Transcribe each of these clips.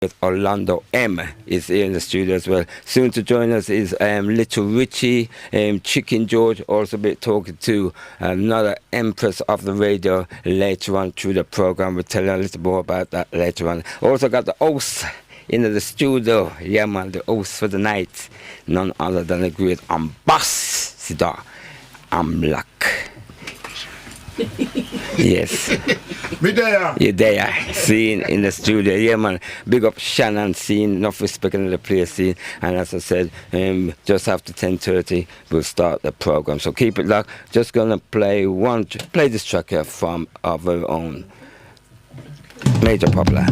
with Orlando M is here in the studio as well. Soon to join us is Little Richie, Chicken George, also be talking to another empress of the radio later on through the program. We'll tell you a little more about that later on. Also got the host into the studio. Yeah, man, the host for the night. None other than the great ambassador Amlak. Yes. Me there. You're there, seeing in the studio. Yeah, man. Big up Shannon, seeing enough respect in the place, scene. And as I said, just after 10:30, we'll start the program. So keep it locked. Just gonna play this track here from our very own Major Popular.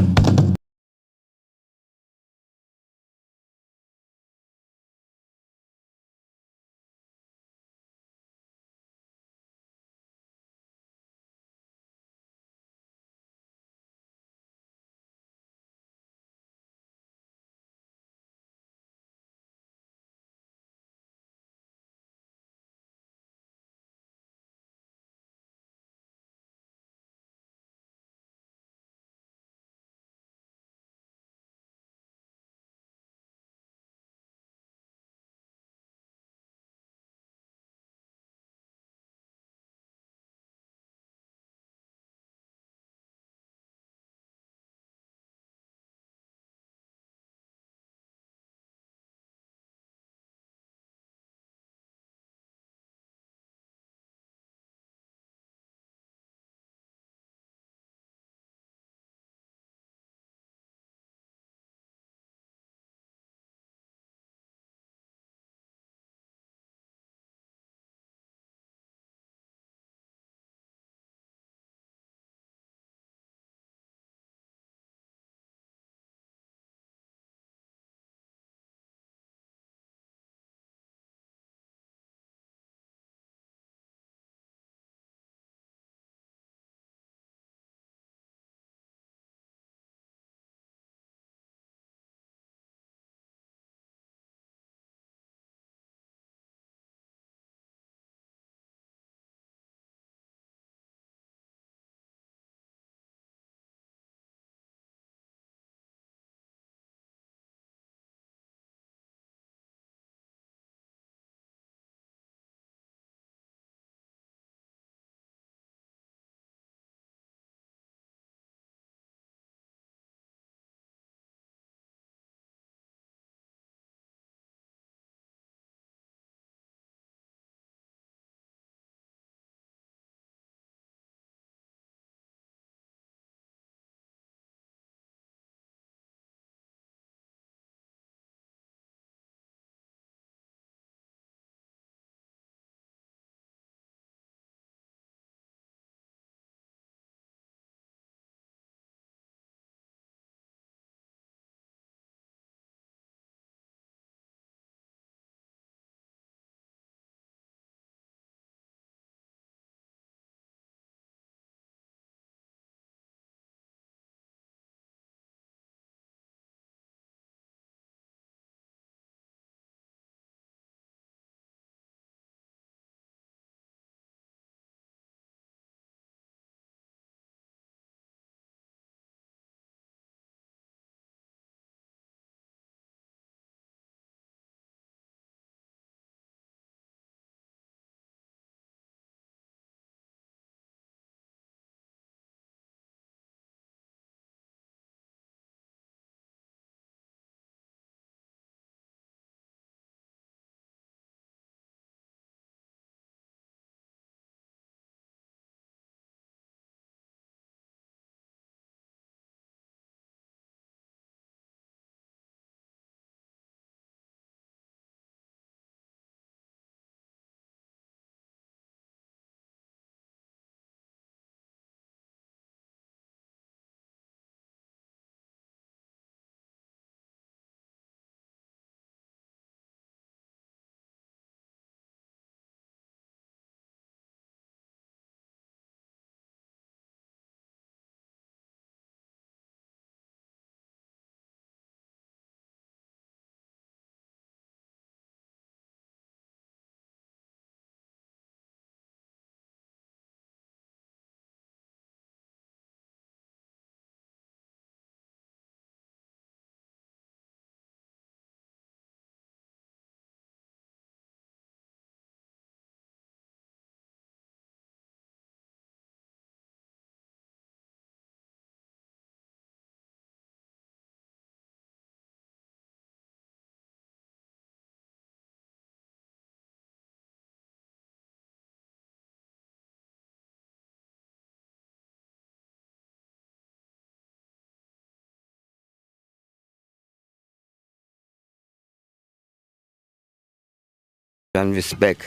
and respect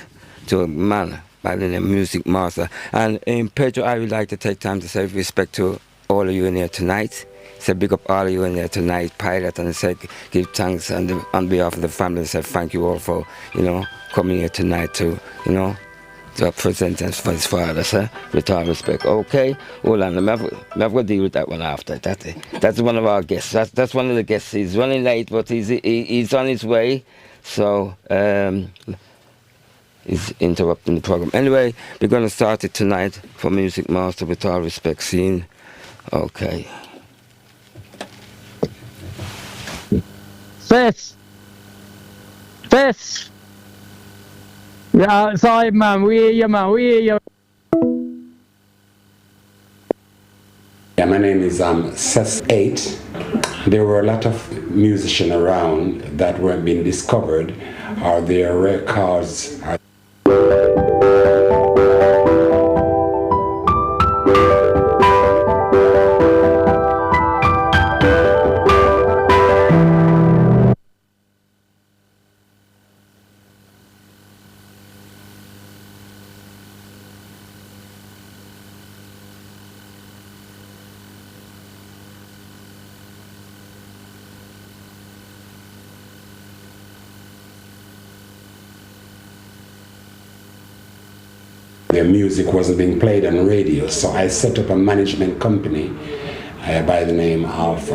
to a man by the name Music Master. And Pedro, I would like to take time to say respect to all of you in here tonight. Say big up all of you in here tonight, Pilot, and say give thanks on behalf of the family. Say thank you all for, coming here tonight to, to present us for his father, sir, with all respect. Okay, hold on, I'm going to deal with that one after. That's one of our guests. That's one of the guests. He's running late, but he's on his way. So, he's interrupting the program. Anyway, we're going to start it tonight for Music Master with all respect. Scene. Okay. Fifth. Yeah, sorry, man. We hear you, man. We hear you. Yeah, my name is Cecil 8. There were a lot of musicians around that weren't being discovered, or their records are their music wasn't being played on radio, so I set up a management company by the name of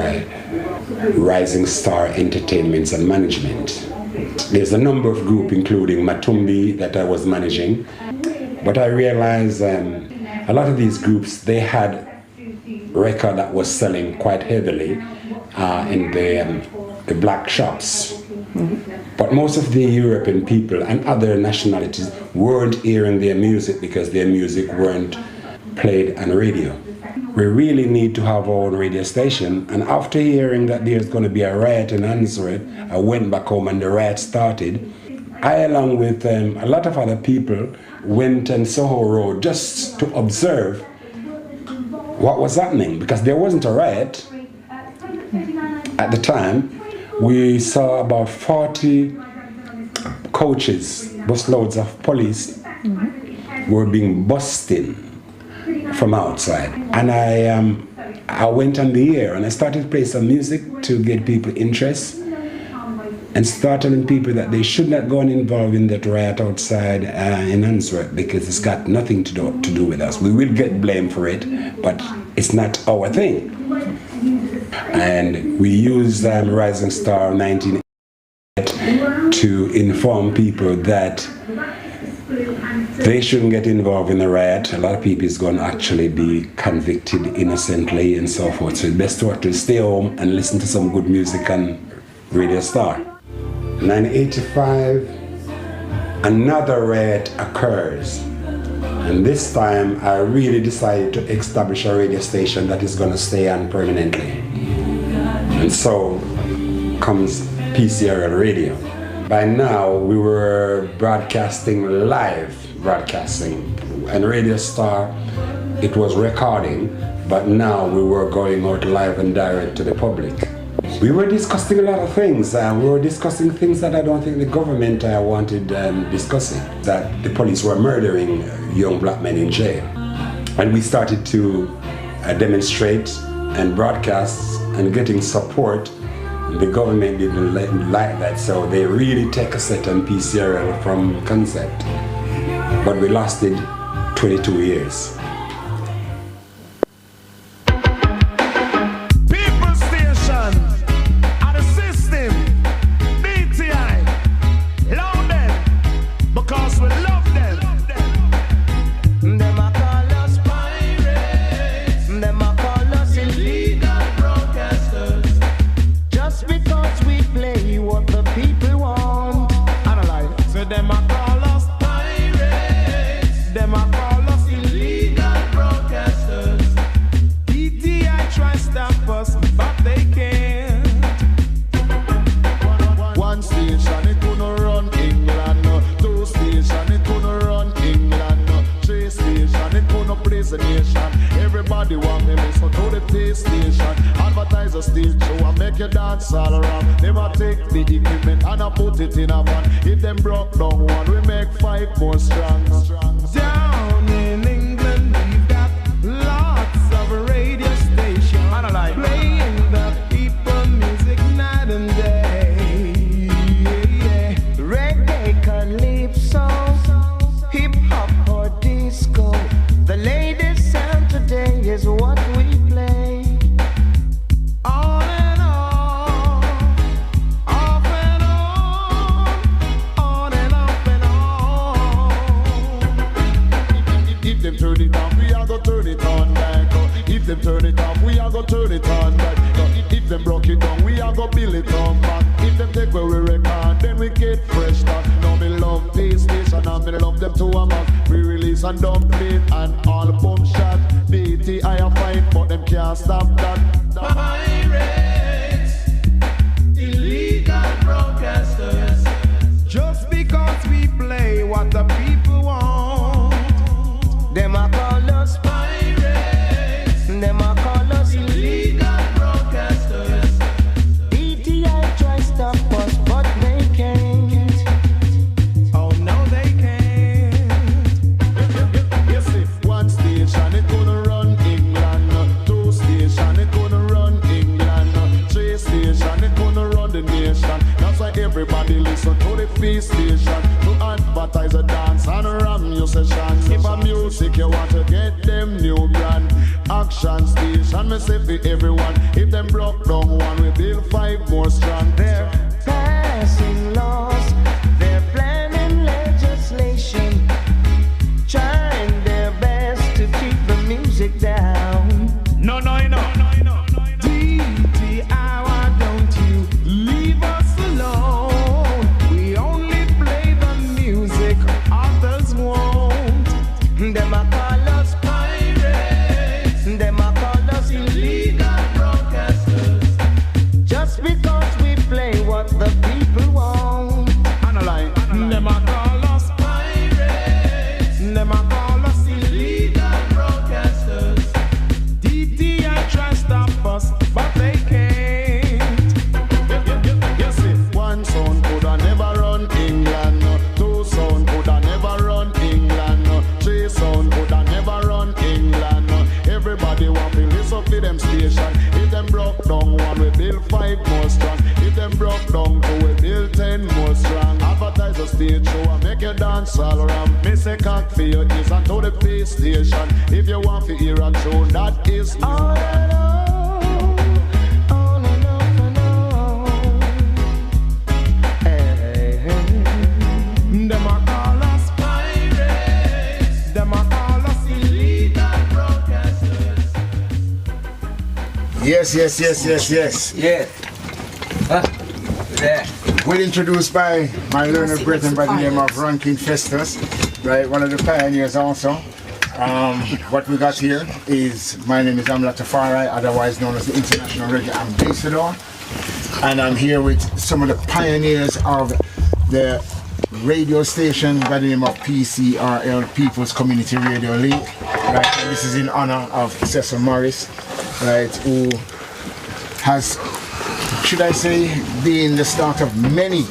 Rising Star Entertainments and Management. There's a number of groups, including Matumbi, that I was managing, but I realized a lot of these groups, they had record that was selling quite heavily in the black shops. But most of the European people and other nationalities weren't hearing their music because their music weren't played on radio. We really need to have our own radio station, and after hearing that there's going to be a riot in Anseret, I went back home and the riot started. I, along with a lot of other people, went on Soho Road just to observe what was happening, because there wasn't a riot at the time. We saw about 40 coaches, busloads of police were being busted from outside. And I went on the air and I started to play some music to get people interest and start telling people that they should not go and involve in that riot outside in Anseret, because it's got nothing to do with us. We will get blamed for it, but it's not our thing. And we used Rising Star 1988 to inform people that they shouldn't get involved in the riot. A lot of people is going to actually be convicted innocently and so forth. So it's best to stay home and listen to some good music on Radio Star. 1985, another riot occurs. And this time I really decided to establish a radio station that is going to stay on permanently. And so comes PCRL radio. By now we were live broadcasting. And Radio Star, it was recording, but now we were going out live and direct to the public. We were discussing a lot of things. We were discussing things that I don't think the government wanted discussing. That the police were murdering young black men in jail. And we started to demonstrate and broadcast and getting support. The government didn't like that, so they really take a set on PCRL from concept. But we lasted 22 years. Everybody want me, so to the PlayStation. Advertise advertise a stage show and make you dance all around. Them a take the equipment and a put it in a van. If them broke down one, we make 5 more strong. Down in England, we've got lots of radio stations playing the people music night and day. Reggae, calypso, hip hop or disco. The latest sound today is what we play. On and on, off and on and off and on. If them turn it off, we are gonna turn it on back. If them turn it off, we are gonna turn it on back. If them broke it down, we are gonna build it on back. If them take where we record, then we get fresh start. Now me love PlayStation and me love them to a max. We release and dump it and all boom shot. BT I am fine, but them can't stop that. Pirates, illegal broadcasters. Just because we play what the people want, Them a call us pirates, them a call us illegal broadcasters. DTI try stop us, but they can't. Oh no, they can't. Yes, if one station it gonna run England, 2 station it gonna run England, 3 station it gonna run the nation. That's why everybody listen to the feast station to advertise a dance and ram your session. If a music you want to get them new brand, action station me say for everyone. If them broke down one, we build 5 more strong. They're passing laws, they're planning legislation, trying their best to keep the music down. No. DTI, why don't you leave us alone? We only play the music others won't. Them a call us Pirates, them a call us illegal broadcasters. just because we play what the people want. Analyze. Them a call us pirates, them a call us illegal broadcasters. DTI try stop us, but they can't. Yes, if one sound coulda never run England, 2 sound coulda never run England, 3 sound coulda never run England. Everybody want to listen to them station. If them broke down one, we build 5 more strong. If them broke down 2, we build 10 more strong. Advertise a stage show and make you dance all around. Me say cock for your ears and to the pay station. If you want to hear a tune, that is On and on and on. Hey, hey. Them a call us pirates, them a call us illegal broadcasters. Yes. Yeah. There. We're introduced by my learned brethren by the name of Rankin Festus, right? One of the pioneers also. What we got here is, my name is Amla Tafari, otherwise known as the International Reggae Ambassador. And I'm here with some of the pioneers of the radio station by the name of PCRL, People's Community Radio League. Right? And this is in honor of Cecil Morris, right, who has, should I say, been the start of many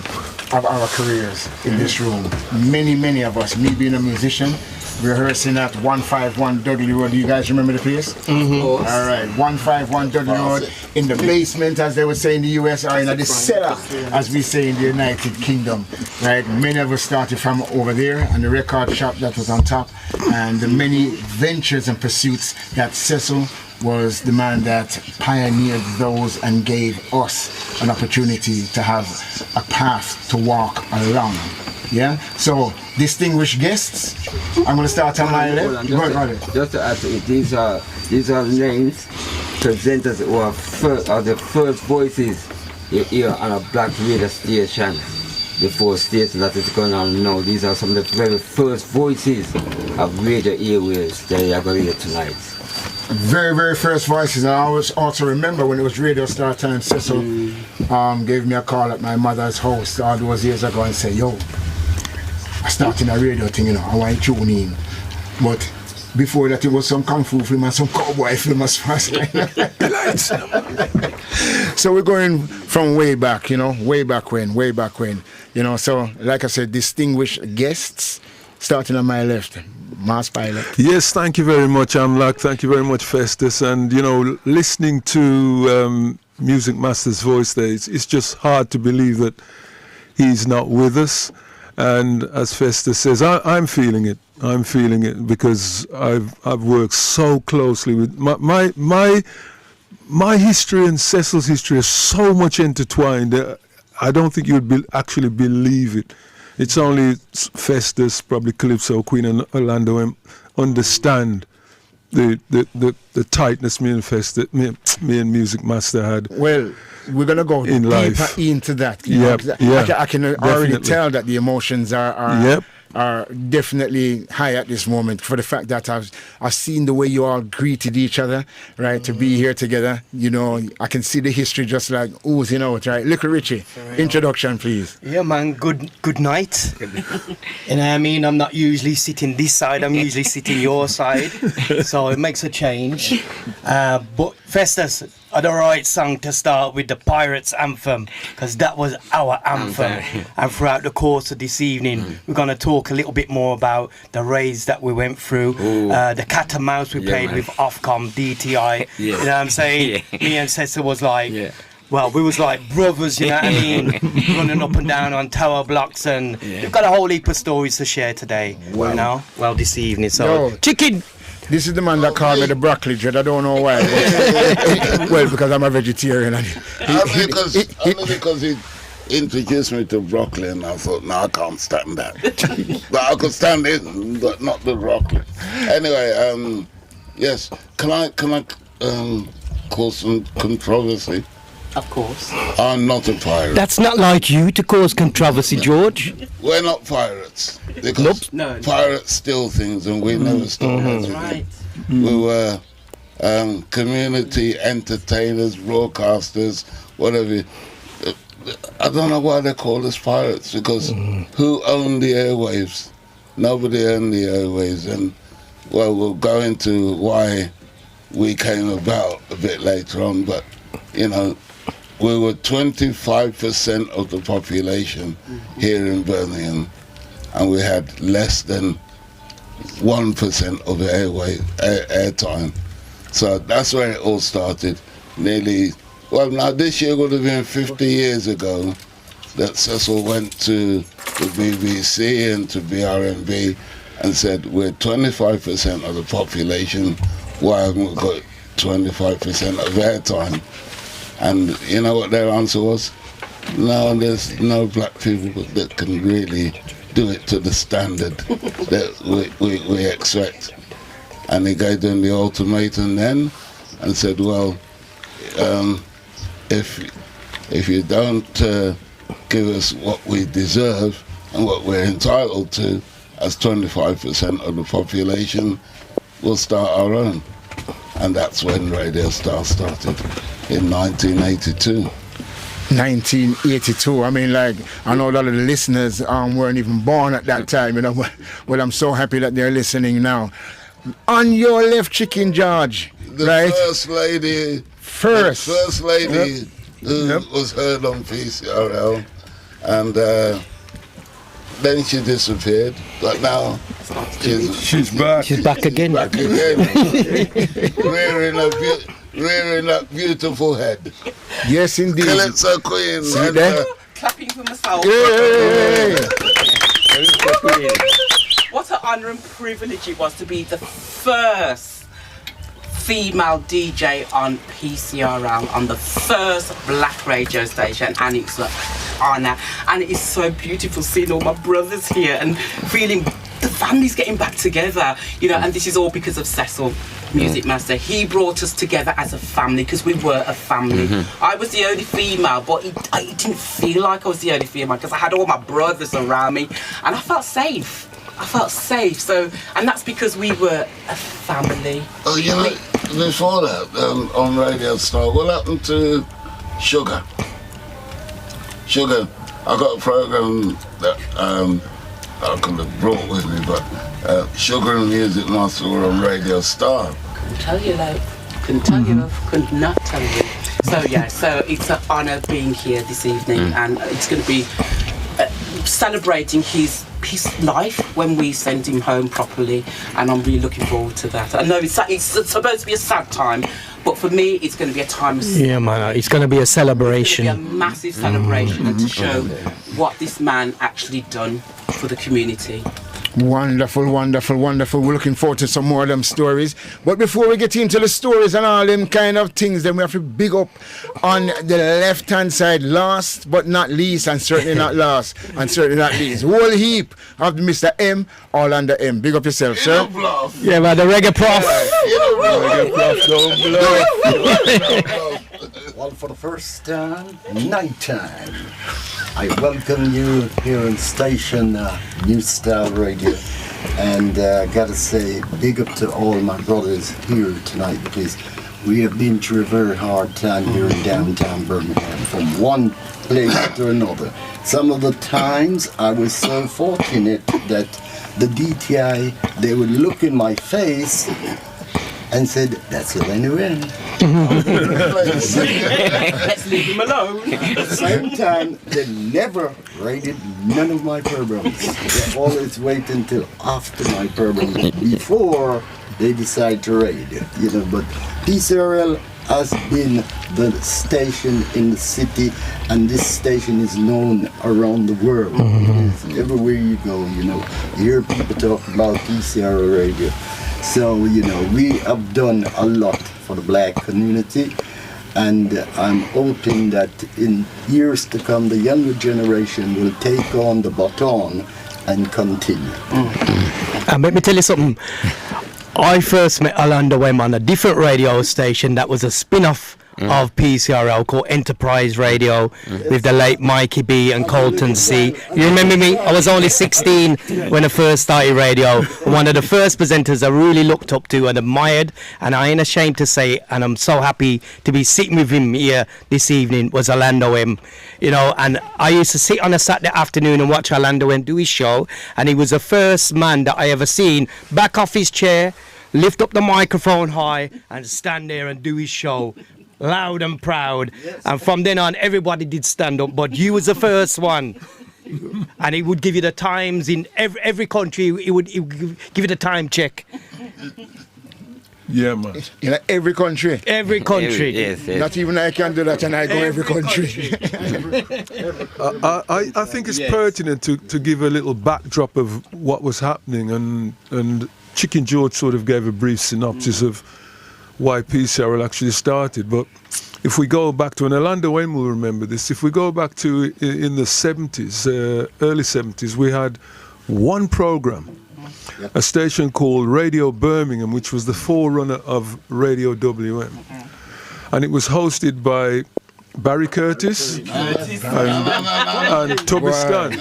of our careers in this room. Many of us, me being a musician, rehearsing at 151 Dudley Road. Do you guys remember the place? Mm-hmm. All right, 151 Dudley Road, in the basement, as they would say in the US, or in the cellar, as we say in the United Kingdom. Right, many of us started from over there, and the record shop that was on top, and the many ventures and pursuits that Cecil was the man that pioneered those and gave us an opportunity to have a path to walk along. Yeah, so distinguished guests, I'm going to start on my left. Just to add to it, these are the names, presenters who are the first voices you hear on a black radio station. The 4 stations that is going on now, these are some of the very first voices of radio airwaves that you are going to hear tonight. Very first voices. I always also remember when it was Radio Star Time, Cecil gave me a call at my mother's house all those years ago and said, yo, I started a radio thing, you know, I want to tune in. But Before that, it was some kung fu film and some cowboy film as far as So we're going from way back, way back when, So, like I said, distinguished guests, starting on my left, Mass Pilot. Yes, thank you very much, Amlak. Thank you very much, Festus. And, listening to Music Master's voice there, it's just hard to believe that he's not with us. And as Festus says, I'm feeling it. I'm feeling it because I've worked so closely with my history and Cecil's history are so much intertwined. I don't think you'd actually believe it. It's only Festus, probably Calypso, Queen, and Orlando understand the tightness me and Music Master had. Well, we're gonna go in deeper life. into that. I can already tell that the emotions are definitely high at this moment for the fact that I've seen the way you all greeted each other, right? To be here together, I can see the history just like oozing out, right? Little Richie, introduction, please. Yeah, man. Good night. And I mean, I'm not usually sitting this side. I'm usually sitting your side, so it makes a change. But Festus, the right song to start with the Pirates anthem, because that was our anthem. And throughout the course of this evening, we're going to talk a little bit more about the raids that we went through, the cat and mouse we played with Ofcom, DTI. You know what I'm saying? Me and Cecil was like, well, we was like brothers, you know what I mean? Running up and down on tower blocks, and we've got a whole heap of stories to share today, this evening. So, chicken! This is the man that called me the broccoli dread. I don't know why. Well, because I'm a vegetarian. Only because he introduced me to broccoli, and I thought, no, I can't stand that. But I could stand it, but not the broccoli. Anyway, yes, can I cause some controversy? Of course. I'm not a pirate. That's not like you to cause controversy, George. We're not pirates. Because pirates steal things and we never stole things. Right. We were community entertainers, broadcasters, whatever. I don't know why they call us pirates, because who owned the airwaves? Nobody owned the airwaves. And, well, we'll go into why we came about a bit later on, but, we were 25% of the population here in Birmingham, and we had less than 1% of the airtime. So that's where it all started. Now this year would have been 50 years ago that Cecil went to the BBC and to BRMB and said, we're 25% of the population, why haven't we got 25% of airtime? And you know what their answer was? No, there's no black people that can really do it to the standard that we expect. And he gave them the ultimatum then and said, well, if you don't give us what we deserve and what we're entitled to as 25% of the population, we'll start our own. And that's when Radio Star started. In 1982. 1982. I mean, I know a lot of the listeners weren't even born at that time, Well, I'm so happy that they're listening now. On your left, Chicken George, the right? First lady who was heard on PCRL, and then she disappeared, but now she's back. She's back again. Rearing that beautiful head. Yes, indeed. Calypso Queen. Clapping for myself. What an honour and privilege it was to be the first female DJ on PCRL, on the first black radio station, and it's an honour. And it is so beautiful seeing all my brothers here and feeling the family's getting back together, and this is all because of Cecil, Music Master. He brought us together as a family because we were a family. I was the only female, but it didn't feel like I was the only female because I had all my brothers around me and I felt safe. So, and that's because we were a family. Oh, before that, on Radio Star, what happened to Sugar? I got a program that I could have brought with me, but Sugar and Music Master were on Radio Star. Couldn't tell you, love. Couldn't tell you, love. Could not tell you. So yeah, so it's an honour being here this evening, and it's going to be celebrating his life when we send him home properly, and I'm really looking forward to that. I know it's supposed to be a sad time, but for me it's going to be a time of Yeah, man, it's going to be a celebration. It's going to be a massive celebration and to show what this man actually done for the community. Wonderful, wonderful, wonderful. We're looking forward to some more of them stories. But before we get into the stories and all them kind of things, then we have to big up on the left-hand side, last but not least, and certainly not last, and certainly not least. Whole heap of Mr. M, all under M. Big up yourself, sir. Yeah, man, the reggae prof. Well, for the first night time, I welcome you here on station New Style Radio, and gotta say big up to all my brothers here tonight, because we have been through a very hard time here in downtown Birmingham, from one place to another. Some of the times I was so fortunate that the DTI, they would look in my face and said, "That's it anyway." Let's leave him alone. At the same time, they never raided none of my programs. They always wait until after my programs before they decide to raid. You know, but PCRL has been the station in the city, and this station is known around the world. Everywhere you go, you know, you hear people talk about PCRL radio. So, you know, we have done a lot for the black community, and I'm hoping that in years to come, the younger generation will take on the baton and continue. And let me tell you something. I first met Orlando Wem on a different radio station that was a spin-off of PCRL called Enterprise Radio with the late Mikey B and Colton C. You remember me? I was only 16 when I first started radio. One of the first presenters I really looked up to and admired, and I ain't ashamed to say, and I'm so happy to be sitting with him here this evening, was Orlando M. You know, and I used to sit on a Saturday afternoon and watch Orlando M do his show, and he was the first man that I ever seen back off his chair, lift up the microphone high and stand there and do his show loud and proud. And from then on, everybody did stand up, but you was the first one. And he would give you the times in every country. He would give you the time check. Yeah, man. You know, every country. Every country. Yes. Not even I can do that, and I go every country. I think it's pertinent to give a little backdrop of what was happening, and Chicken George sort of gave a brief synopsis of why PCRL actually started. But if we go back to, and Orlando Wayne will remember this, if we go back to in the 70s, early 70s, we had one program, a station called Radio Birmingham, which was the forerunner of Radio WM. And it was hosted by Barry Curtis and Toby Stan.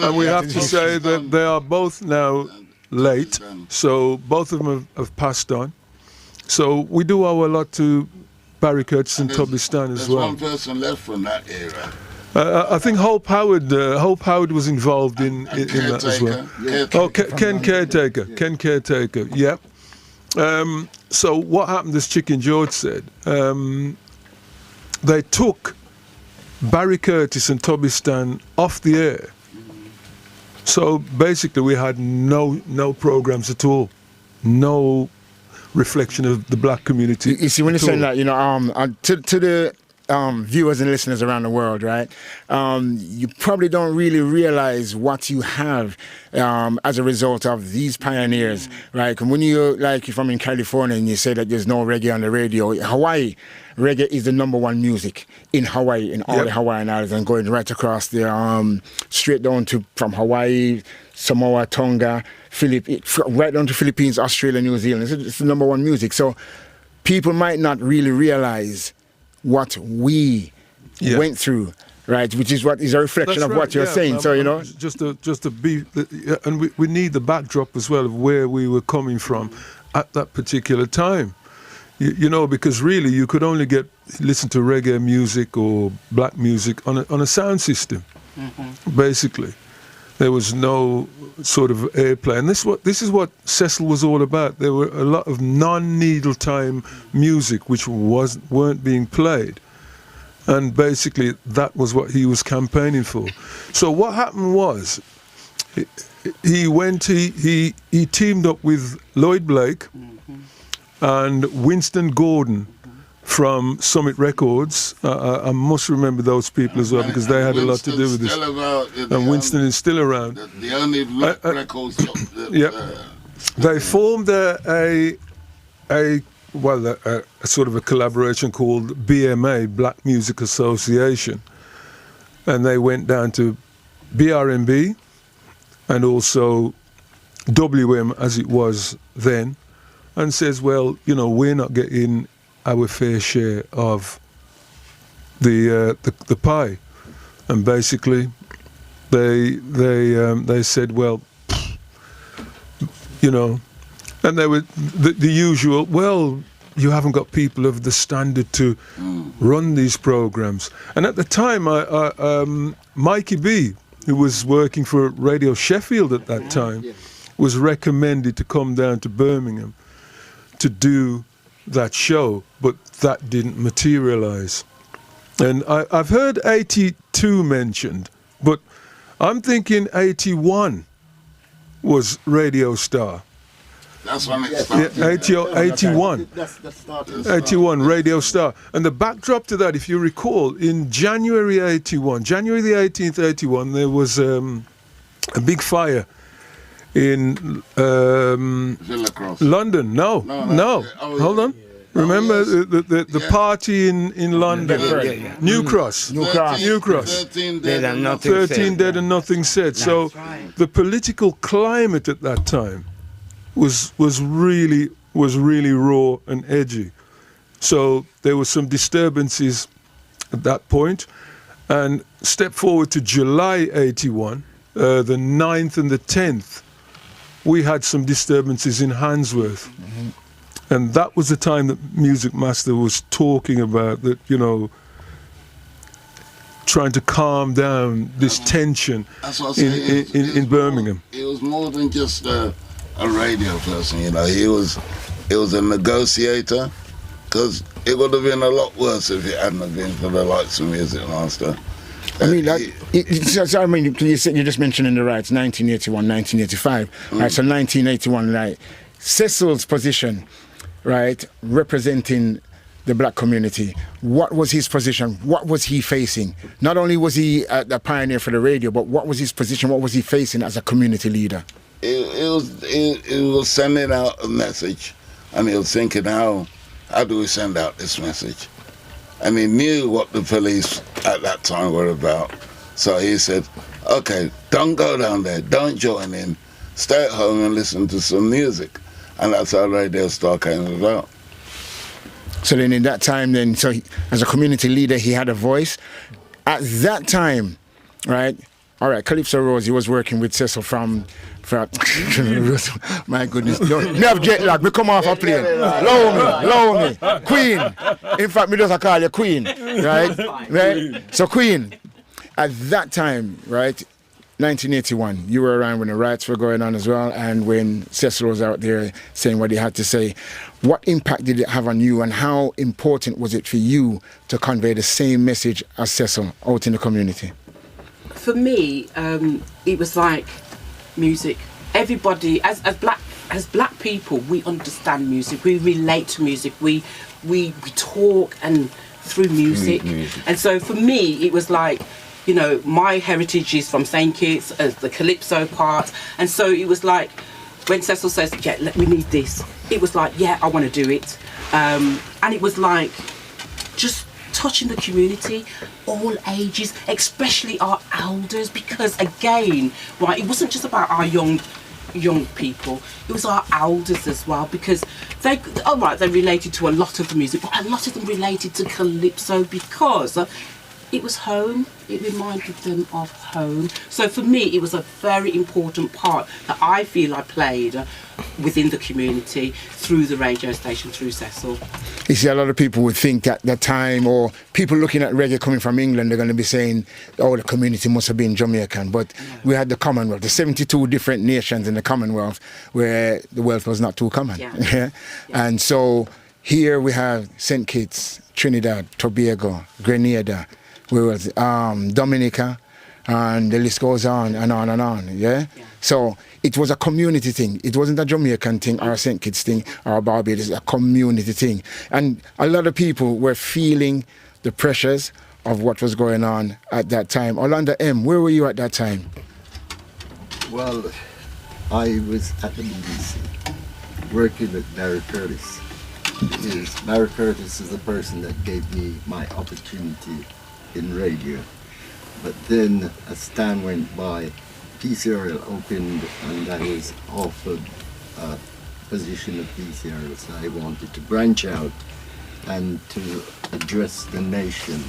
And we have to say that they are both now late, so both of them have passed on. So we do owe a lot to Barry Curtis and Toby Stan as well. There's one person left from that era. I think Hope Howard was involved in that as well. Ken Caretaker, yeah. So what happened, as Chicken George said, they took Barry Curtis and Toby Stan off the air. So basically we had no programs at all, no reflection of the black community. You see, when you're saying that, you know, to the viewers and listeners around the world, right? You probably don't really realize what you have as a result of these pioneers, right? And when you, like, if I'm in California and you say that there's no reggae on the radio, Hawaii, reggae is the #1 music in Hawaii, in all the Hawaiian Islands, and going right across the straight down to from Hawaii, Samoa, Tonga, right down to Philippines, Australia, New Zealand. It's the #1 music. So people might not really realize what we went through, right? Which is what is a reflection of what you're saying. So, you know, just to be, and we need the backdrop as well of where we were coming from at that particular time. You know, because really you could only listen to reggae music or black music on a sound system, basically. There was no sort of airplay, and this is what Cecil was all about. There were a lot of non-needle time music which weren't being played, and basically that was what he was campaigning for. So what happened was, he teamed up with Lloyd Blake and Winston Gordon from Summit Records. I must remember those people as well, because they had a lot to do with this. And Winston is still around. The only records. They formed a sort of a collaboration called BMA, Black Music Association, and they went down to BRMB and also WM as it was then, and says, well, you know, we're not getting our fair share of the pie, and basically they said, well, you know, and they were the usual, well, you haven't got people of the standard to run these programs. And at the time, Mikey B, who was working for Radio Sheffield at that time, was recommended to come down to Birmingham to do that show, but that didn't materialize. And I've heard 82 mentioned, but I'm thinking 81 was Radio Star. That's when it started. Yeah, 81. That's the starting. 81, Radio Star. And the backdrop to that, if you recall, in January 81, January the 18th, 81, there was a big fire in London. No. Hold on. Remember the party in London? New Cross. 13 dead and nothing 13 dead and nothing said. So the political climate at that time was really raw and edgy. So there were some disturbances at that point. And step forward to July 81, the 9th and the 10th, we had some disturbances in Handsworth. And that was the time that Music Master was talking about that, you know, trying to calm down this tension in Birmingham. He was more than just a radio person, you know. He was a negotiator, because it would have been a lot worse if it hadn't been for the likes of Music Master. I mean, you just mentioned in the riots, 1981, 1985. Right, so 1981, right, Cecil's position, right, representing the black community. What was his position? What was he facing? Not only was he a pioneer for the radio, but what was his position? What was he facing as a community leader? It was sending out a message, and he was thinking, how do we send out this message? And he knew what the police at that time were about. So he said, okay, don't go down there, don't join in, stay at home and listen to some music. And that's how Radio Star came about. So then in that time then, so as a community leader, he had a voice. At that time, right, all right, Calypso Rose, he was working with Cecil from my goodness, no have jet lag, me come off a plane. Low me. Queen. In fact, me just call you Queen, right? So Queen, at that time, right, 1981, you were around when the riots were going on as well, and when Cecil was out there saying what he had to say. What impact did it have on you, and how important was it for you to convey the same message as Cecil out in the community? For me, it was like music. Everybody, as black people, we understand music. We relate to music. We talk and through music. And so for me, it was like, you know, my heritage is from St. Kitts, the Calypso part. And so it was like, when Cecil says, yeah, we need this, it was like, yeah, I want to do it. And it was like, just touching the community, all ages, especially our elders, because again, right, it wasn't just about our young people, it was our elders as well, because they related to a lot of the music, but a lot of them related to Calypso because it was home. It reminded them of home. So for me, it was a very important part that I feel I played within the community through the radio station, through Cecil. You see, a lot of people would think at the time, or people looking at reggae coming from England, they're going to be saying, oh, the community must have been Jamaican. But we had the Commonwealth, the 72 different nations in the Commonwealth, where the wealth was not too common. Yeah. And so here we have St. Kitts, Trinidad, Tobago, Grenada, where was Dominica, and the list goes on and on and on. Yeah. So it was a community thing. It wasn't a Jamaican thing or a St. Kitts thing or a Barbados. It's a community thing. And a lot of people were feeling the pressures of what was going on at that time. Orlando M., where were you at that time? Well, I was at the BBC working with Barry Curtis. Because Barry Curtis is the person that gave me my opportunity in radio. But then as time went by, PCRL opened and I was offered a position of PCRL, so I wanted to branch out and to address the nation.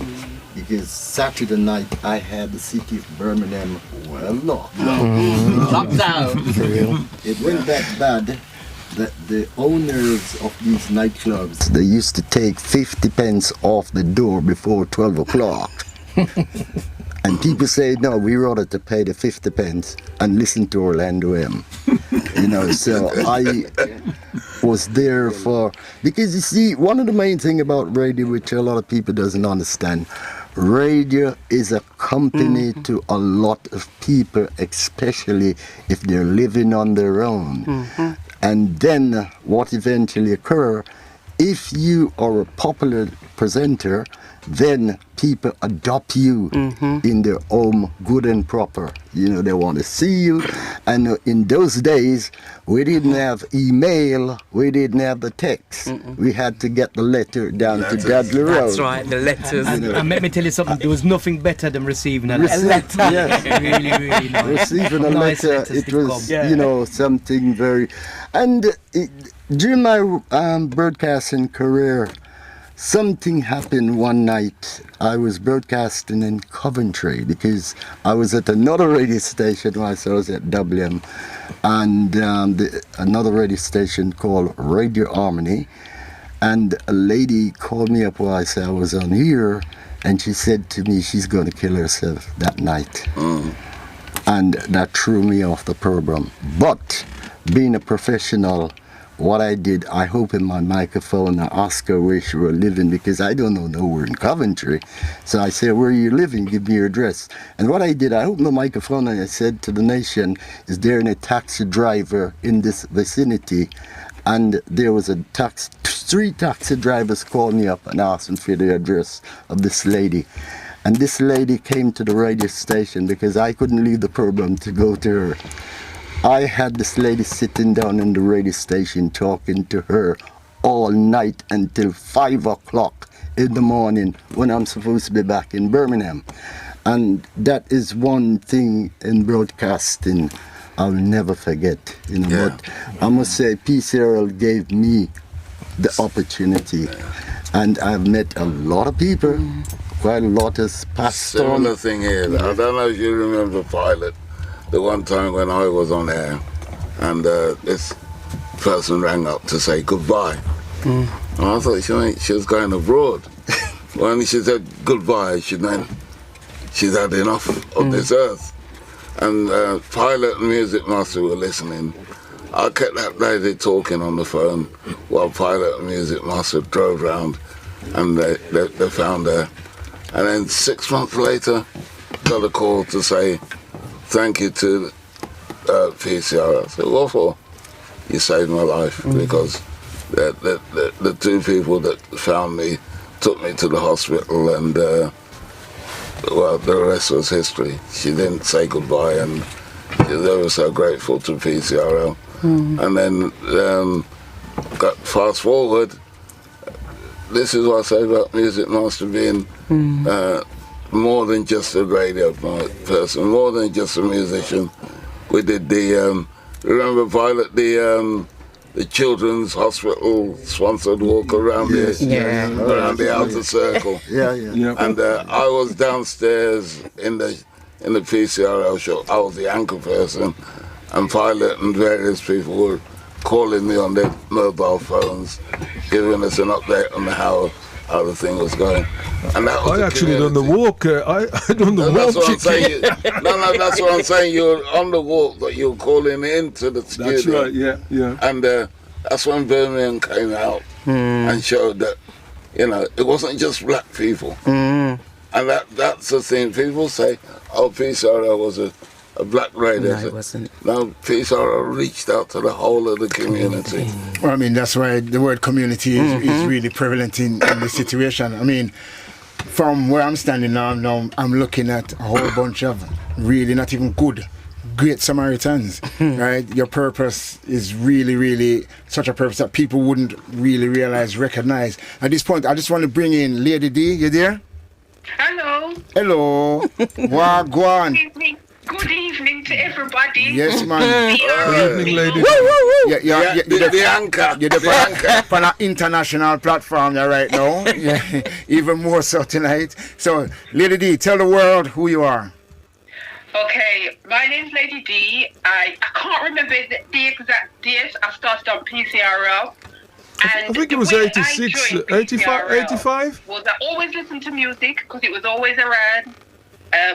Because Saturday night I had the city of Birmingham well locked down. It went that bad that the owners of these nightclubs, they used to take 50 pence off the door before 12 o'clock. And people say, no, we rather to pay the 50 pence and listen to Orlando M. You know, so I was there for, because you see, one of the main thing about radio, which a lot of people doesn't understand, radio is a company to a lot of people, especially if they're living on their own. And then what eventually occur, if you are a popular presenter, then people adopt you in their home good and proper. You know, they want to see you. And in those days, we didn't have email, we didn't have the text. We had to get the letter down to Dudley Road. That's right, the letters. And let me tell you something, there was nothing better than receiving a letter. Yes. Really, really nice. Receiving a Nice letter, letters it to was, come. you know, something very... And during my broadcasting career, something happened one night. I was broadcasting in Coventry because I was at another radio station whilst I was at WM, and another radio station called Radio Harmony. And a lady called me up while I was on here, and she said to me she's going to kill herself that night. And that threw me off the program. But being a professional, what I did, I opened my microphone and asked her where she was living, because I don't know nowhere in Coventry. So I said, where are you living? Give me your address. And what I did, I opened the microphone and I said to the nation, is there any taxi driver in this vicinity? And there was a three taxi drivers called me up and asked me for the address of this lady. And this lady came to the radio station because I couldn't leave the program to go to her. I had this lady sitting down in the radio station talking to her all night until 5 o'clock in the morning when I'm supposed to be back in Birmingham. And that is one thing in broadcasting I'll never forget. You know, but I must say PCRL gave me the opportunity. And I've met a lot of people, quite a lot has passed on. Similar thing here. I don't know if you remember Pilot. The one time when I was on air and this person rang up to say goodbye. And I thought she was going abroad. When she said goodbye, she meant she's had enough of this earth. And Pilot and Music Master were listening. I kept that lady talking on the phone while Pilot and Music Master drove round, and they found her. And then 6 months later, got a call to say thank you to PCRL. I said, what for? You saved my life, because the two people that found me took me to the hospital, and well, the rest was history. She didn't say goodbye, and they were so grateful to PCRL. And then fast forward, this is what I say about Music Master being more than just a radio person, more than just a musician. We did the, remember Pilot, the the children's hospital sponsored walk around around the outer circle. And I was downstairs in the PCRL show. I was the anchor person, and Pilot and various people were calling me on their mobile phones, giving us an update on how the thing was going. And that was I actually done the walk. I done the walk. That's what I'm saying. No, that's what I'm saying. You're on the walk, but you're calling into the studio. That's right. Yeah. And that's when Birmingham came out and showed that, it wasn't just black people. And that's the thing. People say, "Oh, PCRL was a black radio." No, it wasn't. No, PCRL reached out to the whole of the community. Well, I mean, that's why the word community is really prevalent in the situation. I mean, from where I'm standing now, I'm looking at a whole bunch of really not even great Samaritans, right? Your purpose is really, really such a purpose that people wouldn't really recognize. At this point, I just want to bring in Lady D. You there? Hello. Wagwan. Good evening to everybody. Yes, man. Good evening, lady. You're the anchor. You're the on an international platform right now. Even more so tonight. So, Lady D, tell the world who you are. Okay, my name's Lady D. I can't remember the exact date I started on PCRL. And I think it was 86, 85? Was I always listened to music because it was always around.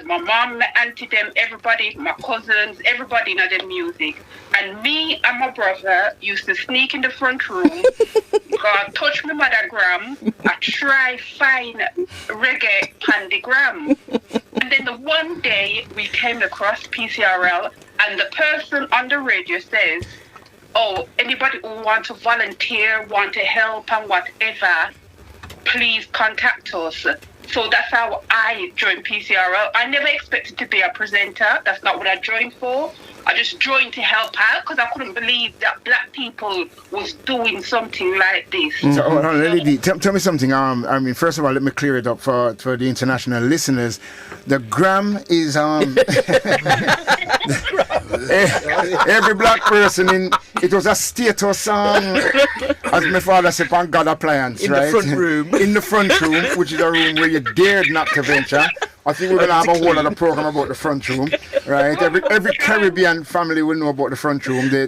My mom, my auntie, them, everybody, my cousins, everybody know their music. And me and my brother used to sneak in the front room, go touch my mothergram, I try find reggae pandigram. And then the one day we came across PCRL and the person on the radio says, "Oh, anybody who want to volunteer, want to help and whatever, please contact us." So that's how I joined PCRL. I never expected to be a presenter. That's not what I joined for. I just joined to help out because I couldn't believe that black people was doing something like this. So, Lady, tell me something. I mean, first of all, let me clear it up for the international listeners. The gram is every black person it was a status song, as my father said, on God appliance, in right? the front room. In the front room, which is a room where you dared not to venture. I think we're going to have a whole other program about the front room, right? Every Caribbean family will know about the front room. The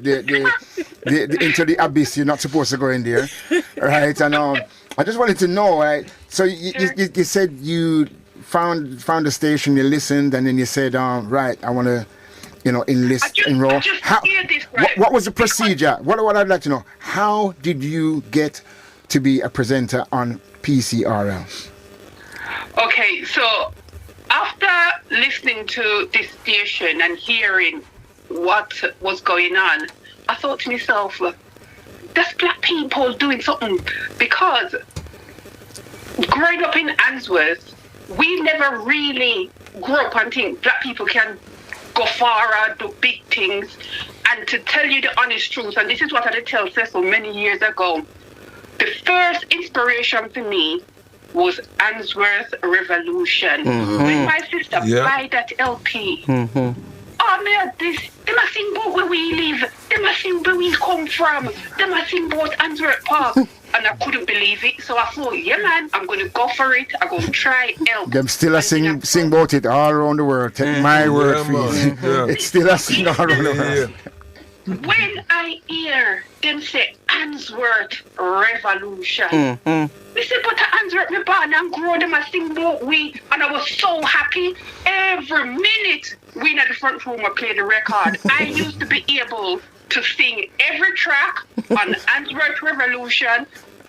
into the abyss, you're not supposed to go in there, right? And I just wanted to know, right? So you said you found the station, you listened, and then you said, right, I want to, enlist, enroll. What was the procedure? What I'd like to know, how did you get to be a presenter on PCRL? Okay, so after listening to this station and hearing what was going on, I thought to myself, that's black people doing something, because growing up in Answorth, we never really grew up and think black people can go far and do big things. And to tell you the honest truth, and this is what I did tell Cecil many years ago, the first inspiration for me was Answorth Revolution. When my sister buy that LP, oh man, they must sing about where we live, they must sing where we come from, they must sing about Answorth Park. And I couldn't believe it, so I thought, yeah man, I'm going to go for it, I'm going to try help. Them still a sing about it all around the world, take my word for it. It's still a sing all around the world. When I hear them say Answorth Revolution, we say, but Answorth me born and grow, them I sing about we, and I was so happy. Every minute we in the front room I play the record. I used to be able to sing every track on Answorth Revolution,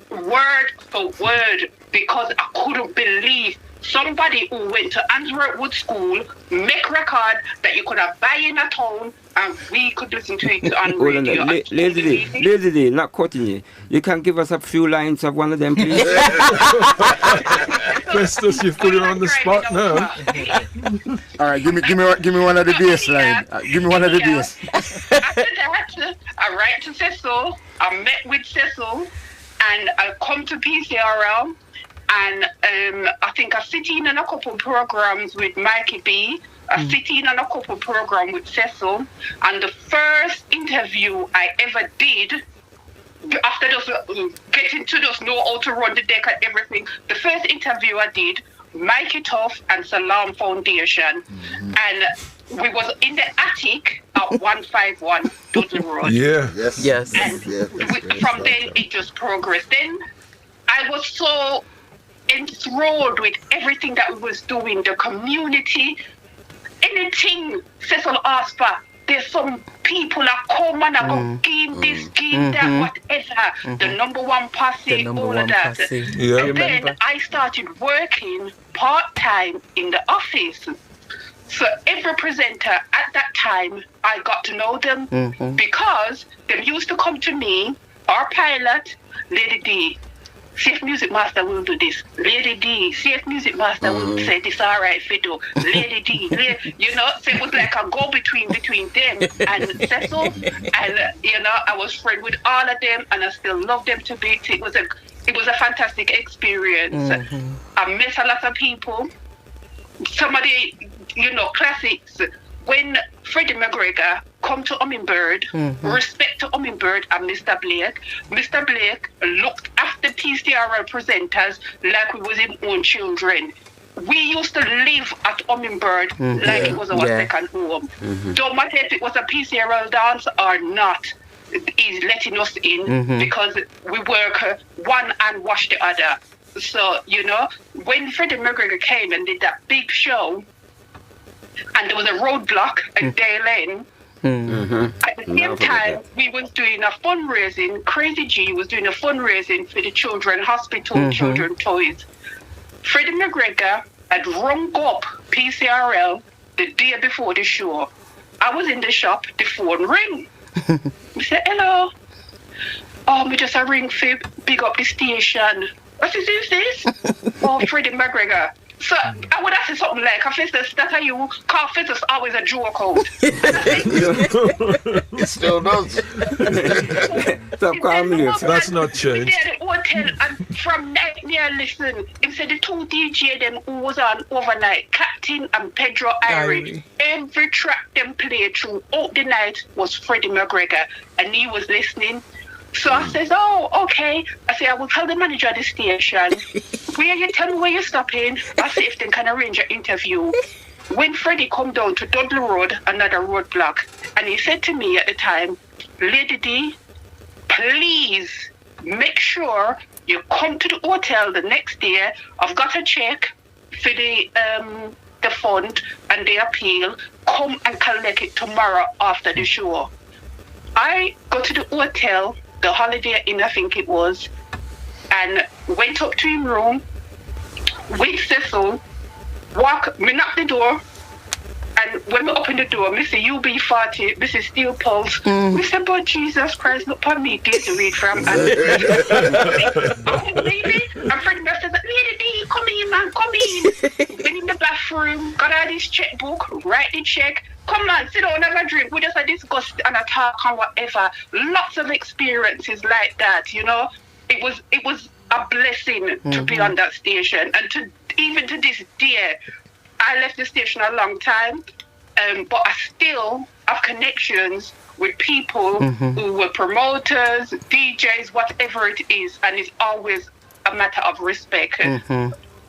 word for word, because I couldn't believe somebody who went to Answorth Wood School make record that you could have buy in a town and we could listen to it on radio. Lady D, not quoting you. You can give us a few lines of one of them, please? Festus, you've put it on the spot now. All right, give me one of the bass line. Give me one of the bass. After that, I write to Cecil. I met with Cecil, and I come to PCRL. And I think I sit in on a couple programs with Mikey B. I sit in on a couple programs with Cecil. And the first interview I ever did after just getting to just know how to run the deck and everything, the first interview I did, Mike It Off and Salam Foundation, and we was in the attic at 151 Dudley Road. Yeah. Yes. And from then it just progressed. Then I was so enthralled with everything that we was doing, the community, anything Cecil asked for. There's some people that come and I go, give this, give that, whatever. The number one posse, all of that. Yeah. And then I started working part-time in the office. So every presenter at that time, I got to know them because they used to come to me, our pilot, Lady D. CF Music Master will do this. Lady D, CF Music Master will say this all right, Fido. Lady D, you know, so it was like a go-between between them and Cecil. And, you know, I was friends with all of them and I still love them to bits. It was a fantastic experience. I met a lot of people. Some of the, you know, classics. When Freddie McGregor come to Hummingbird, respect to Hummingbird and Mr. Blake. Mr. Blake looked after PCRL presenters like we was his own children. We used to live at Hummingbird like it was our second home. Don't matter if it was a PCRL dance or not, he's letting us in because we work one and wash the other. So, you know, when Freddie McGregor came and did that big show, and there was a roadblock at Dale End. At the same time, we was doing a fundraising. Crazy G was doing a fundraising for the children hospital, children toys. Freddie McGregor had rung up PCRL the day before the show. I was in the shop, the phone ring. I said, hello. Oh, me just a ring for big up the station. What is this? Oh, Freddie McGregor. So I would have said something like, Festus, that's how you call Festus always a joke out. It still does. Stop calling me. That's not changed. At the hotel and from night near listen, it said the two DJ them who was on overnight, Captain and Pedro Irie. Every track them played throughout the night was Freddie McGregor, and he was listening. So I says, oh, okay. I say, I will tell the manager of the station. Where you tell me where you're stopping? I say, if they can arrange an interview. When Freddie come down to Dudley Road, another roadblock, and he said to me at the time, Lady D, please make sure you come to the hotel the next day. I've got a check for the fund and the appeal. Come and collect it tomorrow after the show. I go to the hotel, the Holiday Inn, I think it was, and went up to his room with Cecil, me knock the door, and when we open the door, Mr. UB40, Mrs. Steel Pulse, we said, but Jesus Christ, look upon me, this to read from, and baby, and Freddie says, Lady D, come in, man, come in. Went in the bathroom, got out his checkbook, write the check. Come on, sit down, have a drink. We just discuss and a talk and whatever. Lots of experiences like that, you know. It was a blessing to be on that station, and even to this day, I left the station a long time, but I still have connections with people who were promoters, DJs, whatever it is, and it's always a matter of respect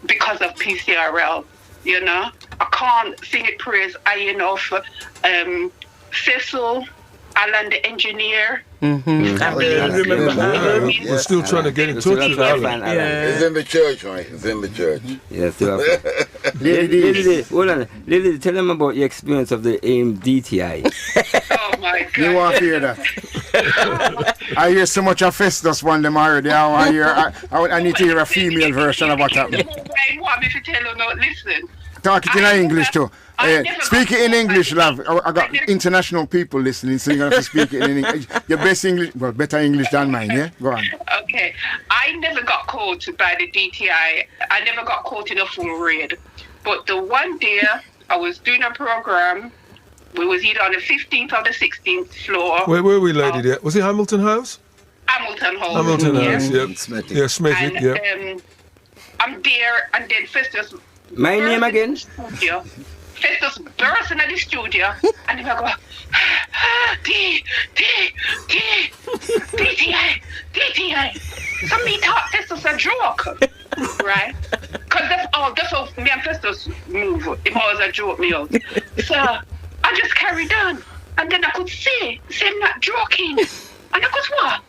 because of PCRL. You know, I can't sing it praise high enough. Cecil, Alan the engineer. We're still trying to get in touch with Alan. He's in the church, right? He's in the church. Yes, Lady, hold on. Lady, tell them about your experience of the DTI. Oh my God. You want to hear that? I hear so much of Festus one them already. I need to hear a female version of what happened. You want me to tell you no? Listen. Talk it in English too. Speak it in English, love. I got international people listening, so you have to speak it in English. Your best English, well, better English than mine, yeah? Go on. Okay. I never got caught by the DTI. I never got caught in a full raid. But the one day I was doing a program, we was either on the 15th or the 16th floor. Where were we, lady? There? Was it Hamilton House? Hamilton House. Hamilton House, yep. Yeah, Smethick, yeah. I'm there, and then Festus. My name again? Festus burst into the studio, and then I go, DTI, DTI. So me thought Festus a joke, right? Because that's how me and Festus move. It was a joke me out. So I just carried on. And then I could say I'm not joking. And I goes, what?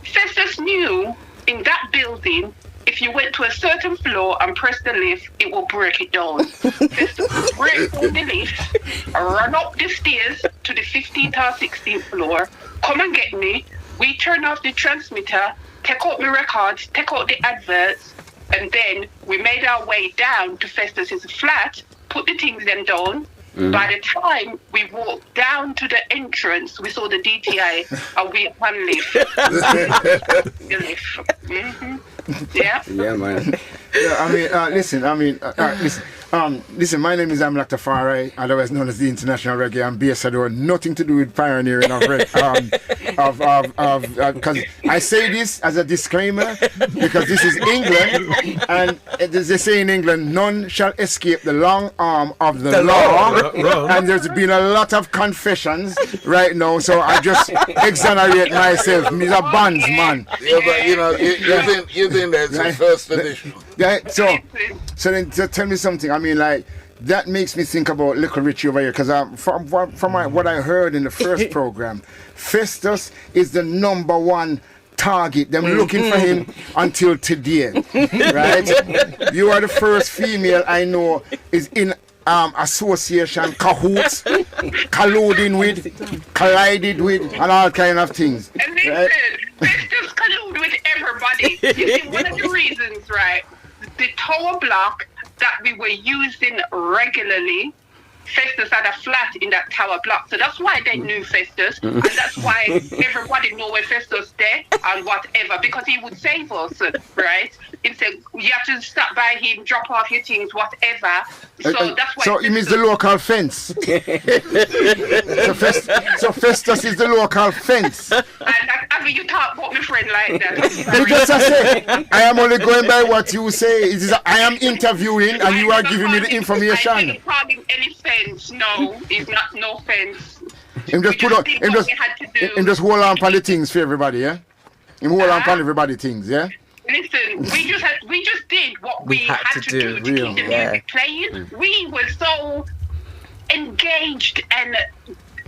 Festus knew in that building, if you went to a certain floor and pressed the lift, it will break it down. Festus would break down the lift, run up the stairs to the 15th or 16th floor, come and get me. We turn off the transmitter, take out my records, take out the adverts, and then we made our way down to Festus's flat, put the things then down. By the time we walked down to the entrance, we saw the DTI and we unlift. Yeah. Yeah, man. Yeah, I mean, listen, my name is Amlak Tafari, otherwise known as the International Reggae Ambassador. Nothing to do with pioneering because I say this as a disclaimer because this is England, and they say in England, none shall escape the long arm of the law. And there's been a lot of confessions right now, so I just exonerate myself. He's a bondsman. Yeah, but you think that's the first edition. Yeah, so then tell me something. I mean, like, that makes me think about Little Richie over here, because from what I heard in the first program, Festus is the #1 target. Them looking for him until today, right? You are the first female I know is in association, cahoots, colluding with, collided with, and all kind of things. And listen, Festus collude with everybody. You see, one of the reasons, right? The tower block that we were using regularly, Festus had a flat in that tower block. So that's why they knew Festus. And that's why everybody know where Festus there and whatever. Because he would save us, right? He said, you have to stop by him, drop off your things, whatever. So that's why. So it means the local fence. so Festus is the local fence. And I mean, you talk about my friend like that. You just say, I am only going by what you say. I am interviewing and you are giving me the information. I didn't call him any fence. No, it's not no fence. Him just put on. Him just hold on for the things for everybody, yeah. Him hold on for everybody things, yeah. Listen, we just did what we had to do to keep the music playing. We were so engaged and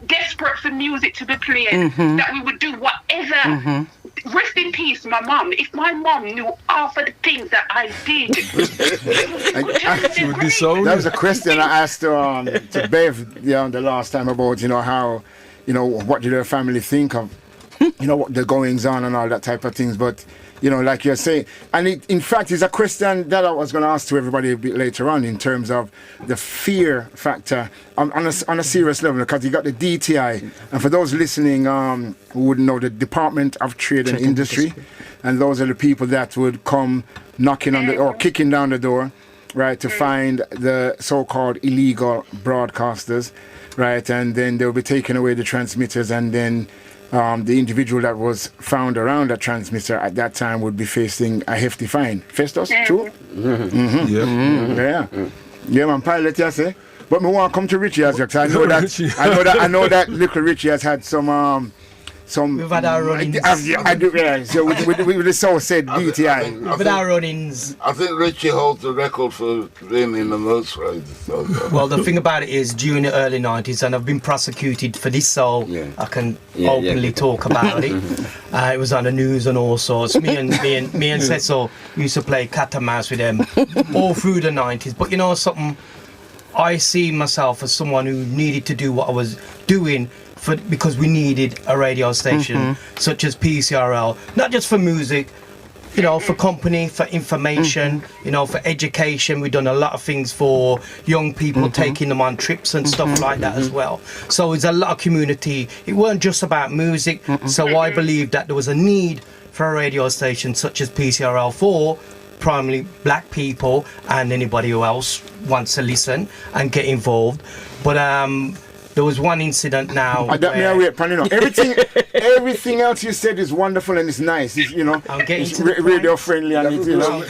desperate for music to be played that we would do whatever. Rest in peace, my mom. If my mom knew half of the things that I did, that was a question I asked to Bev the last time about how what did her family think of what the goings on and all that type of things, but like you're saying, and in fact is a question that I was going to ask to everybody a bit later on in terms of the fear factor on a serious level, because you got the DTI, and for those listening who wouldn't know, the Department of Trade and Industry, and those are the people that would come knocking on or kicking down the door, right, to find the so-called illegal broadcasters, right, and then they'll be taking away the transmitters, and then the individual that was found around that transmitter at that time would be facing a hefty fine. Festus, true? Yeah, man, pilot, you say. But me want to come to Richie as well, because I know that Little Richie has had some. We've had our run-ins. So with the so said DTI. We've had our run-ins. I think Richie holds the record for winning the most raids. Well, the thing about it is, during the early 90s, and I've been prosecuted for this, so I can openly talk about it. It was on the news and all sorts. Me and Cecil used to play cat and mouse with them all through the 90s. But you know something? I see myself as someone who needed to do what I was doing because we needed a radio station such as PCRL, not just for music, for company, for information, for education. We've done a lot of things for young people, taking them on trips and stuff like that as well. So it's a lot of community. It weren't just about music. So I believe that there was a need for a radio station such as PCRL for primarily black people and anybody who else wants to listen and get involved. But there was one incident now. Everything else you said is wonderful and it's nice. It's radio friendly and it's,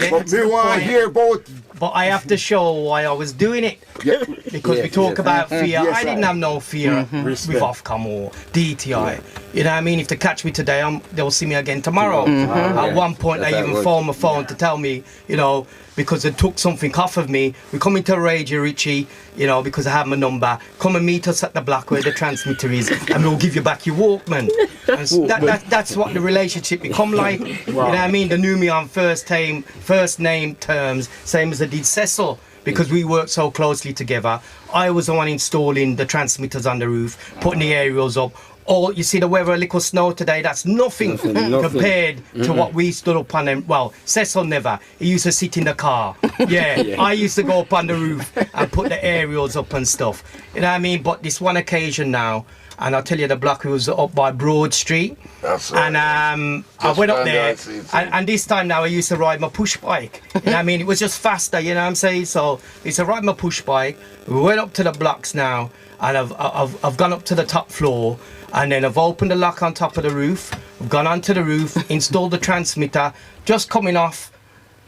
but we want to hear about. But I have to show why I was doing it. Because we talk about fear. Yes, I didn't have no fear with Ofcom or DTI. You know what I mean? If they catch me today, they'll see me again tomorrow. At one point, they even phoned my phone to tell me, you know, because they took something off of me. We come into radio, Richie, you know, because I have my number. Come and meet us at the block where the transmitter is, and we'll give you back your Walkman. And that's what the relationship become like. You know what I mean? They knew me on first name terms, same as they did Cecil. Because we worked so closely together. I was the one installing the transmitters on the roof, putting the aerials up. All you see the weather, a little snow today, that's nothing. Compared to what we stood up on them. Well, Cecil never. He used to sit in the car. Yeah, I used to go up on the roof and put the aerials up and stuff. You know what I mean? But this one occasion now, and I'll tell you, the block was up by Broad Street. That's right. And I went up there, and this time now I used to ride my push bike. You know what I mean? It was just faster, you know what I'm saying? So I used to ride my push bike. We went up to the blocks now, and I've gone up to the top floor, and then I've opened the lock on top of the roof. I've gone onto the roof, installed the transmitter, just coming off,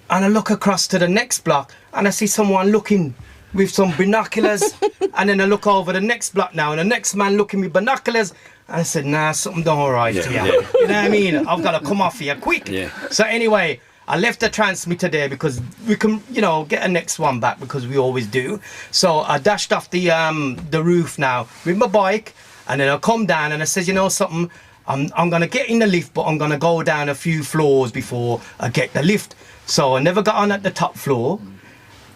and I look across to the next block, and I see someone looking with some binoculars, and then I look over the next block now, and the next man looking with binoculars, and I said, nah, something don't right here. You know what I mean? I've got to come off here quick. So anyway, I left the transmitter there because we can, you know, get a next one back because we always do. So I dashed off the roof now with my bike, and then I come down and I said, you know something, I'm going to get in the lift, but I'm going to go down a few floors before I get the lift. So I never got on at the top floor.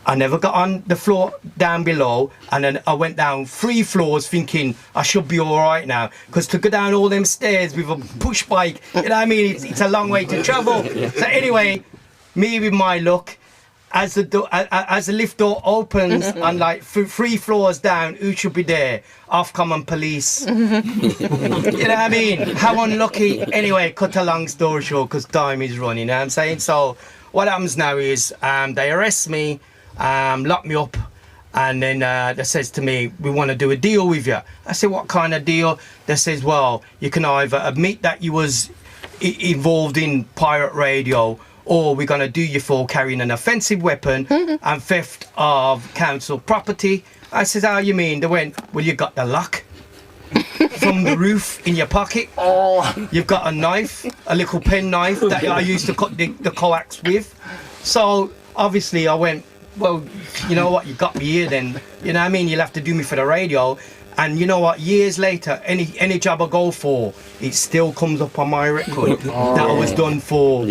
I never got on the floor down below, and then I went down 3 floors thinking I should be all right now, because to go down all them stairs with a push bike, you know what I mean, it's a long way to travel. So anyway, me with my luck, as the lift door opens and like 3 floors down, who should be there? Ofcom and police. You know what I mean? How unlucky. Anyway, cut a long story short, because time is running, you know what I'm saying? So what happens now is they arrest me, lock me up, and then they says to me, we want to do a deal with you. I said, what kind of deal? They says, well, you can either admit that you was involved in pirate radio, or we're going to do you for carrying an offensive weapon and theft of council property. I says, how you mean? They went, well, you got the lock from the roof in your pocket. You've got a knife, a little pen knife that I used to cut the coax with. So obviously I went, well, you know what, you got me here then. You know what I mean? You'll have to do me for the radio. And you know what, years later, any job I go for, it still comes up on my record that I was done for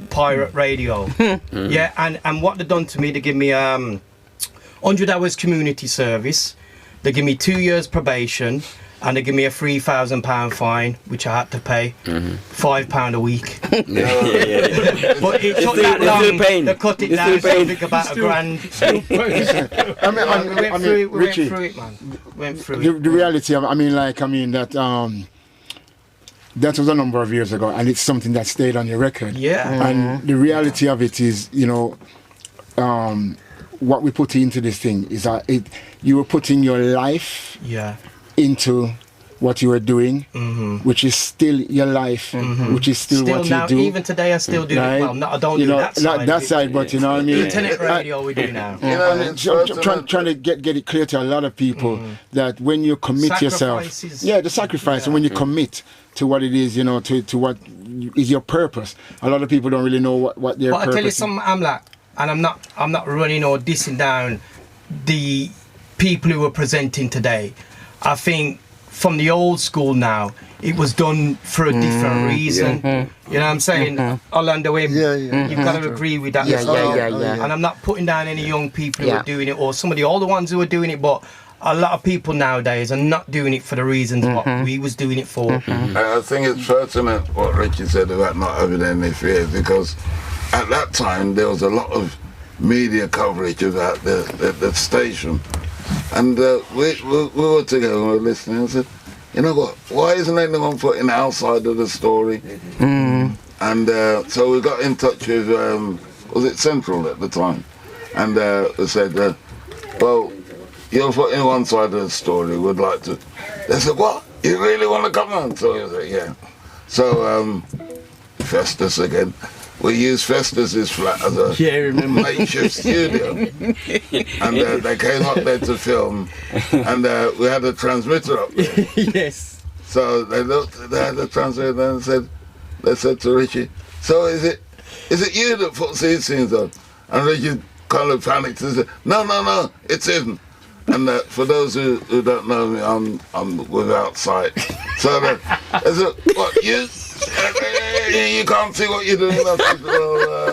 pirate radio. Yeah, and what they done to me, they give me 100 hours community service, they give me 2 years probation, and they give me a £3,000 fine, which I had to pay £5 a week. But it took that long to cut it down to think about £1,000. We went through it, man. The reality of, that that was a number of years ago, and it's something that stayed on your record. And the reality of it is, you know, what we put into this thing is that you were putting your life into what you were doing, which is still your life, which is still what now, you do. Even today I still do it. Well, I don't do that side. Not that side, but you know what I mean? Internet radio we do now. Trying to get it clear to a lot of people that when you commit yourself, the sacrifice, and when you commit to what it is, you know, to what is your purpose. A lot of people don't really know what their purpose is. But I tell you something, I'm like, and I'm not running or dissing down the people who are presenting today. I think from the old school now, it was done for a different reason. You know what I'm saying? Orlando, you've got to agree with that as well. And I'm not putting down any young people who are doing it, or some of the older ones who are doing it, but a lot of people nowadays are not doing it for the reasons what we was doing it for. I think it's pertinent what Richie said about not having any fear, because at that time there was a lot of media coverage about the station. And we were together and we were listening and said, you know what, why isn't anyone putting our side of the story? And so we got in touch with, was it Central at the time? And we said, well, you're putting one side of the story, we'd like to. They said, what, you really want to come on? So we said, yeah. So, Festus again. we used Festus's flat as a makeshift studio. And they came up there to film, and we had a transmitter up there. Yes. So they had the transmitter and they said to Richie, so is it you that put these scenes on? And Richie kind of panicked and said, no, it's him. And for those who don't know me, I'm without sight. So they said, what, you can't see what you're doing.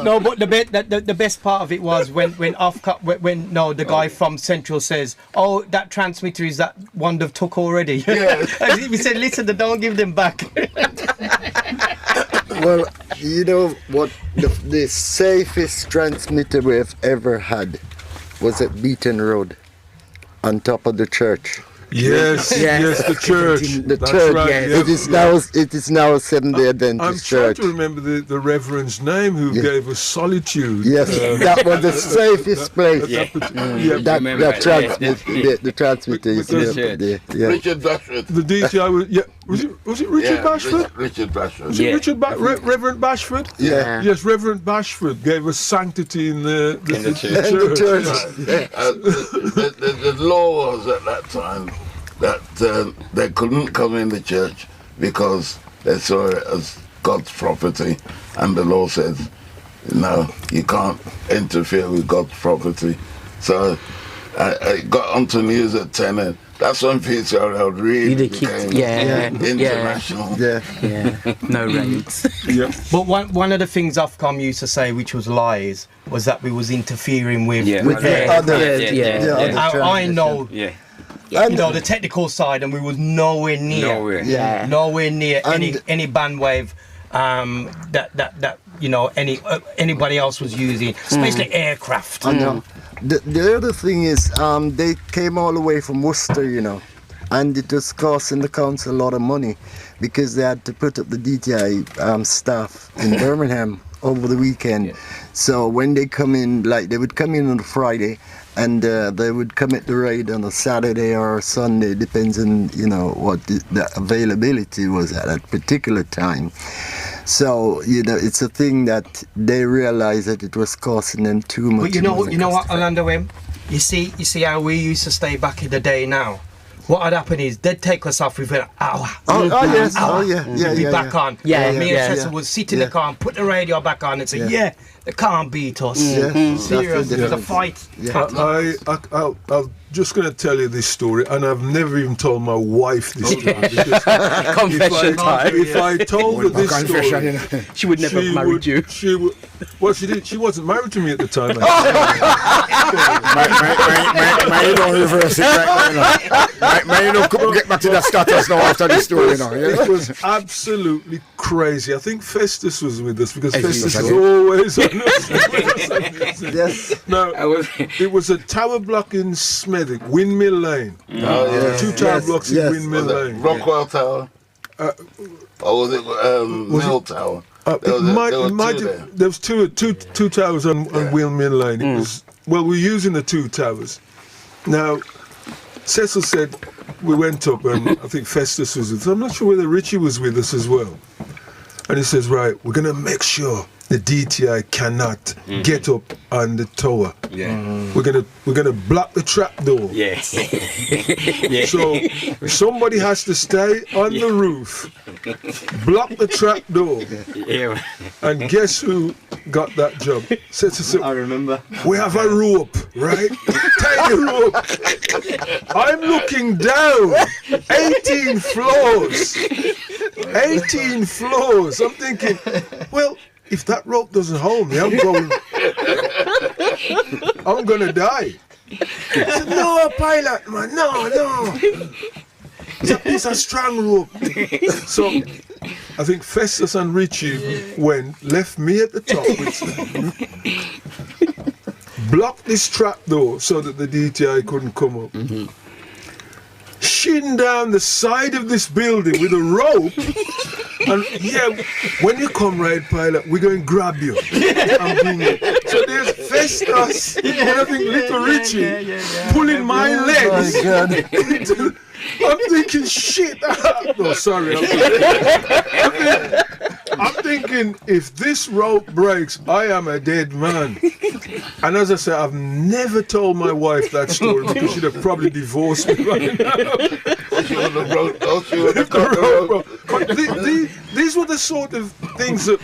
No, but the best part of it was when the guy from Central says, "Oh, that transmitter is that one they've took already." Yeah. And he said, "Listen, don't give them back." Well, you know what? The safest transmitter we've ever had was at Beaton Road, on top of the church. Yes, the church. The That's church. right, Yes. yeah. It is now a Seventh-day I'm Adventist trying church. to remember the reverend's name who gave us solitude. Yes, that was the safest place. Yeah. The transmitter is there. Richard Bashford. The DTI was it Richard Bashford? Richard Bashford. Was it Richard Reverend Bashford? Yeah. Yes, Reverend Bashford gave us sanctity in the church. The law was at that time that they couldn't come in the church because they saw it as God's property, and the law says, no, you can't interfere with God's property. So I got onto news at 10, and that's when PCRL really became international. No raids. But one of the things Ofcom used to say, which was lies, was that we was interfering with the other. I know. You know, the technical side, and we was nowhere near any bandwave that you know anybody else was using, especially aircraft. I know. The other thing is, they came all the way from Worcester, you know, and it was costing the council a lot of money because they had to put up the DTI staff in Birmingham over the weekend. So when they come in, like they would come in on a Friday, and they would commit the raid on a Saturday or a Sunday, depends on, you know, what the availability was at that particular time. So, you know, it's a thing that they realized that it was costing them too much. But you know what, Orlando M? You see how we used to stay back in the day now? What had happened is they'd take us off within an hour. Be back on. Me and Cecil would sit in the car and put the radio back on and say, they can't beat us. Serious, it was a fight. I'm just going to tell you this story, and I've never even told my wife this story. Confession time. If I told her this story, she would never have married you. She would. Well, she did. She wasn't married to me at the time. You don't reverse it right now. You don't get back to that status now after this story. You know. It was absolutely crazy. I think Festus was with us because Festus is always on us. No, it was a tower block in Smethwick, Windmill Lane. Two tower blocks in Windmill Lane. Rockwell Tower. Or was it Mill Tower? There was two towers on Windmill Lane. It was, we were using the two towers. Now, Cecil said we went up, and I think Festus was with us. I'm not sure whether Richie was with us as well. And he says, right, we're going to make sure the DTI cannot get up on the tower. We're gonna block the trap door. So somebody has to stay on the roof, block the trap door. And guess who got that job? I remember. We have a rope, right? Tie the rope. I'm looking down. 18 floors. 18 floors. I'm thinking, well, if that rope doesn't hold me, I'm gonna die. I said, no, pilot, man, no. It's a strong rope. So I think Festus and Richie left me at the top, blocked this trap door so that the DTI couldn't come up. Shin down the side of this building with a rope. And when you come, right, pilot, we're going to grab you. So there's Festus and I think little Richie pulling my legs. I'm thinking, shit. No, sorry. I'm thinking, if this rope breaks, I am a dead man. And as I say, I've never told my wife that story because she'd have probably divorced me right now. These were the sort of things that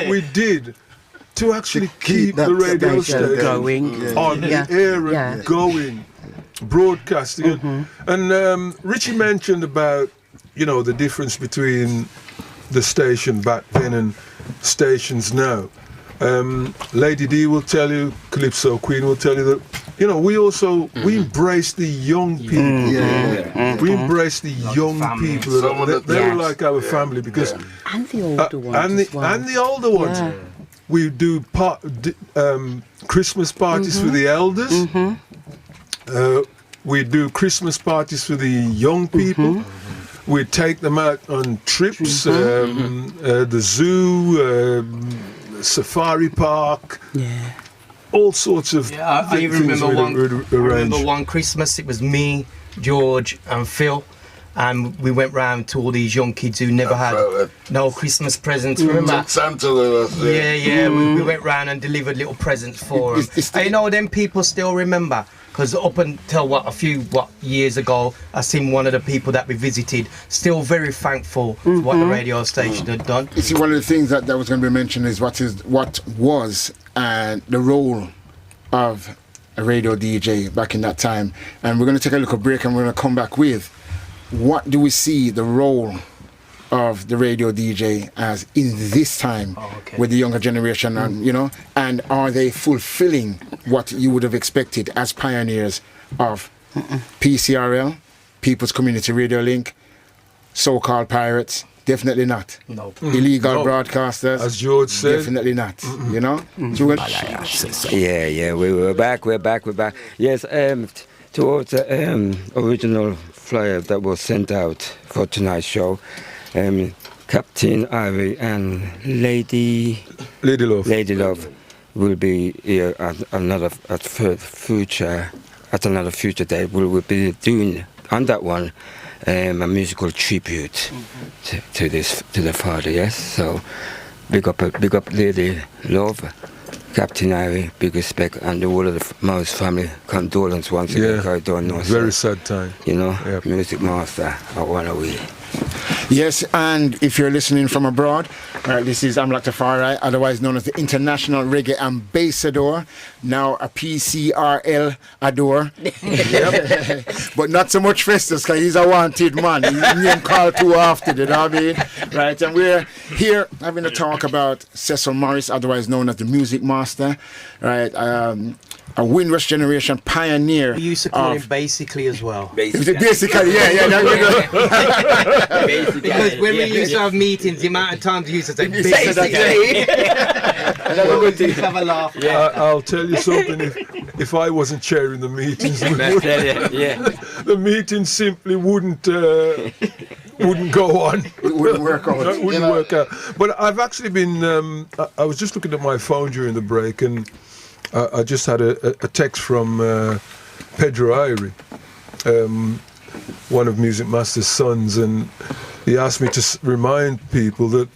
we did to actually keep the radio station going on the air and going, broadcasting. And Richie mentioned about, the difference between the station back then and stations now. Lady D will tell you, Calypso Queen will tell you that, we also, we embrace the young people. We embrace the young people. They were like our family because... And the older ones and the older ones. Yeah. We do Christmas parties for the elders. We do Christmas parties for the young people. We take them out on trips, the zoo, safari park, all sorts of I even remember one Christmas, it was me, George and Phil, and we went round to all these young kids who never had no Christmas presents. Remember? Santa with us. We went round and delivered little presents for them. And them people still remember. Because up until a few years ago, I seen one of the people that we visited still very thankful for what the radio station had done. You see, one of the things that was going to be mentioned is what was the role of a radio DJ back in that time. And we're going to take a little break and we're going to come back with what do we see the role of the radio DJ as in this time with the younger generation, and and are they fulfilling what you would have expected as pioneers of PCRL, People's Community Radio Link, so-called pirates? Definitely not. No. Illegal broadcasters, as George said, definitely not. So we're back. Yes, towards the original flyer that was sent out for tonight's show. Captain Ivy and Lady Love will be here at another future day. We will be doing on that one a musical tribute to the father. Yes, so big up Lady Love, Captain Ivy, big respect, and the whole of the Morris family. Condolence once again. I don't know. Very sad time. Music master, I wanna we. Yes, and if you're listening from abroad, this is Amlak Tafari, otherwise known as the International Reggae Ambassador, now a PCRL adore. But not so much Festus, because he's a wanted man. His name called too often, you know what I mean? Right, and we're here having a talk about Cecil Morris, otherwise known as the Music Master, right? A Windrush generation pioneer. We used to call him basically as well. Basically, Because when we used to have meetings, the amount of times we used to say basically. And then we used to have a laugh. I'll tell you something, if I wasn't chairing the meetings, the meeting simply wouldn't go on. It wouldn't work out. It wouldn't work out. But I've actually been, I was just looking at my phone during the break, and I just had a text from Pedro Irie, one of Music Master's sons, and he asked me to remind people that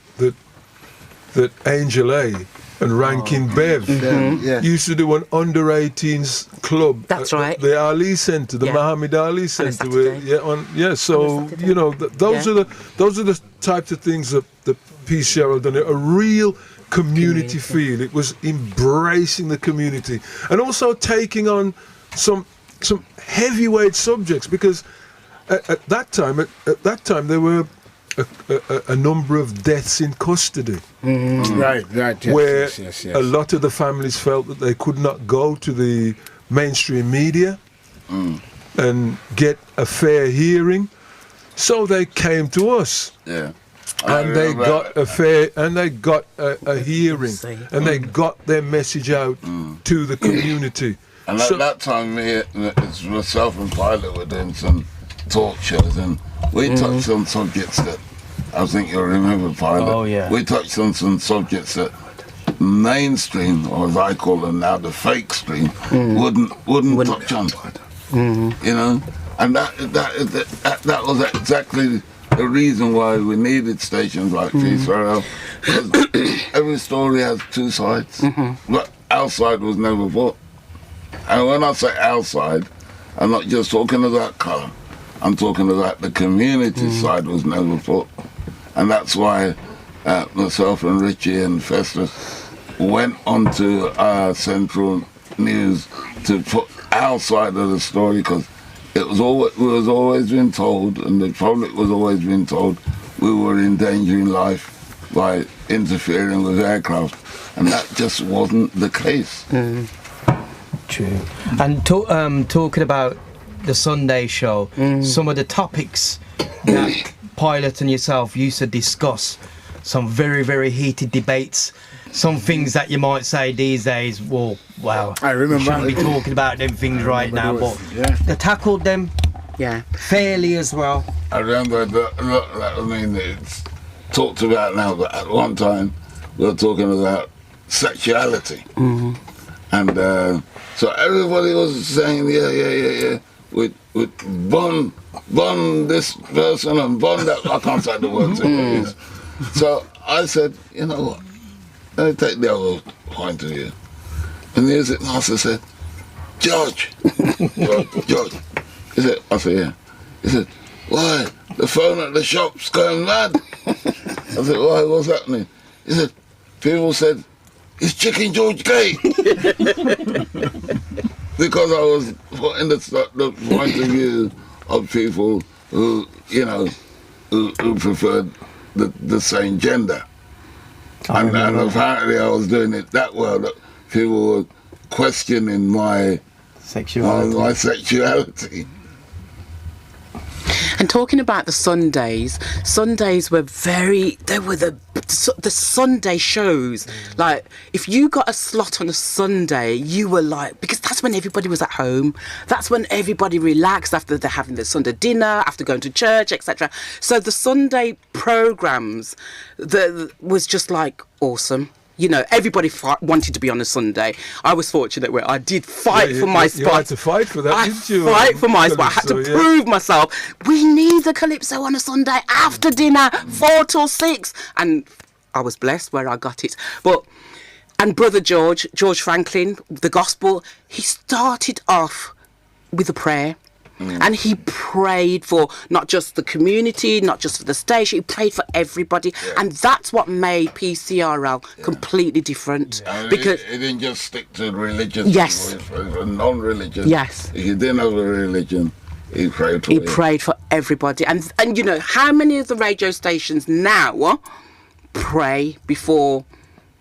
Angel A and Rankin Bev used to do an under-18s club. That's right. The Ali Centre, the Muhammad Ali Centre. So those are the types of things that the PCRL done. A real community feel. It was embracing the community and also taking on some heavyweight subjects, because at that time there were a number of deaths in custody. Right. Where a lot of the families felt that they could not go to the mainstream media and get a fair hearing, so they came to us. And they got a hearing, and they got their message out to the community. And at that time, it's myself and Pilot were doing some talk shows, and we touched on subjects that I think you'll remember, Pilot. Oh yeah. We touched on some subjects that mainstream, or as I call them now, the fake stream, wouldn't touch on. And that was exactly the reason why we needed stations like PCRL, because every story has two sides. But our side was never put. And when I say our side, I'm not just talking about colour. I'm talking about the community side was never put. And that's why myself and Richie and Festus went onto our Central News to put our side of the story, because it was always been told, and the public was always being told, we were endangering life by interfering with aircraft, and that just wasn't the case. True. And talking about the Sunday show, some of the topics that Pilot and yourself used to discuss, some very, very heated debates, some things that you might say these days, well, wow, I remember. We shouldn't be talking about them things right now, but they tackled them fairly as well. I remember it's talked about now, but at one time we were talking about sexuality. And so everybody was saying, yeah, with bond this person and bond that. I can't say the words. So I said, you know what? Let me take the other point of view. And the music master said, George. He said, I said, yeah. He said, why? The phone at the shop's going mad. I said, why? What's happening? He said, people said, is Chicken George gay? Because I was putting the point of view of people who, you know, who preferred the same gender. And apparently I was doing it that well that people were questioning my sexuality. And talking about the Sundays were they were the Sunday shows. Like, if you got a slot on a Sunday, you were like, because that's when everybody was at home. That's when everybody relaxed after they're having their Sunday dinner, after going to church, etc. So the Sunday programs was just like awesome. You know, everybody wanted to be on a Sunday. I was fortunate where I did fight for my spot. You had to fight for that, didn't you? Fight for my spot. I had to prove myself. We need the Calypso on a Sunday after dinner, 4 till 6. And I was blessed where I got it. And Brother George Franklin, the gospel, he started off with a prayer. And he prayed for not just the community, not just for the station, he prayed for everybody. And that's what made PCRL completely different. Because it didn't just stick to religious people, non-religious. Yes. If you didn't have a religion, he prayed for you. He prayed for everybody. And you know, how many of the radio stations now pray before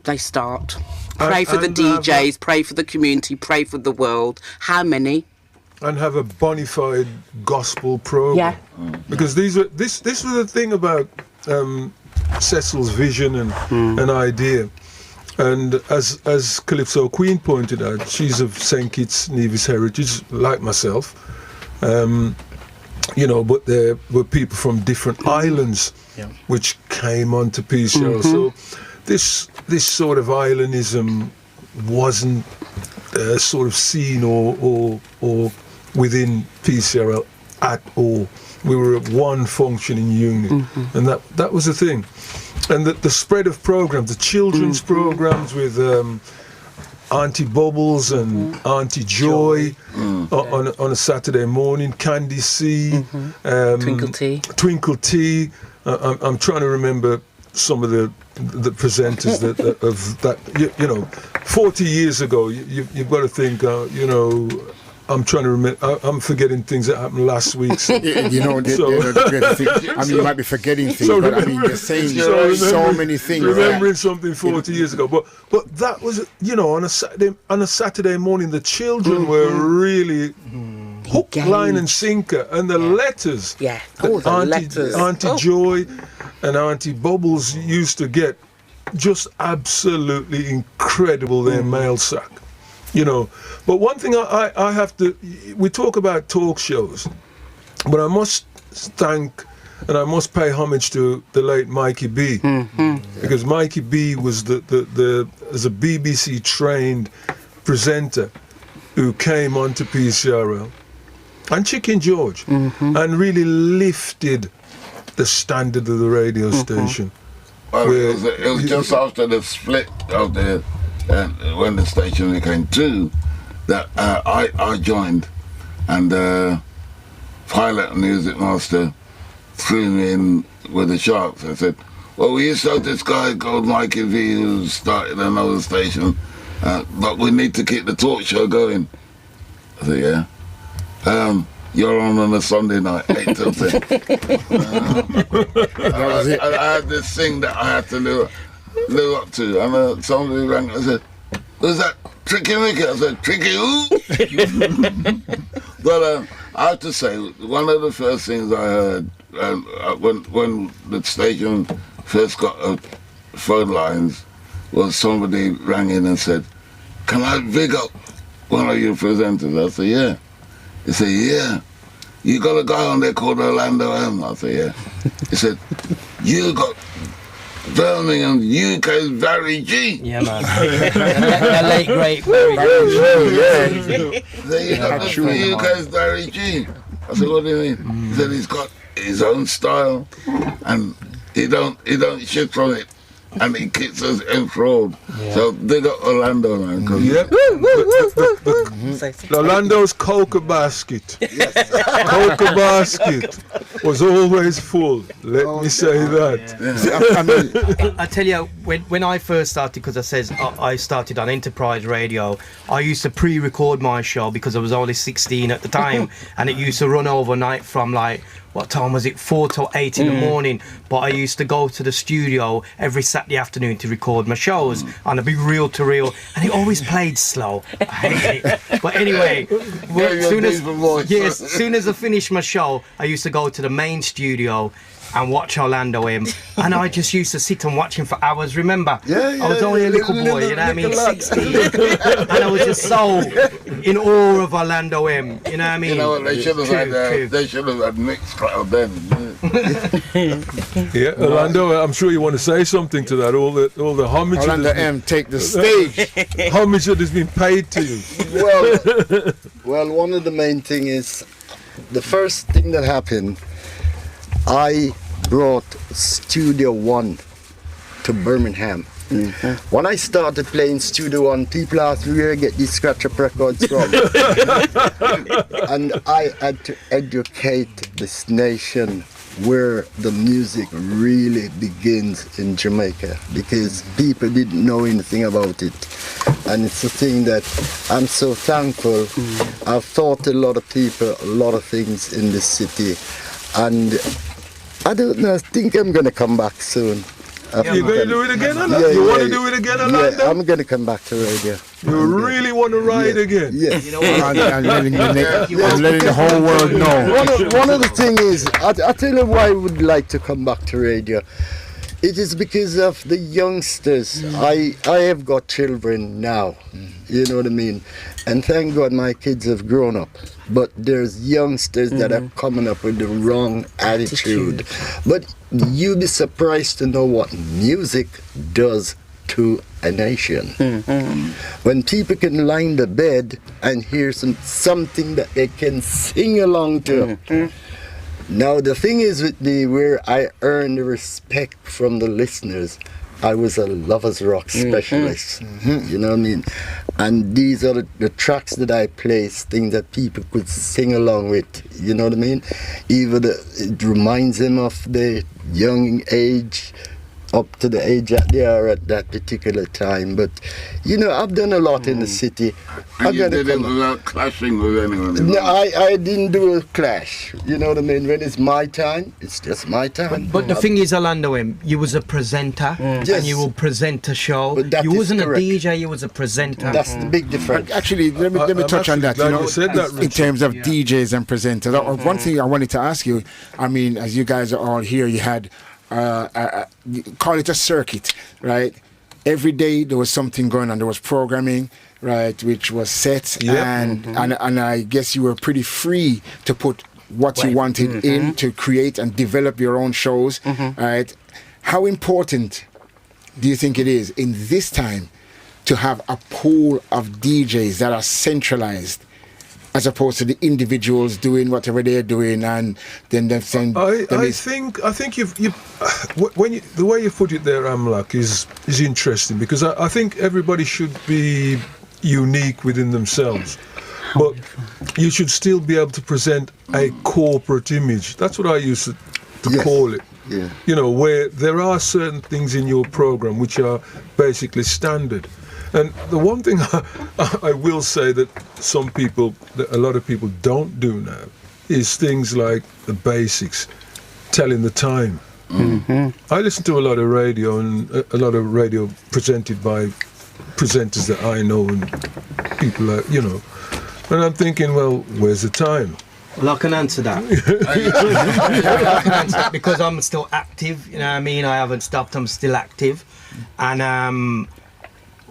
they start? Pray for the DJs, pray for the community, pray for the world. How many? And have a bona fide gospel program. Because this was the thing about Cecil's vision and idea. And as Calypso Queen pointed out, she's of St. Kitts Nevis heritage, like myself. You know, but there were people from different islands which came onto PCRL. So this sort of islandism wasn't sort of seen or within PCRL at all. We were one functioning unit, and that was the thing. And the spread of programs, the children's programs with Auntie Bubbles and Auntie Joy on a Saturday morning, Candy C, Twinkle Tea. I'm trying to remember some of the presenters of that. You know, 40 years ago, you've got to think. You know, I'm trying to remember. I'm forgetting things that happened last week. So. You know, I mean, you might be forgetting things, but I mean, you're saying so many things. Remembering something 40 years ago, but that was, you know, on a Saturday morning, the children were really hook, line, and sinker, and the letters. Auntie Joy and Auntie Bubbles used to get just absolutely incredible. Their mail sack. You know, but one thing I have to, we talk about talk shows, but I must thank and I must pay homage to the late Mikey B, because Mikey B was as a BBC trained presenter who came onto PCRL, and Chicken George, and really lifted the standard of the radio station. Well, it was just after the split of the when the station became two that I joined, and Pilot and Music Master threw me in with the Sharks. I said, well, we used to have this guy called Mikey V who started another station, but we need to keep the talk show going. I said, yeah. You're on a Sunday night, 8 till 10. I had this thing that I had to live up to, and somebody rang and said, who's that? Tricky Mickey? I said, Tricky who? But I have to say, one of the first things I heard when the station first got phone lines was somebody rang in and said, can I big up one of your presenters? I said, yeah. He said, yeah. You got a guy on there called Orlando M? I said, yeah. He said, you got Birmingham, UK's Barry G. Yeah, man. The late great Barry G. You got the UK's Barry G. I said, what do you mean? He said he's got his own style and he don't shit from it. And he keeps us enthralled. Yeah. So they got Orlando, man. Yep. Orlando's coca basket. Yes. Coca basket was always full. Let me say that. Yeah. I tell you, when I first started, because I started on Enterprise Radio, I used to pre-record my show because I was only 16 at the time, and it used to run overnight from like, what time was it? 4 till 8 in the morning. But I used to go to the studio every Saturday afternoon to record my shows on a big reel to reel, and it always played slow. I hate it. But anyway, as soon as I finished my show, I used to go to the main studio and watch Orlando M, and I just used to sit and watch him for hours. Remember, I was only a little boy, you know what I mean, 16, and I was just so in awe of Orlando M. You know what I mean? You know what? They should have had mixed crowd then. Yeah, Orlando, I'm sure you want to say something to that. All the homage. Orlando M, take the stage. Homage that has been paid to you. Well, one of the main thing is the first thing that happened. I brought Studio One to Birmingham. When I started playing Studio One, people asked me where I get these scratch-up records from. And I had to educate this nation where the music really begins in Jamaica, because people didn't know anything about it. And it's a thing that I'm so thankful. I've taught a lot of people a lot of things in this city, and I don't know, I think I'm going to come back soon. You're going to do it again, Orlando? You want to do it again, Orlando? Yeah, I'm going to come back to radio. You really want to ride again? Yes. You know what? I'm letting the whole world know. One of the things is, I'll tell you why I would like to come back to radio. It is because of the youngsters. I have got children now, you know what I mean? And thank God my kids have grown up. But there's youngsters that are coming up with the wrong attitude. But you'll be surprised to know what music does to a nation. When people can lie in the bed and hear something that they can sing along to. Now the thing is with me, where I earn the respect from the listeners, I was a lovers rock specialist, you know what I mean? And these are the tracks that I place, things that people could sing along with, you know what I mean? Even it reminds them of the young age, up to the age that they are at that particular time. But you know, I've done a lot in the city. And you did it without clashing with anyone? No, I didn't do a clash. You know what I mean? When it's my time, it's just my time. But the thing is, Orlando M, you was a presenter, and you will present a show. You wasn't a DJ, you was a presenter. That's the big difference. Actually, let me touch on that. You know, in terms of DJs and presenters. One thing I wanted to ask you, I mean, as you guys are all here, you had call it a circuit, right? Every day there was something going on. There was programming, right, which was set, and I guess you were pretty free to put what you wanted in to create and develop your own shows, right? How important do you think it is in this time to have a pool of DJs that are centralized as opposed to the individuals doing whatever they're doing, and then they're saying. I think you've the way you put it there, Amlak, is interesting, because I think everybody should be unique within themselves, but you should still be able to present a corporate image. That's what I used to call it. Yeah. You know, where there are certain things in your program which are basically standard. And the one thing I will say that a lot of people don't do now, is things like the basics, telling the time. I listen to a lot of radio, and a lot of radio presented by presenters that I know and people that, you know, and I'm thinking, well, where's the time? Well, I can answer that. I can answer that because I'm still active, you know what I mean? I haven't stopped, I'm still active. And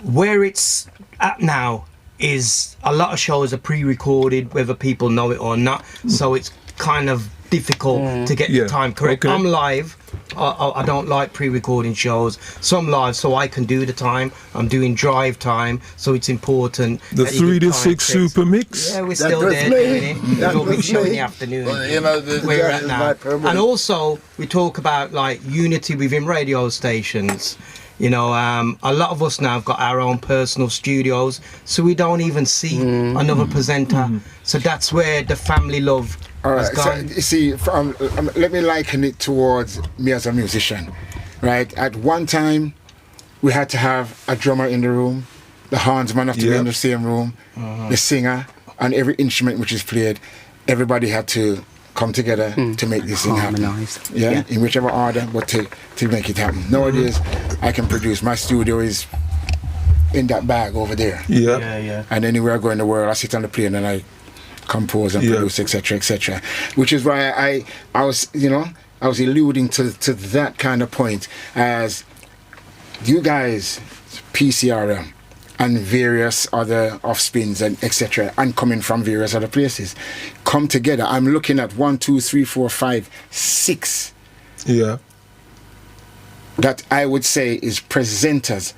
where it's at now is a lot of shows are pre-recorded, whether people know it or not, so it's kind of difficult to get the time correct. Okay. I'm live. I don't like pre-recording shows, so I'm live so I can do the time. I'm doing drive time, so it's important. The 3 to 6 super mix? Yeah, we're still there doing it. There's a big show in the afternoon. Well, you know, where we're at now. And also, we talk about like unity within radio stations. You know, a lot of us now have got our own personal studios, so we don't even see another presenter. So that's where the family love has gone. So, you see, let me liken it towards me as a musician, right? At one time, we had to have a drummer in the room, the hornsman have to be in the same room, the singer, and every instrument which is played, everybody had to come together to make this thing happen. Yeah, in whichever order, but to make it happen. Nowadays, I can produce. My studio is in that bag over there. Yeah. And anywhere I go in the world, I sit on the plane and I compose and produce, etc., etc. Which is why I was alluding to that kind of point, as you guys, PCRL, and various other offspins and etc., and coming from various other places, come together. I'm looking at 1, 2, 3, 4, 5, 6. Yeah. That I would say is presenters,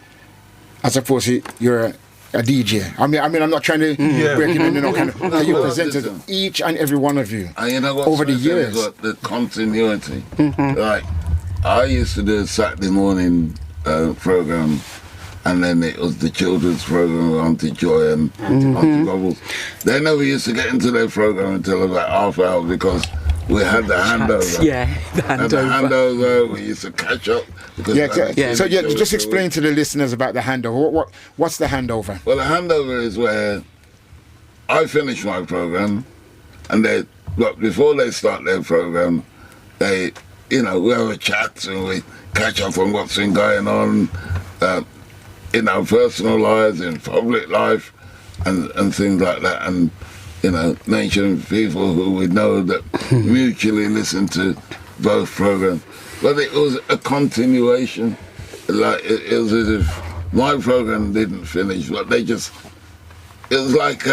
as opposed to you're a DJ. I mean, I'm not trying to break it in, kind of. So you presented each and every one of you over the years. The continuity. Like, I used to do a Saturday morning program, and then it was the children's program with Auntie Joy and Auntie Bubbles. They never used to get into their program until about half hour because we had the handover. The handover. And the handover, we used to catch up. So just explain to the listeners about the handover. What's the handover? Well, the handover is where I finish my program, and before they start their program, we have a chat and we catch up on what's been going on in our personal lives, in public life, and things like that, and mention people who we know that mutually listen to both programs. But it was a continuation. Like it was as if my program didn't finish, but it was like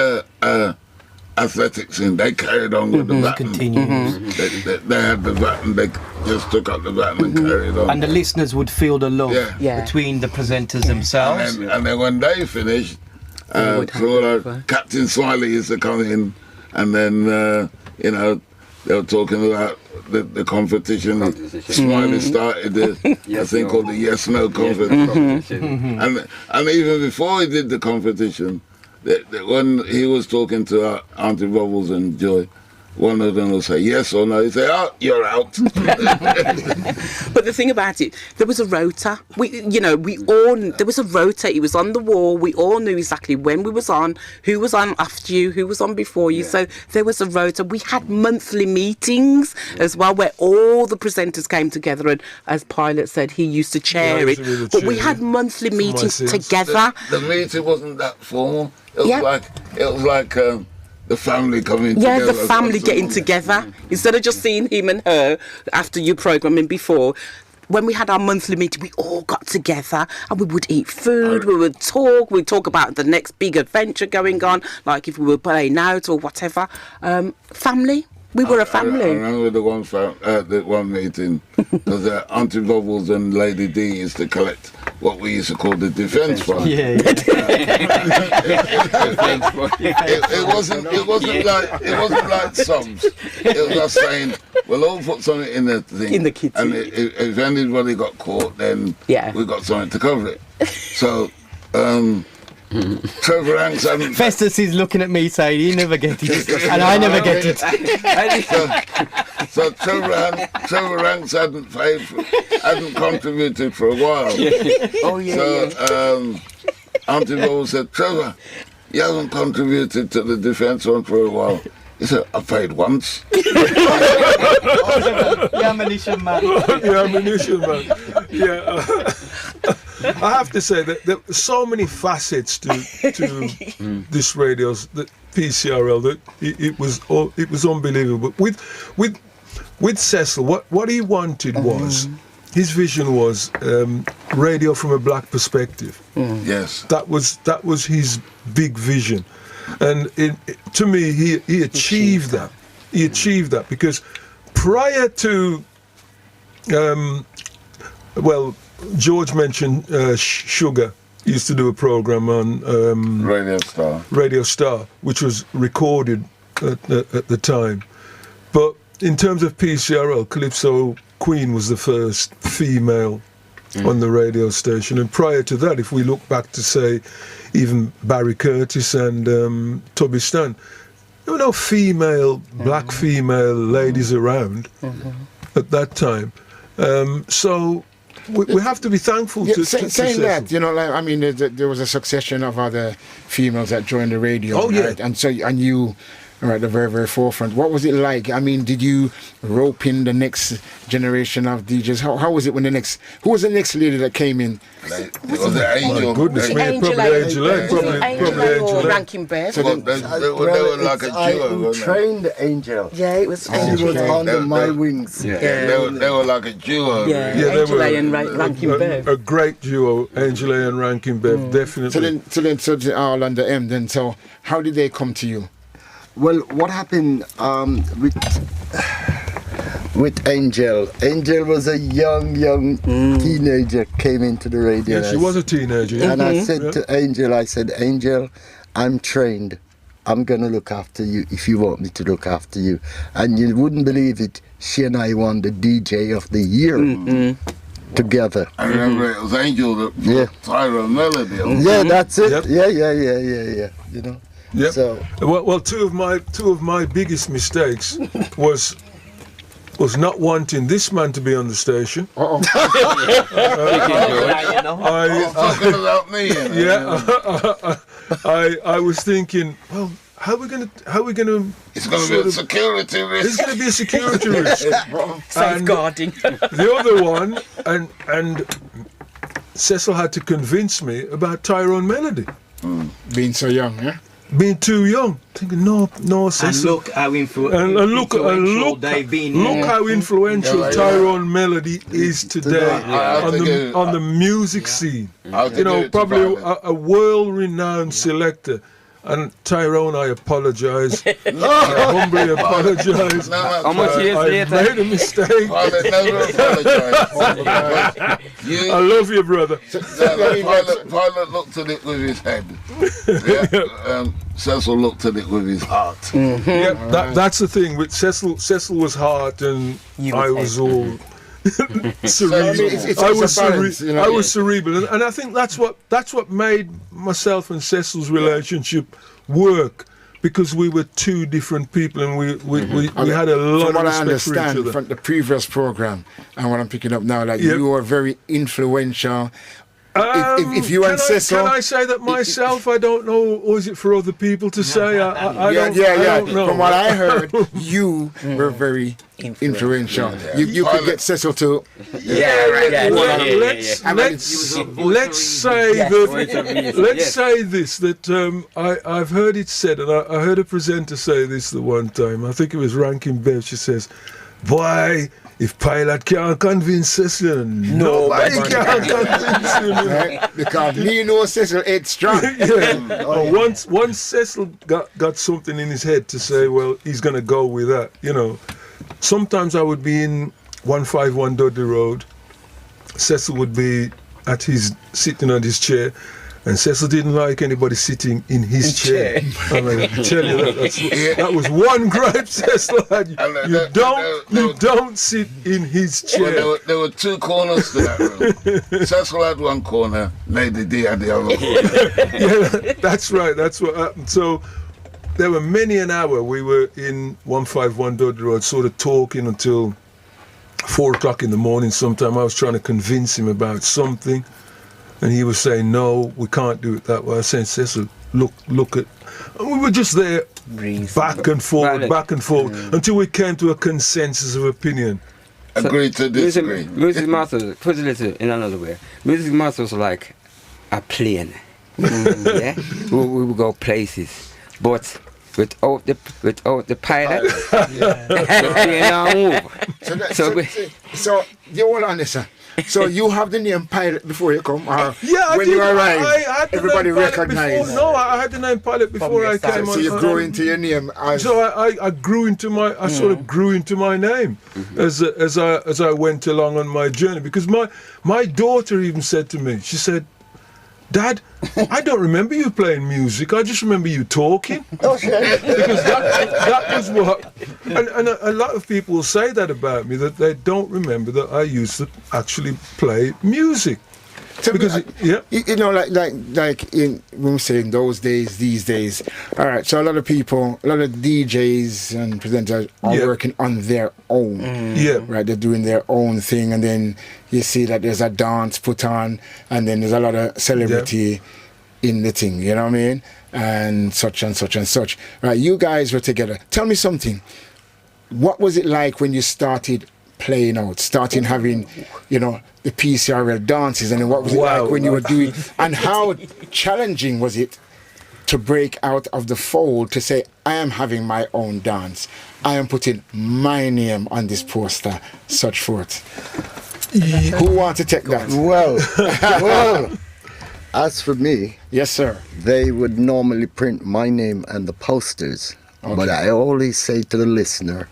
athletics, and they carried on with the baton. Continues. They had the baton, they just took up the baton and carried on. And the listeners would feel the love between the presenters themselves. And then when they finished, Captain Smiley used to come in, and then they were talking about the competition. Smiley started a thing called the Yes No competition. And even before he did the competition, when he was talking to Auntie Bubbles and Joy, one of them will say yes or no. He'd say, "Oh, you're out." But the thing about it, there was a rota. There was a rota. It was on the wall. We all knew exactly when we was on, who was on after you, who was on before you. So there was a rota. We had monthly meetings as well, where all the presenters came together. And as Pilot said, he used to chair it. But we had monthly meetings together. The meeting wasn't that formal. It was like. The family coming together. Yeah, the family getting together. Instead of just seeing him and her after your programming before, when we had our monthly meeting, we all got together and we would eat food, we'd talk about the next big adventure going on, like if we were playing out or whatever. Family. We were a family. I remember the one meeting, because Auntie Bubbles and Lady D used to collect what we used to call the defence fund. Yeah. It wasn't like sums. It was just saying, we'll all put something in the thing. In the kitty. And if anybody got caught, then we got something to cover it. So, Trevor Hanks hadn't... Festus is looking at me saying he never get it, and I never get it. So Trevor Hanks hadn't contributed for a while. Oh yeah. So Auntie Bo said, Trevor, you haven't contributed to the defence fund for a while. He said, I paid once. The ammunition man. The ammunition man. Yeah. I have to say that there are so many facets to this radio's the PCRL that it was unbelievable. With Cecil, what he wanted was his vision was radio from a black perspective. Yes, that was his big vision, and to me he achieved that. He achieved that because prior to George mentioned Sugar used to do a program on Radio Star, which was recorded at the time. But in terms of PCRL, Calypso Queen was the first female on the radio station. And prior to that, if we look back to, say, even Barry Curtis and Tubby Stan, there were no black female ladies around at that time. So we have to be thankful to saying that, like, I mean, there was a succession of other females that joined the radio. Oh, yeah. Right? And you are at the very, very forefront. What was it like? I mean, did you rope in the next generation of DJs? How was it when who was the next lady that came in? It was the Angel. My goodness me, probably Angela. Probably or Rankin Bear. So they were like a duo. I trained Angel. Yeah, it was Angela. She was under my wings. Yeah. They were like a duo. Yeah, Angela and Rankin Bear. A great duo, Angela and Rankin Bear, definitely. So they're all under M then. So how did they come to you? Well, what happened with Angel? Angel was a young teenager, came into the radio. Yeah, she was a teenager. Yeah. And I said to Angel, Angel, I'm trained. I'm going to look after you if you want me to look after you. And you wouldn't believe it, she and I won the DJ of the year. Together. I remember it was Angel that put Tyrone Melody on. Yeah, that's it. Yep. Yeah. You know. Yeah. So well, two of my biggest mistakes was not wanting this man to be on the station. Talking about me. I was thinking, well, how are we gonna? It's gonna be a security risk. It's gonna be a security risk. Safeguarding. The other one, and Cecil had to convince me about Tyrone Melody. Being so young, yeah. Being too young, thinking no, Cecil. And look how influential they've been. Look how influential Tyrone Melody is today on the music scene. Probably a world-renowned selector. And Tyrone, I apologise. I humbly apologise. How much years later? I made a mistake. Never apologise. I love you, brother. Pilot looked at it with his head. Cecil looked at it with his heart. Yeah, that's the thing. With Cecil was heart, and I was all cerebral. I was cerebral, and I think that's what made myself and Cecil's relationship work, because we were two different people, and we had a lot of respect for each other. From what I understand from the previous program and what I'm picking up now, you were very influential. If you and Cecil, can I say that myself? I don't know, or is it for other people to say? I don't know. From what I heard, you were very influential. You could get Cecil to. Let's say this, that I've heard it said, and I heard a presenter say this the one time. I think it was Rankin Bev. She says, "Boy, if Pilot can't convince Cecil, nobody can convince him." Because me know Cecil ain't strong. Once Cecil got something in his head to say, well, he's going to go with that. Sometimes I would be in 151 Dudley Road. Cecil would be at his sitting on his chair, and Cecil didn't like anybody sitting in his chair. I mean, I tell you that was one gripe Cecil had. You don't sit in his chair. Well, there were two corners to that room. Cecil had one corner, Lady D had the other corner. Yeah, that's right. That's what happened. So there were many an hour we were in 151 Dudley Road, sort of talking until 4 o'clock in the morning. Sometime I was trying to convince him about something, and he was saying, no, we can't do it that way. I was saying, Cecil, look at... And we were just there, back and forth, until we came to a consensus of opinion. Agree to disagree. Music Masters, put it in another way. Music Masters was like a plane. Yeah? We would go places. But without the pilot, the plane don't move. So you hold on, listen. So you have the name Pilot before you come, or yeah, when you arrive, everybody recognize? No, I had the name Pilot before I came on. So you grew into your name. So I grew into my, I sort of grew into my name as I went along on my journey. Because my daughter even said to me, she said, Dad, I don't remember you playing music. I just remember you talking. Okay. Because that was what... And a lot of people will say that about me, that they don't remember that I used to actually play music. Because, you know, like in when we say in those days, these days. All right, so a lot of people, a lot of DJs and presenters are working on their own. Right, they're doing their own thing, and then you see that there's a dance put on, and then there's a lot of celebrity in the thing. You know what I mean? And such and such and such. Right, you guys were together. Tell me something. What was it like when you started playing out, starting having, you know, the PCRL dances, and what was it like when you were doing, and how challenging was it to break out of the fold, to say, I am having my own dance, I am putting my name on this poster, such forth? Who wants to take that? Well, as for me, yes sir, they would normally print my name and the posters, but I always say to the listener,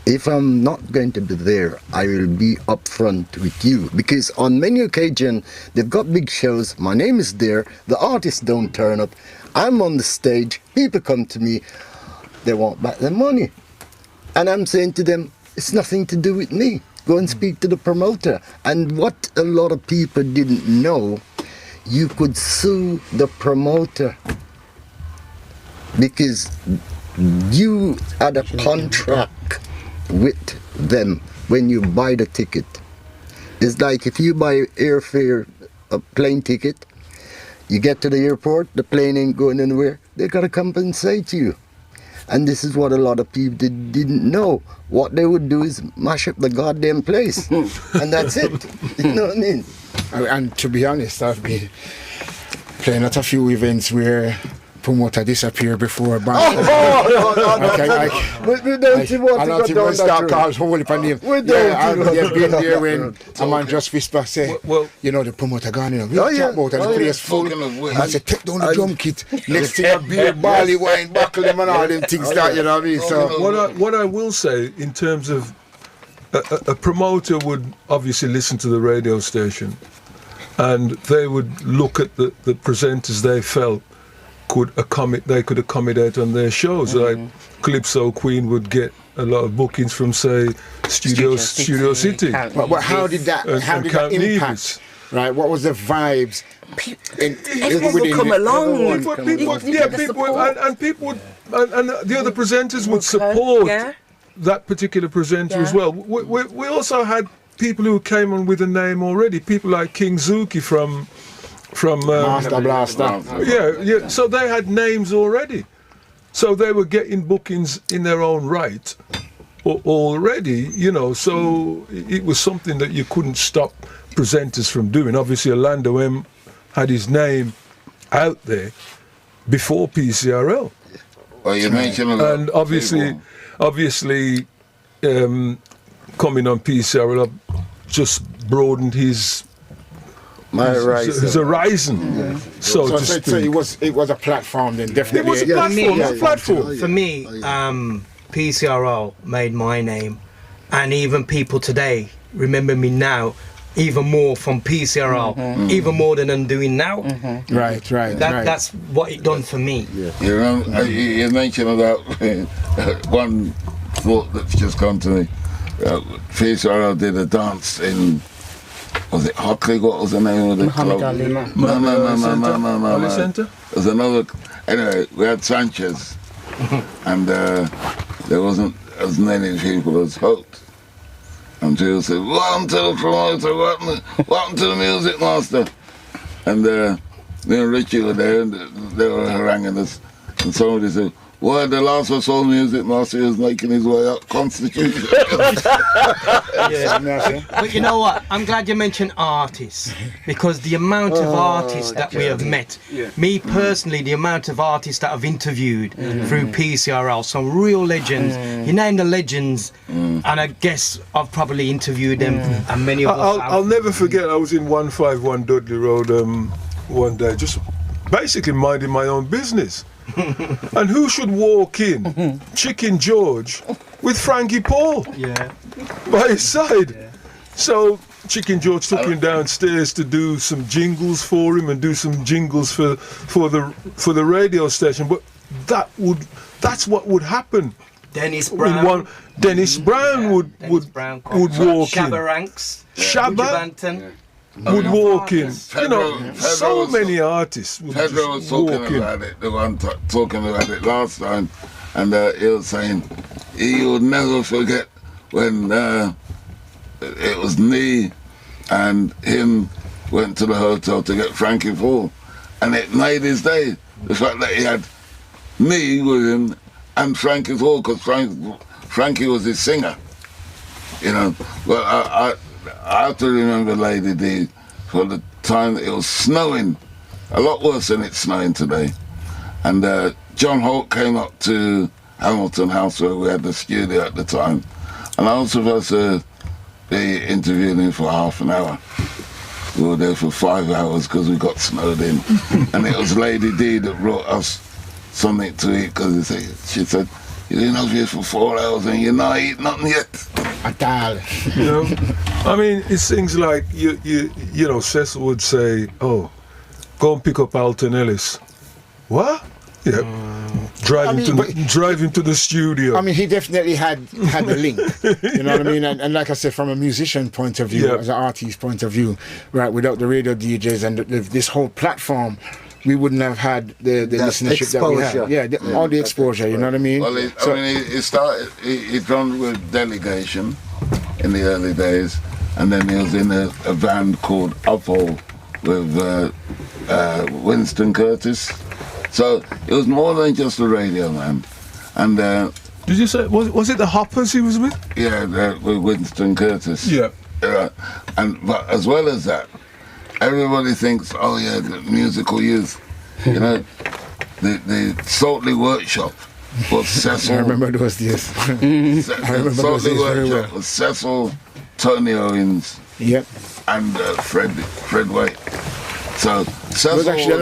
if I'm not going to be there, I will be upfront with you, because on many occasions they've got big shows, my name is there, the artists don't turn up, I'm on the stage, people come to me, they want back their money, and I'm saying to them, it's nothing to do with me, go and speak to the promoter. And what a lot of people didn't know, you could sue the promoter because you had a contract with them when you buy the ticket. It's like if you buy airfare, a plane ticket, you get to the airport, the plane ain't going anywhere, they gotta compensate you. And this is what a lot of people didn't know. What they would do is mash up the goddamn place, and that's it. You know what I mean? And to be honest, I've been playing at a few events where promoter disappear before bank. We don't see what I don't think we'll start calls whole heap of name. I've been there when a man just whisper say, you know, the promoter gone, you know, we talk about and the place full. And I say, take down the drum kit. Next thing a beer, barley wine, buckle them and all them things that, you know what I mean? So what I will say in terms of a promoter would obviously listen to the radio station, and they would look at the presenters they felt they could accommodate on their shows. Like Calypso Queen would get a lot of bookings from, say, Studio City. But how did that impact? Nevis. Right, what was the vibes? People would come along. People and the other presenters would support that particular presenter as well. We also had people who came on with a name already. People like King Zuki from Master Blaster. Yeah. So they had names already. So they were getting bookings in their own right already, you know. So it was something that you couldn't stop presenters from doing. Obviously, Orlando M had his name out there before PCRL. Well, you mentioned and obviously, coming on PCRL just broadened his horizon. So it was a platform then, definitely. It was a platform. For me, PCRL made my name, and even people today remember me now even more from PCRL, even more than I'm doing now. Right. That's what it done for me. You know, you mentioned about one thought that's just come to me. PCRL did a dance in, was it Hockley? What was the name of the club? No. Center? There's another. Anyway, we had Sanchez, and there wasn't as many people as hoped. And Jill said, "Welcome to the promoter, welcome to the music master." And me and Richie were there, and they were haranguing us. And somebody said, "Well, the last I saw music master was making his way up Constitution." But you know what? I'm glad you mentioned artists, because the amount of artists that we have met, me personally, the amount of artists that I've interviewed through PCRL, some real legends. You name the legends, and I guess I've probably interviewed them, and many of us I'll never forget, I was in 151 Dudley Road one day, just basically minding my own business. And who should walk in? Chicken George with Frankie Paul by his side. So Chicken George took him downstairs to do some jingles for him and do some jingles for the radio station. But that's what would happen. Dennis Brown. Dennis Brown would walk Shabba in. Ranks. Shabba would walk in. You know, so many artists would Pedro was talking about it, the one talking about it last time, and he was saying he would never forget when it was me and him went to the hotel to get Frankie Paul, and it made his day, the fact that he had me with him and Frankie Paul, because Frankie was his singer, you know. But I have to remember Lady D for the time that it was snowing, a lot worse than it's snowing today. And John Holt came up to Hamilton House where we had the studio at the time. And I was supposed to be interviewing him for half an hour. We were there for 5 hours because we got snowed in. And it was Lady D that brought us something to eat, because she said, "You've been up here for 4 hours and you're not eating nothing yet." You know, I mean, it's things like you know, Cecil would say, "Oh, go and pick up Alton Ellis." What? Yeah. Drive him to the studio. I mean, he definitely had the link. You know what I mean? And like I said, from a musician point of view, as an artist point of view, right? Without the radio DJs and this whole platform, we wouldn't have had the listenership that we have. All the exposure, you know what I mean? Well, he done with Delegation in the early days, and then he was in a band called Uphold with Winston Curtis. So it was more than just a radio man. And did you say, was it the Hoppers he was with? Yeah, with Winston Curtis. Yeah. But as well as that, everybody thinks, oh yeah, the musical youth. You know, the Saltley Workshop was Cecil. I remember those days. I remember those days very well. Was Cecil, Tony Owens, and Fred White. So Cecil was actually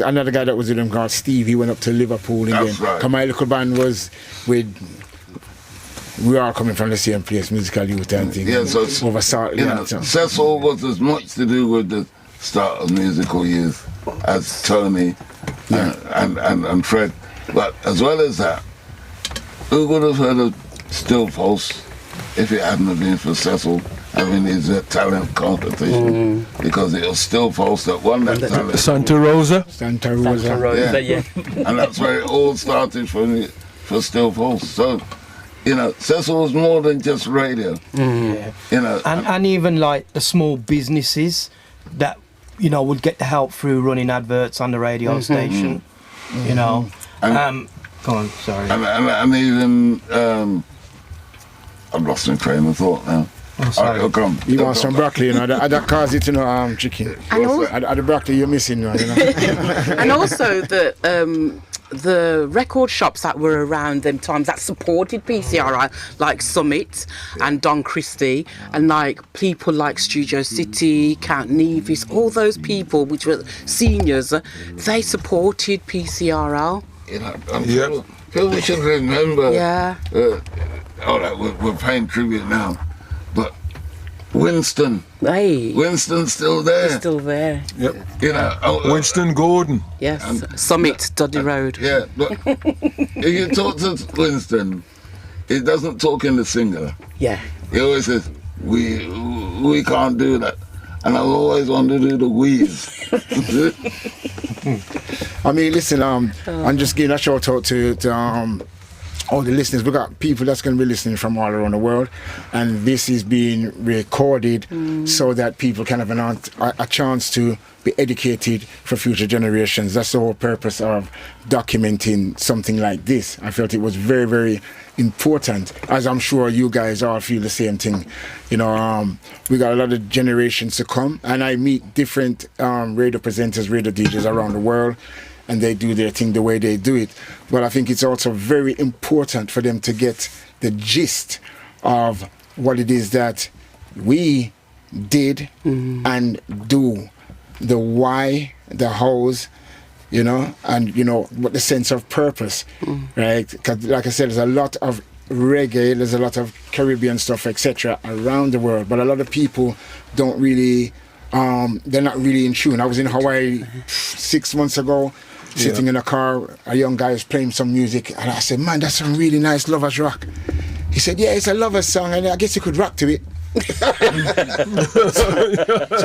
another guy that was with him called Steve. He went up to Liverpool again. That's right. My little band was with. We are coming from the same place, musical youth and things. Yeah, so over Cecil was as much to do with the start of musical youth as Tony and Fred. But as well as that, who would have heard of Still Pulse if it hadn't have been for Cecil having his talent competition? Because it was Still Pulse that won that talent. Santa Rosa, yeah. And that's where it all started for Still Pulse. So, you know, Cecil was more than just radio. You know, and even like the small businesses that, you know, would get the help through running adverts on the radio station. You know, go on, sorry. And even I've lost my train of thought now. Oh, sorry. Right, come. You want some broccoli, you know? That cause it, you know, chicken. At the broccoli you're missing, you know. And also the record shops that were around them times that supported PCRI, like Summit and Don Christie, and like people like Studio City, Count Nevis, all those people which were seniors, they supported PCRL. You know, people should remember. Yeah. All right, we're paying tribute now, but Winston. Hey. Winston's still there. He's still there. Yep. You know, Winston Gordon. Yes. Summit, Dudley Road. Yeah, but if you talk to Winston, he doesn't talk in the singular. Yeah. He always says, we can't do that. And I always want to do the we's. I mean, listen, I'm just giving a shout out to all the listeners. We got people that's going to be listening from all around the world, and this is being recorded so that people can have a chance to be educated for future generations. That's the whole purpose of documenting something like this. I felt it was very, very important, as I'm sure you guys all feel the same thing. You know, we got a lot of generations to come, and I meet different radio presenters, radio DJs around the world, and they do their thing the way they do it. But I think it's also very important for them to get the gist of what it is that we did and do, the why, the hows, you know, and, you know, what the sense of purpose, right? Because, like I said, there's a lot of reggae, there's a lot of Caribbean stuff, etc. around the world, but a lot of people don't really, they're not really in tune. I was in Hawaii 6 months ago, sitting in a car, a young guy was playing some music, and I said, man, that's some really nice lovers rock. He said, yeah, it's a lovers song, and I guess you could rock to it. so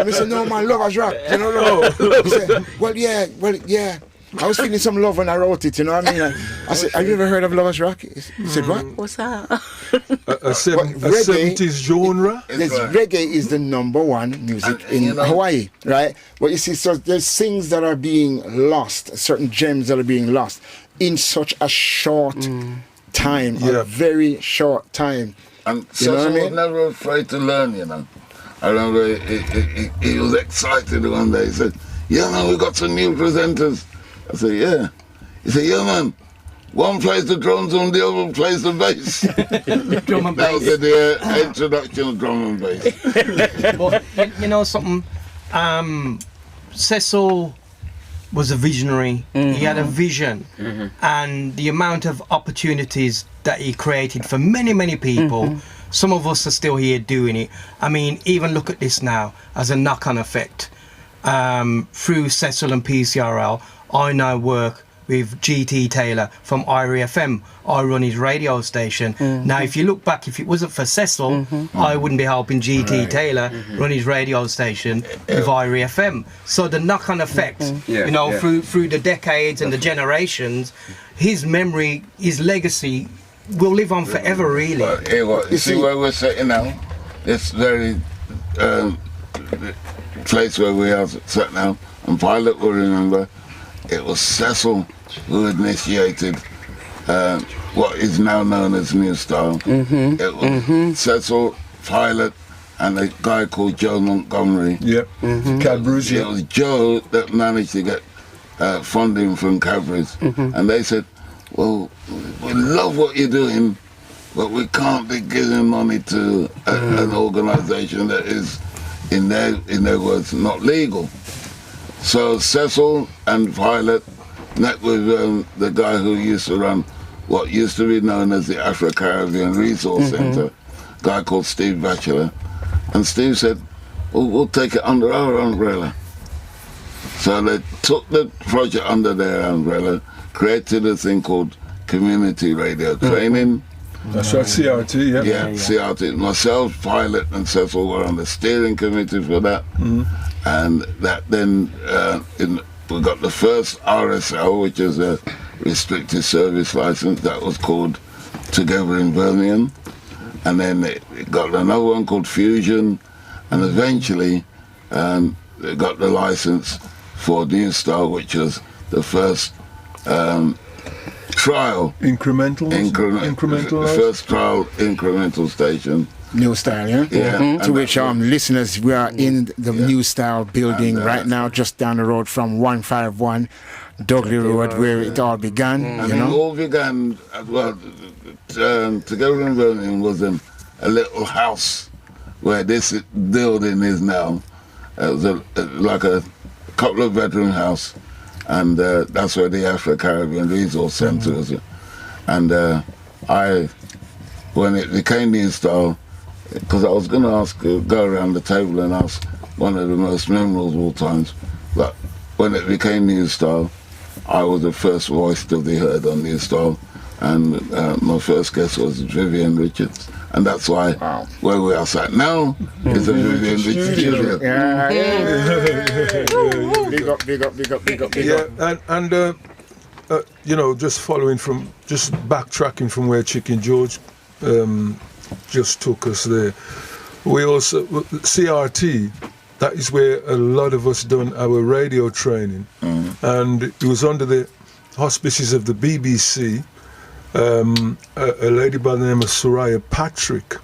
I said, no, man, lovers rock. You know, he said, well, yeah. I was feeling some love when I wrote it, you know what I mean? I said, have you ever heard of lovers rock? He said, what? What's that? A 70s genre? Reggae is the #1 music in Hawaii, right? But you see, so there's things that are being lost, certain gems that are being lost in such a short time, a very short time. And Cecil was never afraid to learn, you know. I remember he was excited one day. He said, yeah, man, we got some new presenters. I said, yeah. He said, yeah, man, one plays the drums and the other plays the bass. Drum and bass. That was the introduction of drum and bass. But, you know something, Cecil was a visionary. He had a vision, and the amount of opportunities that he created for many, many people. Some of us are still here doing it. I mean, even look at this now as a knock-on effect. Through Cecil and PCRL, I now work with GT Taylor from IRI FM. I run his radio station. Now, if you look back, if it wasn't for Cecil, I wouldn't be helping GT Taylor run his radio station with IRI FM. So the knock-on effect, through the decades and the generations, his memory, his legacy will live on forever, really. But, you see where we're sitting now? This very place where we are sitting now, and Pilot will remember, it was Cecil who initiated what is now known as New Style. It was Cecil, Pilot, and a guy called Joe Montgomery. Yep. Cadbury's. It was Joe that managed to get funding from Cadbury's. And they said, well, we love what you're doing, but we can't be giving money to an organisation that is, in their words, not legal. So Cecil and Pilot met with the guy who used to run what used to be known as the Afro-Caribbean Resource Centre, a guy called Steve Batchelor. And Steve said, well, we'll take it under our umbrella. So they took the project under their umbrella, created a thing called Community Radio Training. That's right, CRT, yeah, CRT. Myself, Pilot, and Cecil were on the steering committee for that. And that then, we got the first RSL, which is a restricted service license, that was called Together in Birmingham. And then it got another one called Fusion, and eventually it got the license for New Style, which was the first trial. Incremental? The first trial incremental station. New Style, yeah? Yeah. To which listeners, we are in the New Style building right now, just down the road from 151 Dudley Road, where it all began. You know? It all began, well, Together in Birmingham was a little house where this building is now. It was like a couple of bedroom house, and that's where the Afro-Caribbean Resource Centre is. And when it became New Style, because I was going to ask, go around the table and ask one of the most memorable times, but when it became New Style, I was the first voice to be heard on New Style, and my first guest was Vivian Richards, and that's why where we are sat now is the Vivian Richards studio. Big up, big up, big up, big up, big up. And you know, just backtracking from where Chicken George just took us there. We also, CRT, that is where a lot of us done our radio training. And it was under the auspices of the BBC, a lady by the name of Soraya Patrick,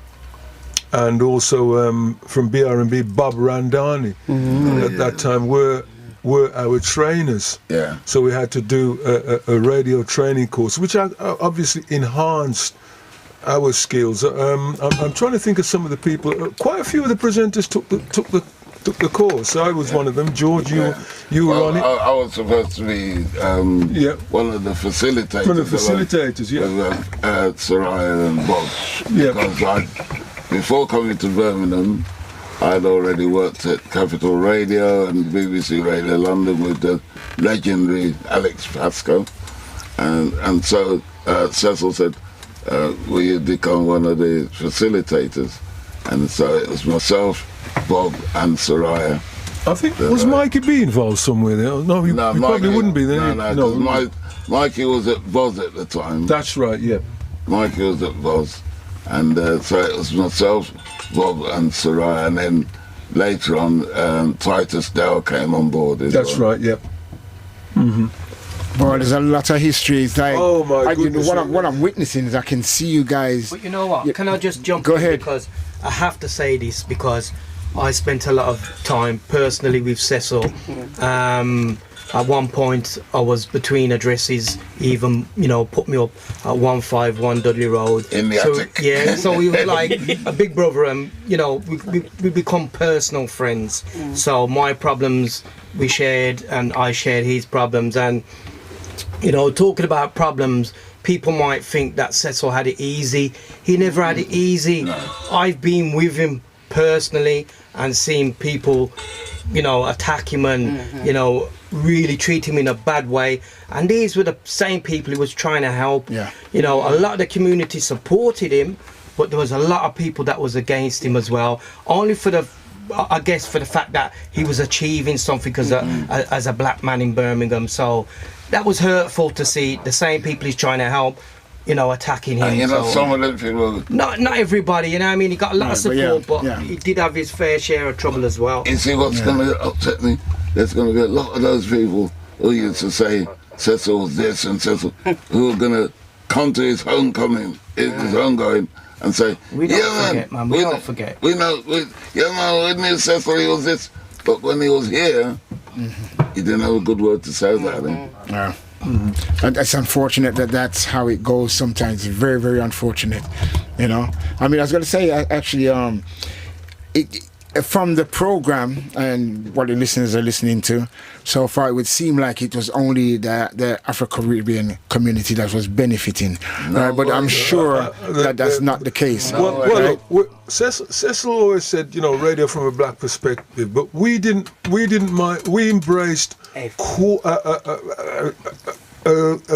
and also from BR&B, Bob Randani, at that time were our trainers. Yeah. So we had to do a radio training course, which obviously enhanced our skills. I'm trying to think of some of the people. Quite a few of the presenters took the course. I was one of them. George, you were on it. I was supposed to be one of the facilitators. One of the facilitators, with Soraya and Bob. Because before coming to Birmingham, I'd already worked at Capital Radio and BBC Radio London with the legendary Alex Pascoe. And so Cecil said, will you become one of the facilitators? And so it was myself, Bob and Soraya. I think, was Mikey B involved somewhere there? No, he probably wouldn't be there. No, Mikey was at Voz at the time. That's right, yeah. Mikey was at Voz. And so it was myself, Bob and Soraya, and then later on Titus Dale came on board as That's right, yeah. Boy, there's a lot of history. It's like, oh my goodness. What I'm witnessing is I can see you guys. But you know what? Can I just jump Go in? ahead. Because I have to say this, because I spent a lot of time personally with Cecil. At one point, I was between addresses, even, put me up at 151 Dudley Road. In the attic. Yeah, so we were like a big brother, and, we become personal friends. So my problems we shared, and I shared his problems. And, talking about problems, people might think that Cecil had it easy. He never had it easy. No. I've been with him personally and seen people, attack him and, really treat him in a bad way. And these were the same people he was trying to help. Yeah. A lot of the community supported him, but there was a lot of people that was against him as well. Only for the fact that he was achieving something as a black man in Birmingham. So that was hurtful to see the same people he's trying to help, attacking him. Some of them people... Not everybody, he got a lot of support, but he did have his fair share of trouble as well. You see what's going to upset me? There's going to be a lot of those people who used to say Cecil's this and Cecil, who are going to come to his homecoming, his homegoing, and say, we don't forget, man. We don't forget. We knew Cecil, he was this, but when he was here, he didn't have a good word to say about him. Yeah. And it's unfortunate that's how it goes sometimes. Very, very unfortunate. I was going to say, actually, from the program and what the listeners are listening to so far, it would seem like it was only the Afro-Caribbean community that was benefiting. But I'm sure that's not the case. Look, Cecil always said, radio from a black perspective, but we didn't mind. We embraced a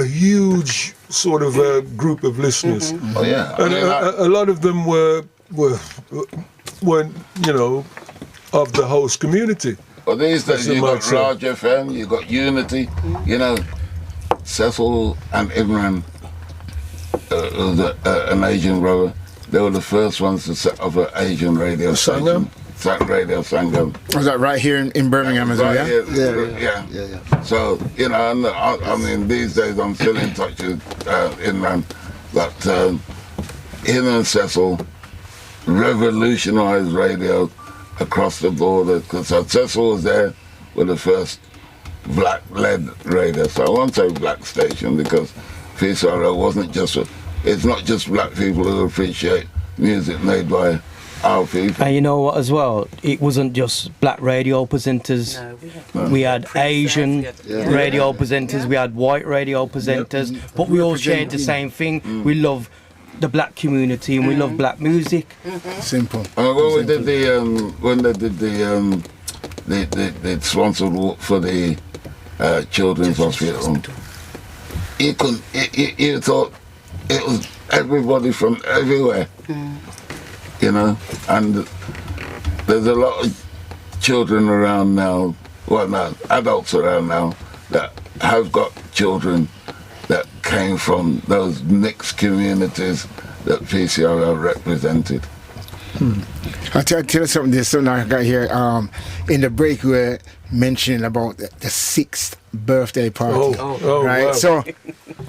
huge sort of group of listeners. Oh yeah, and a lot of them weren't, of the host community. Well, these days you got Raj FM, you got Unity. Cecil and Imran, an Asian brother, they were the first ones to set up an Asian radio station. Radio Sangam. Was that right here in Birmingham as well? Yeah. So, these days I'm still in touch with Imran, but him and Cecil revolutionized radio across the border, because Cecil was there with the first black-led radio. So I won't say black station, because PCRL wasn't it's not just black people who appreciate music made by our people. And you know what as well, it wasn't just black radio presenters. We had Asian radio presenters, we had white radio presenters, but we all shared the same thing. We love the black community and we love black music. Simple. When we did when they did the sponsored walk for the children's hospital, you thought it was everybody from everywhere, you know, and there's a lot of children around now, adults around now that have got children that came from those mixed communities that PCRL represented. I'll tell you something. There's something I got here. In the break, we were mentioning about the 6th birthday party. Right. Wow. So,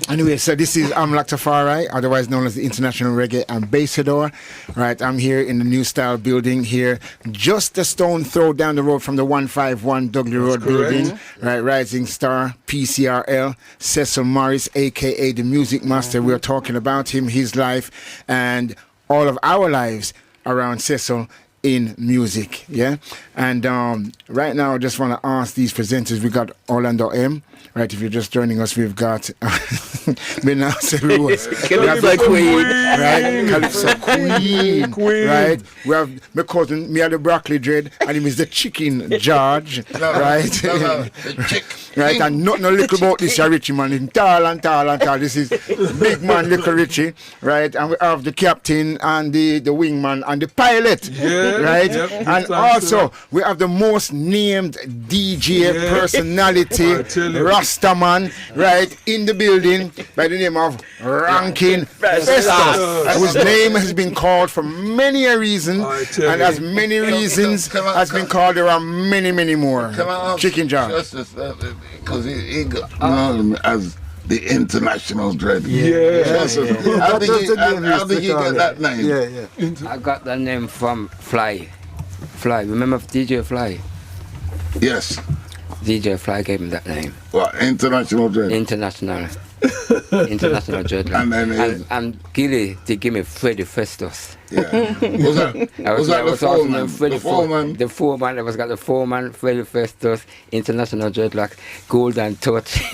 anyway, so this is Amlak Tafari, otherwise known as the International Reggae Ambassador. Right. I'm here in the New Style building here, just a stone throw down the road from the 151 Dudley Road building. Right. Rising Star, PCRL, Cecil Morris, aka the Music Master. We're talking about him, his life, and all of our lives around Cecil in music, yeah? And right now I just want to ask these presenters. We got Orlando M, right? If you're just joining us, we've got Calypso Queen, right? Calypso Queen, right? We have my cousin, me and the broccoli dread, and him is the Chicken George, right? Right, and not no little about this Richie man, in tall and tall and tall. This is big man, little Richie, right? And we have the captain and the wingman and the pilot, right? Yep, and also we have the most named DJ personality, Rastaman, right, in the building by the name of Ranking Festus, whose name has been called for many a reason, and as many reasons has been called, there are many, many more. Chicken John. Because he got known as the International Dread. How did you get that name? I got that name from Fly. Remember DJ Fly? Yes. DJ Fly gave me that name. What? International Dread? International Dread. And Gilly, they give me Freddy Festus. Was that the foreman? The foreman. I was got the foreman, Freddy Festus, International Dreadlock, Golden Touch.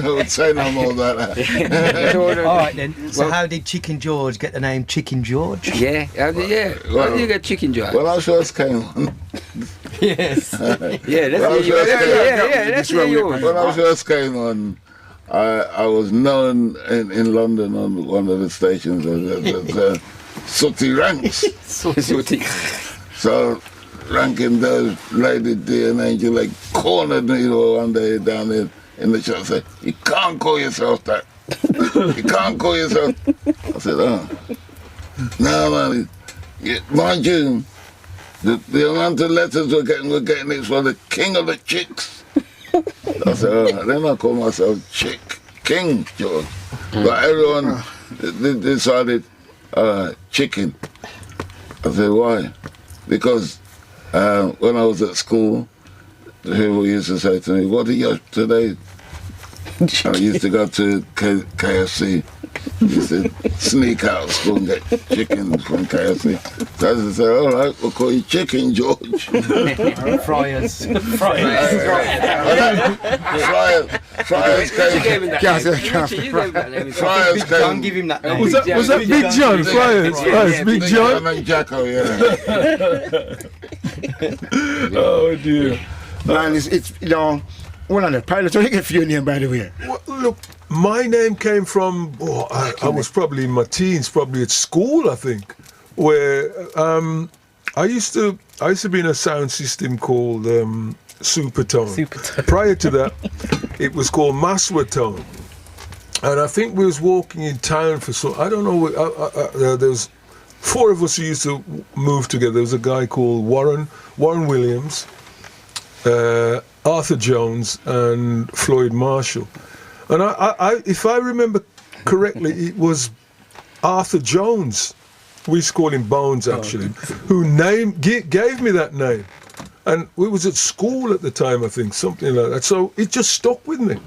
Don't say no more about that. All right then. So how did Chicken George get the name Chicken George? Yeah. How did you get Chicken George? When I first came on. Yes. Let's hear you. When I first came on, I was known in London on one of the stations as Sooty Ranks. Sooty. So Ranking those Lady D and Angel like cornered me one day down there in the shop and said, "You can't call yourself that. You can't call yourself." I said, "Oh. No, man. Mind you, the amount of letters we're getting it for the king of the chicks." I said, then I call myself King George. But everyone decided Chicken. I said, why? Because when I was at school, people used to say to me, "What are you up today?" I used to go to KFC. Used to sneak out of school and get chicken from KFC. So I said, all right, we'll call you Chicken George. Fryers. Fryers came. Don't give him that name. Was that Big John? Fryers, Big John? And Jacko, yeah. Oh dear. Man, it's one of the pilots. What do you get for your name, by the way? Well, look, my name came from, I was probably in my teens, probably at school, I think, where I used to be in a sound system called Supertone. Prior to that, it was called Maswatone. And I think we was walking in town for I don't know, there was 4 of us who used to move together. There was a guy called Warren Williams, Arthur Jones and Floyd Marshall. And I if I remember correctly, it was Arthur Jones, we used to call him Bones actually, who gave me that name. And we was at school at the time, I think, something like that. So it just stuck with me,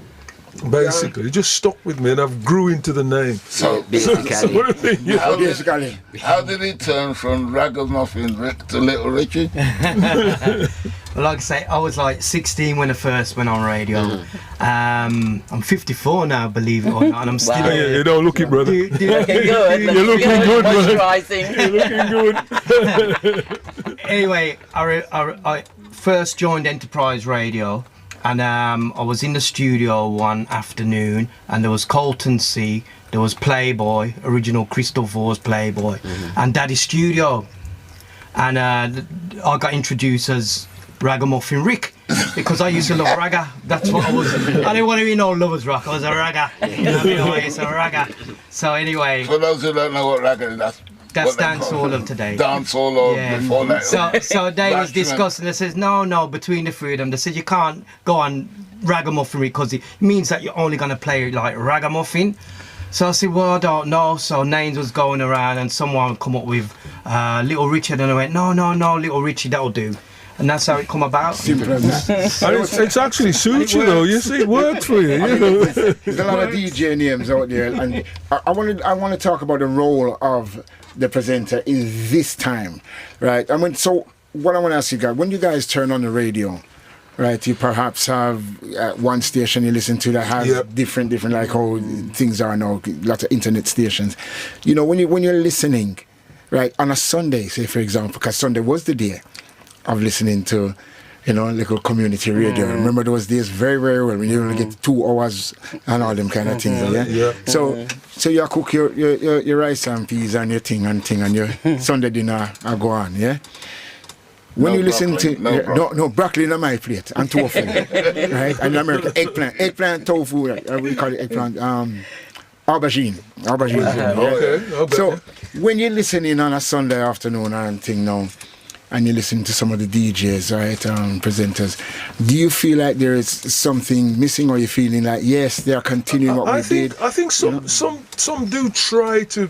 basically. It just stuck with me and I've grew into the name. So how did it turn from Ragamuffin Rick to Little Richie? Like I say, I was like 16 when I first went on radio. I'm 54 now, believe it or not, and I'm still. Yeah, you don't look it, brother. Looking good. You're looking good, brother. Moisturising. You're looking good. Anyway, I first joined Enterprise Radio, and I was in the studio one afternoon, and there was Colton C, there was Playboy, original Crystal Fours Playboy, and Daddy Studio, and I got introduced as Ragamuffin Rick because I used to love ragga. That's what I was. I didn't want to be no lovers rock. I was a ragga. You know what I mean? It's a ragga. So anyway. For those who don't know what ragga is, that's dancehall of today. Dancehall of before that. So they was discussing. They says no. Between the three of them, they said you can't go on Ragamuffin because it means that you're only gonna play like Ragamuffin. So I said, well, I don't know. So names was going around, and someone come up with Little Richard, and I went, no, Little Richie, that'll do. And that's how it come about. Simple as that. And it's actually suits you though. You see, it worked for you. There's a lot of DJ names out there, and I want to talk about the role of the presenter in this time, right? I mean, so what I want to ask you guys, when you guys turn on the radio, right, you perhaps have one station you listen to that has different like how things are now, lots of internet stations. You know, when you're listening, right, on a Sunday, say for example, because Sunday was the day of listening to, you know, little community radio. Remember those days very, very well when you only get 2 hours and all them kind of things. Yeah. So you cook your rice and peas and your thing and your Sunday dinner and go on. Yeah. When you listen to no broccoli in my plate and tofu, right? And in America eggplant tofu. We call it eggplant. Aubergine. Okay. So when you're listening on a Sunday afternoon and thing now, and you listen to some of the DJs, right, presenters, do you feel like there is something missing, or you feeling like, yes, they are continuing what we did? I think some do try to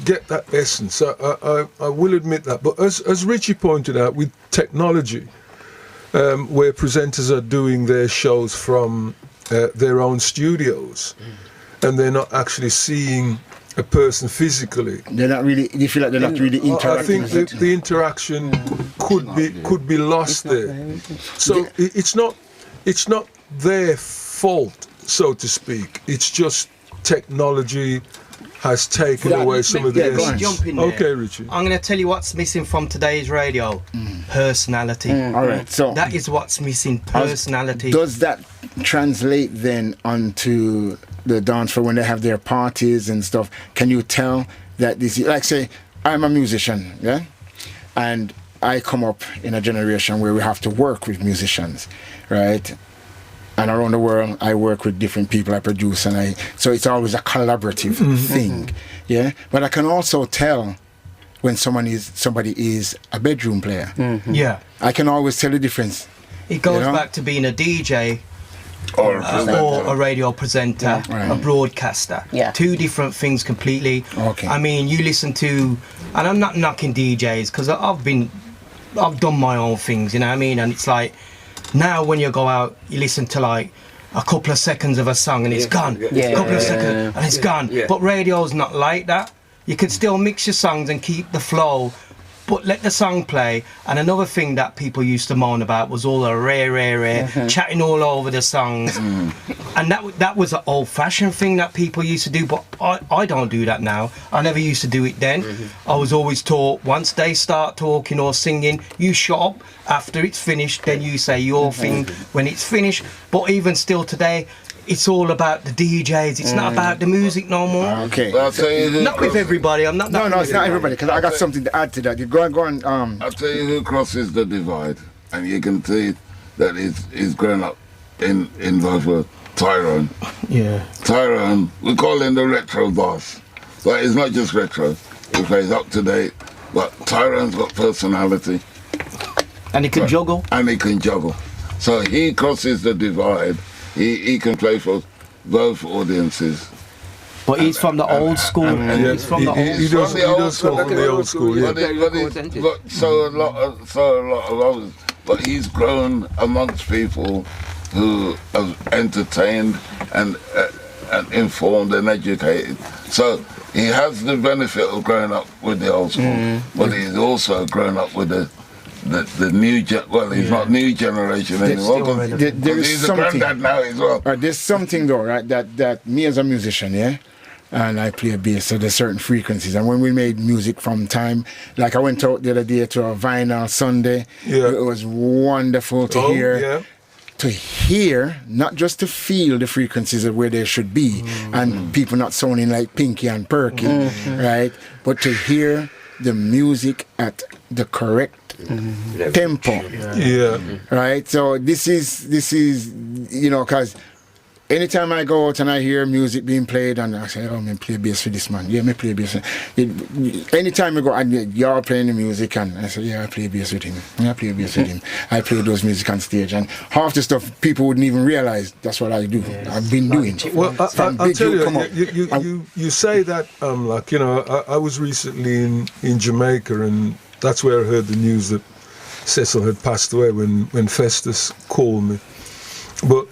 get that essence. I will admit that. But as Richie pointed out, with technology, where presenters are doing their shows from their own studios, and they're not actually seeing a person physically. They're not really. You feel like they're not really interacting. I think the interaction could be lost there. So it's not their fault, so to speak. It's just technology has taken away some of the essence. Okay, Richie. I'm going to tell you what's missing from today's radio. Personality. All right. So that is what's missing. Personality. Does that translate then onto the dance floor when they have their parties and stuff? Can you tell that this, like say, I'm a musician, yeah, and I come up in a generation where we have to work with musicians, right? And around the world, I work with different people, I produce, so it's always a collaborative thing, yeah. But I can also tell when somebody is a bedroom player. Yeah, I can always tell the difference. It goes back to being a DJ. Or a radio presenter, a broadcaster. Yeah. 2 different things completely. Okay. I mean, you listen to, and I'm not knocking DJs because I've done my own things, you know what I mean? And it's like, now when you go out, you listen to like a couple of seconds of a song and it's gone. A couple of seconds and it's gone. But radio's not like that. You can still mix your songs and keep the flow, but let the song play. And another thing that people used to moan about was all the rare, chatting all over the songs. And that was an old-fashioned thing that people used to do, but I don't do that now. I never used to do it then. I was always taught, once they start talking or singing, you shut up. After it's finished, then you say your thing when it's finished. But even still today, it's all about the DJs. It's not about the music no more. Okay. Well, I'll tell you not with everybody. I'm not. No, it's not everybody. Because I got something to add to that. You go on. I'll tell you who crosses the divide, and you can see that he's grown up involved with Tyrone. Yeah. Tyrone, we call him the retro boss, but he's not just retro. He plays up to date, but Tyrone's got personality. And he can juggle. So he crosses the divide. He can play for both audiences. But he's from the old school. He's from the old school. But so a lot of others. But he's grown amongst people who are entertained and informed and educated. So he has the benefit of growing up with the old school, but he's also grown up with the the new he's not new generation anymore. He's a granddad now as well. There's something though, right? That me as a musician, yeah. And I play bass, so there's certain frequencies. And when we made music from time, like I went out the other day to a vinyl Sunday, it was wonderful to hear. Yeah. To hear, not just to feel the frequencies of where they should be, and people not sounding like Pinky and Perky, right? But to hear the music at the correct tempo, right? So this is you know, because anytime I go out and I hear music being played, and I say, oh, me play bass for this man. Yeah, me play bass. Anytime I go and you're playing the music, and I say, yeah, I play bass with him. Yeah, I play bass with him. I play those music on stage, and half the stuff people wouldn't even realize that's what I do. I've been doing. Well, I'll tell you, you say that, like, you know, I was recently in Jamaica, and that's where I heard the news that Cecil had passed away when Festus called me. But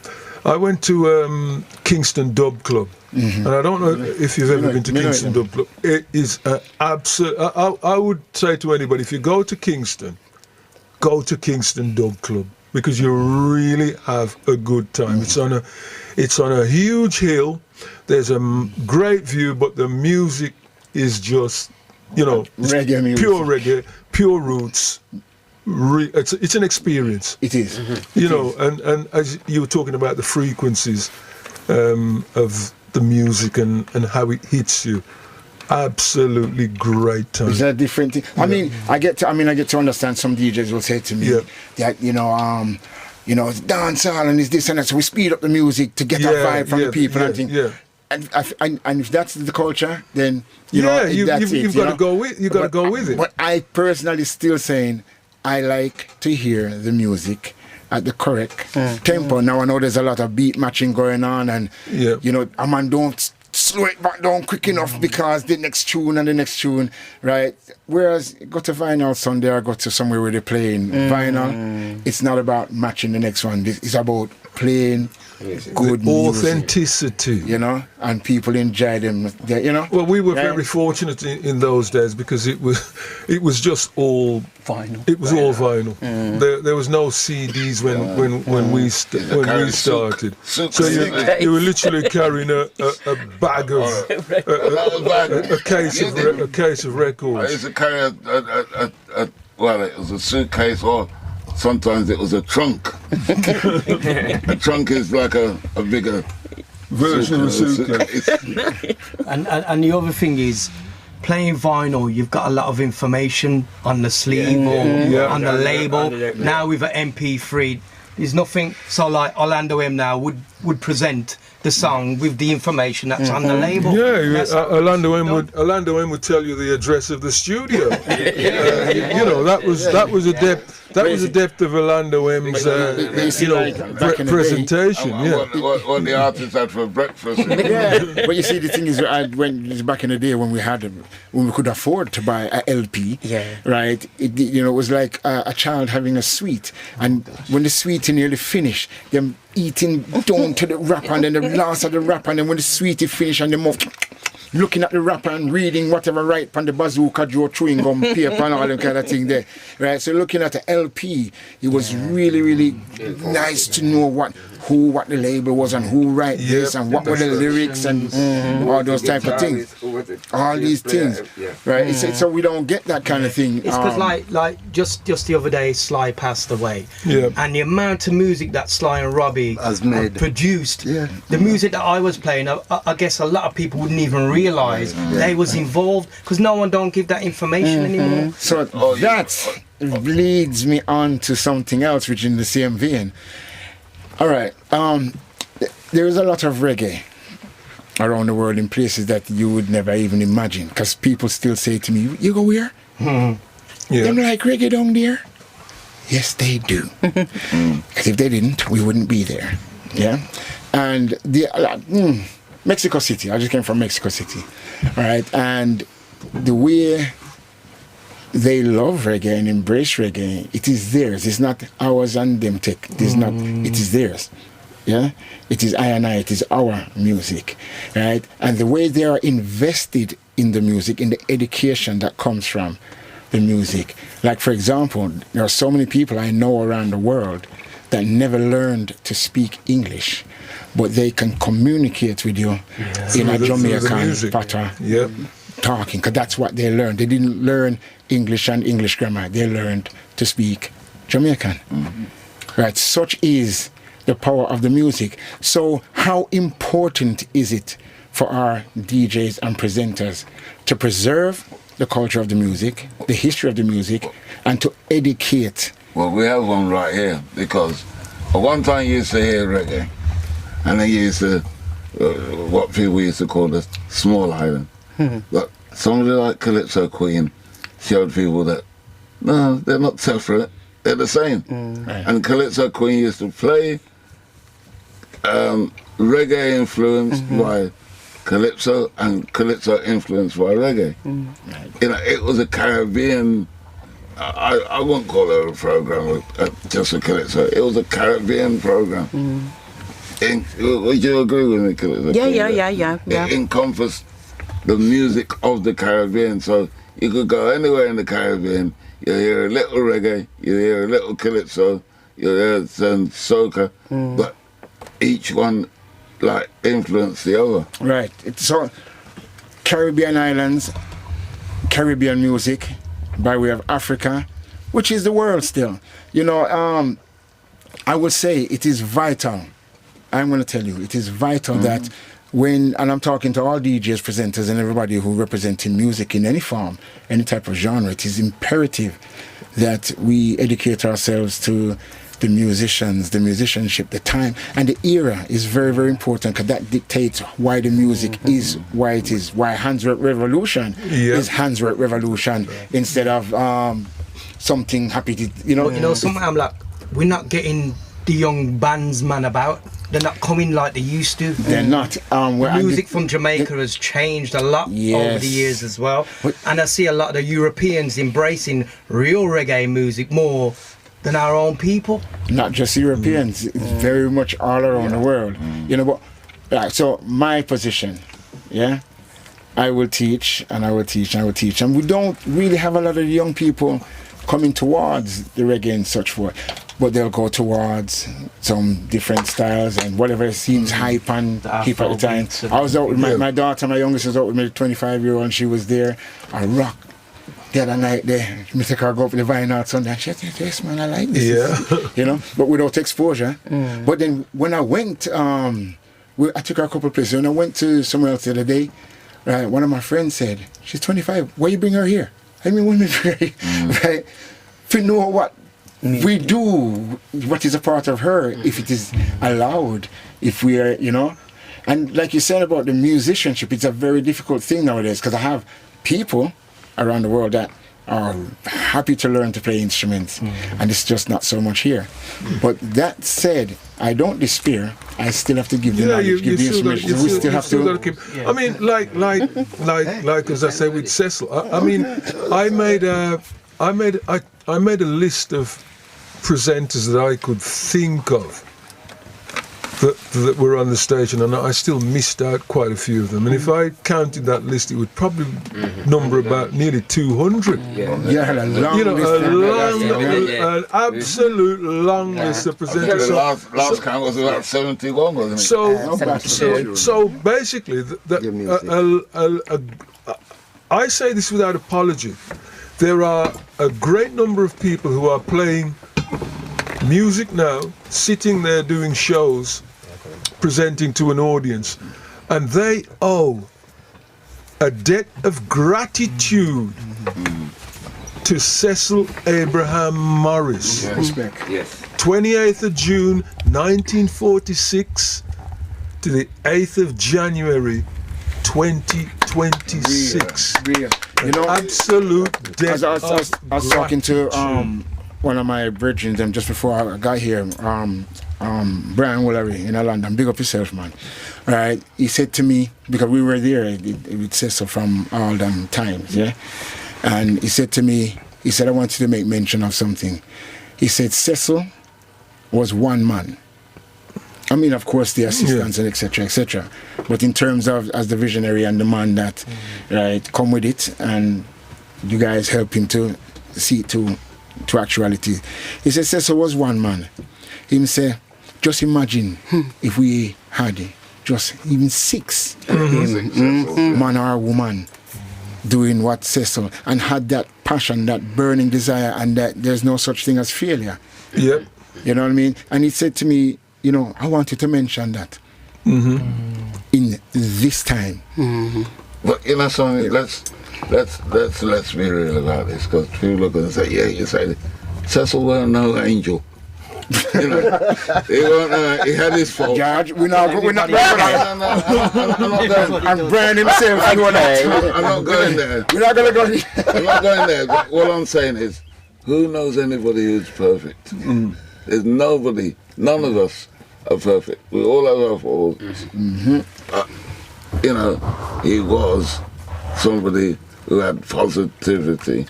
I went to Kingston Dub Club, and I don't know if you've ever been to Kingston Dub Club. It is an absolute. I would say to anybody, if you go to Kingston Dub Club, because you really have a good time. It's on a huge hill. There's a great view, but the music is just, you know, reggae music. Pure reggae, pure roots. It's an experience. It is. You know, and as you were talking about the frequencies of the music and how it hits you, absolutely great time. Is that a different thing? I mean, I get to understand some DJs will say to me that it's dancehall and it's this and that, so we speed up the music to get a vibe from the people and things. Yeah. And if that's the culture, then you've got to go with it. But I personally still saying, I like to hear the music at the correct tempo. Now I know there's a lot of beat matching going on, and you know, a man don't slow it back down quick enough because the next tune, right? Whereas go to vinyl Sunday or go to somewhere where they're playing vinyl, it's not about matching the next one. It's about playing good authenticity, music, you know, and people enjoy them, you know. Well, we were very fortunate in those days because it was just all vinyl. It was all vinyl. There was no CDs when we started. So you were literally carrying a bag of a case of records. I used to carry it was a suitcase, or sometimes it was a trunk. A trunk is like a bigger version of a suitcase. And the other thing is, playing vinyl, you've got a lot of information on the sleeve or on the label. Now with an MP3, there's nothing. So like Orlando M now would present the song with the information that's on the label. Orlando M would tell you the address of the studio. You know, that was a depth. That was the depth of Orlando M's, presentation. What the artists had for breakfast. But you see, the thing is, back in the day when we could afford to buy a LP, right? It was like a child having a sweet, and when the sweet nearly finished, them eating down to the wrapper, and then the last of the wrapper, and then when the sweet is finished, and the mouth looking at the wrapper and reading whatever right on the bazooka, draw chewing gum paper and all that kind of thing there, right? So looking at the LP, it was really, really nice to know what the label was and who write this and what were the lyrics and all those type of things. All these things, right? So we don't get that kind of thing. It's because like just the other day, Sly passed away, and the amount of music that Sly and Robbie has made, produced, the music that I was playing, I guess a lot of people wouldn't even realise they was involved because no one don't give that information anymore. So that leads me on to something else, which in the same vein. All right, there is a lot of reggae around the world in places that you would never even imagine, because people still say to me, you go where? Them like reggae down there? Yes, they do. Because if they didn't, we wouldn't be there. Yeah? And Mexico City, I just came from Mexico City. All right, and the way they love reggae and embrace reggae, it is theirs. It's not ours and them take. It is theirs. Yeah? It is I and I, it is our music. Right? And the way they are invested in the music, in the education that comes from the music. Like, for example, there are so many people I know around the world that never learned to speak English, but they can communicate with you in a Jamaican pattern, talking, because that's what they learned. They didn't learn English and English grammar. They learned to speak Jamaican. Right, such is the power of the music. So how important is it for our DJs and presenters to preserve the culture of the music, the history of the music, and to educate? Well, we have one right here, because at one time you used to hear reggae, and they used to, what people used to call the small island. But somebody like Calypso Queen showed people that, no, they're not separate, they're the same. And Calypso Queen used to play reggae influenced by Calypso and Calypso influenced by reggae. You know, it was a Caribbean, I wouldn't call it a program just a Calypso, it was a Caribbean program. Would you agree with me, Calypso? Yeah. It encompassed the music of the Caribbean, so you could go anywhere in the Caribbean, you hear a little reggae, you hear a little Calypso, you hear some soca, but each one like influenced the other. Right. So Caribbean islands, Caribbean music by way of Africa, which is the world still. You know, I would say it is vital. I'm going to tell you, it is vital that when, and I'm talking to all DJs, presenters, and everybody who represent in music in any form, any type of genre, it is imperative that we educate ourselves to the musicians, the musicianship, the time, and the era is very, very important, because that dictates why the music is why it is, why Handsworth Revolution is Handsworth Revolution instead of something happy to, you know. Somehow I'm like, we're not getting the young bands, man, about. They're not coming like they used to. They're not. Music from Jamaica has changed a lot over the years as well. And I see a lot of the Europeans embracing real reggae music more than our own people. Not just Europeans, it's very much all around the world. You know, but so my position, I will teach and I will teach and I will teach. And we don't really have a lot of young people coming towards the reggae and such forth. But they'll go towards some different styles and whatever seems hype and hip at the time. I was out with my daughter, my youngest was out with me, 25-year-old, and she was there. I rock the other night there. Me take her go up with the vinyl Sunday, and she said, yes man, I like this. You know, but without exposure. But then when I went, I took her a couple of places. When I went to somewhere else the other day, right, one of my friends said, she's 25, why you bring her here? I mean, when we bring her here, right? To know what we do, what is a part of her, if it is allowed, if we are, you know. And like you said about the musicianship, it's a very difficult thing nowadays, because I have people around the world that are happy to learn to play instruments, and it's just not so much here. But that said, I don't despair. I still have to give the knowledge, give the instruments. We still have to. I mean, like as I say with Cecil. I mean, I made a list of presenters that I could think of that were on the stage, and I still missed out quite a few of them. And if I counted that list, it would probably number about nearly 200. An absolute long list of presenters. The last count was about 71, wasn't it? So basically, I say this without apology. There are a great number of people who are playing music now, sitting there doing shows, presenting to an audience, and they owe a debt of gratitude to Cecil Abraham Morris. Respect. 28th of June 1946 to the 8th of January 2026. Real. You know, absolute debt. I was talking to one of my brethren just before I got here, Brian Woolery in London. Big up yourself, man. Right? He said to me, because we were there with Cecil from all them times, and he said to me, he said, I want you to make mention of something. He said, Cecil was one man. I mean, of course, the assistants and etc. But in terms of as the visionary and the man that, right, come with it, and you guys help him to see it to actuality. He said Cecil was one man. Him say, just imagine if we had just even 6 man or woman doing what Cecil, and had that passion, that burning desire, and that there's no such thing as failure. Yep. You know what I mean? And he said to me, you know, I wanted to mention that in this time. But you know something, let's be real about this, because people are going to say, yeah, you say Cecil weren't no angel. You know, he had his fault. George, we're not going there. I'm not going. I'm branding himself. I'm not going there. We're not going to go. I'm not going there. But what I'm saying is, who knows anybody who's perfect? There's nobody. None of us are perfect. We all have our faults. You know, he was somebody who had positivity.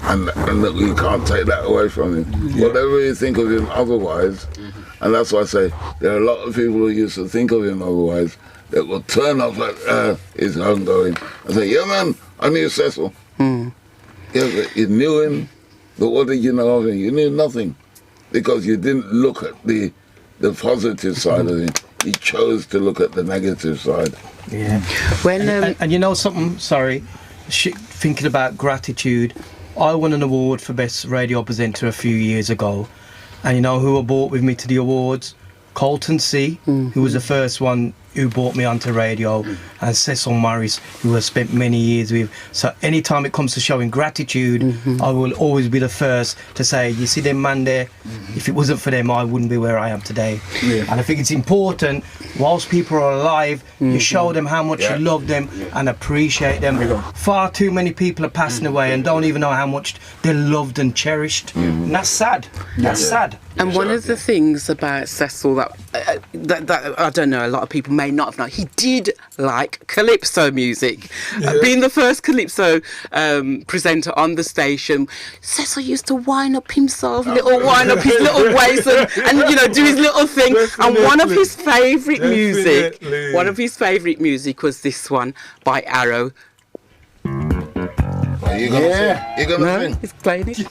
And that we can't take that away from him. Whatever you think of him otherwise, and that's why I say there are a lot of people who used to think of him otherwise that will turn up at his homegoing and say, yeah man, I knew Cecil. Yeah, but you knew him, but what did you know of him? You knew nothing, because you didn't look at the positive side of him. You chose to look at the negative side. Yeah. When and you know something, sorry, thinking about gratitude, I won an award for Best Radio Presenter a few years ago, and you know who I brought with me to the awards? Colton C, who was the first one who brought me onto radio, and Cecil Morris, who I spent many years with. So anytime it comes to showing gratitude, I will always be the first to say, you see them man there, if it wasn't for them, I wouldn't be where I am today. And I think it's important, whilst people are alive, you show them how much you love them and appreciate them. Far too many people are passing away and don't even know how much they're loved and cherished. And that's sad. That's sad. And one of the things about Cecil that I don't know, a lot of people may not have known, he did like calypso music. Being the first calypso presenter on the station, Cecil used to wind up himself, wind up his little waist and you know, do his little thing. And one of his favourite music was this one by Arrow. Are you gonna sing? You gonna sing? He's playing it.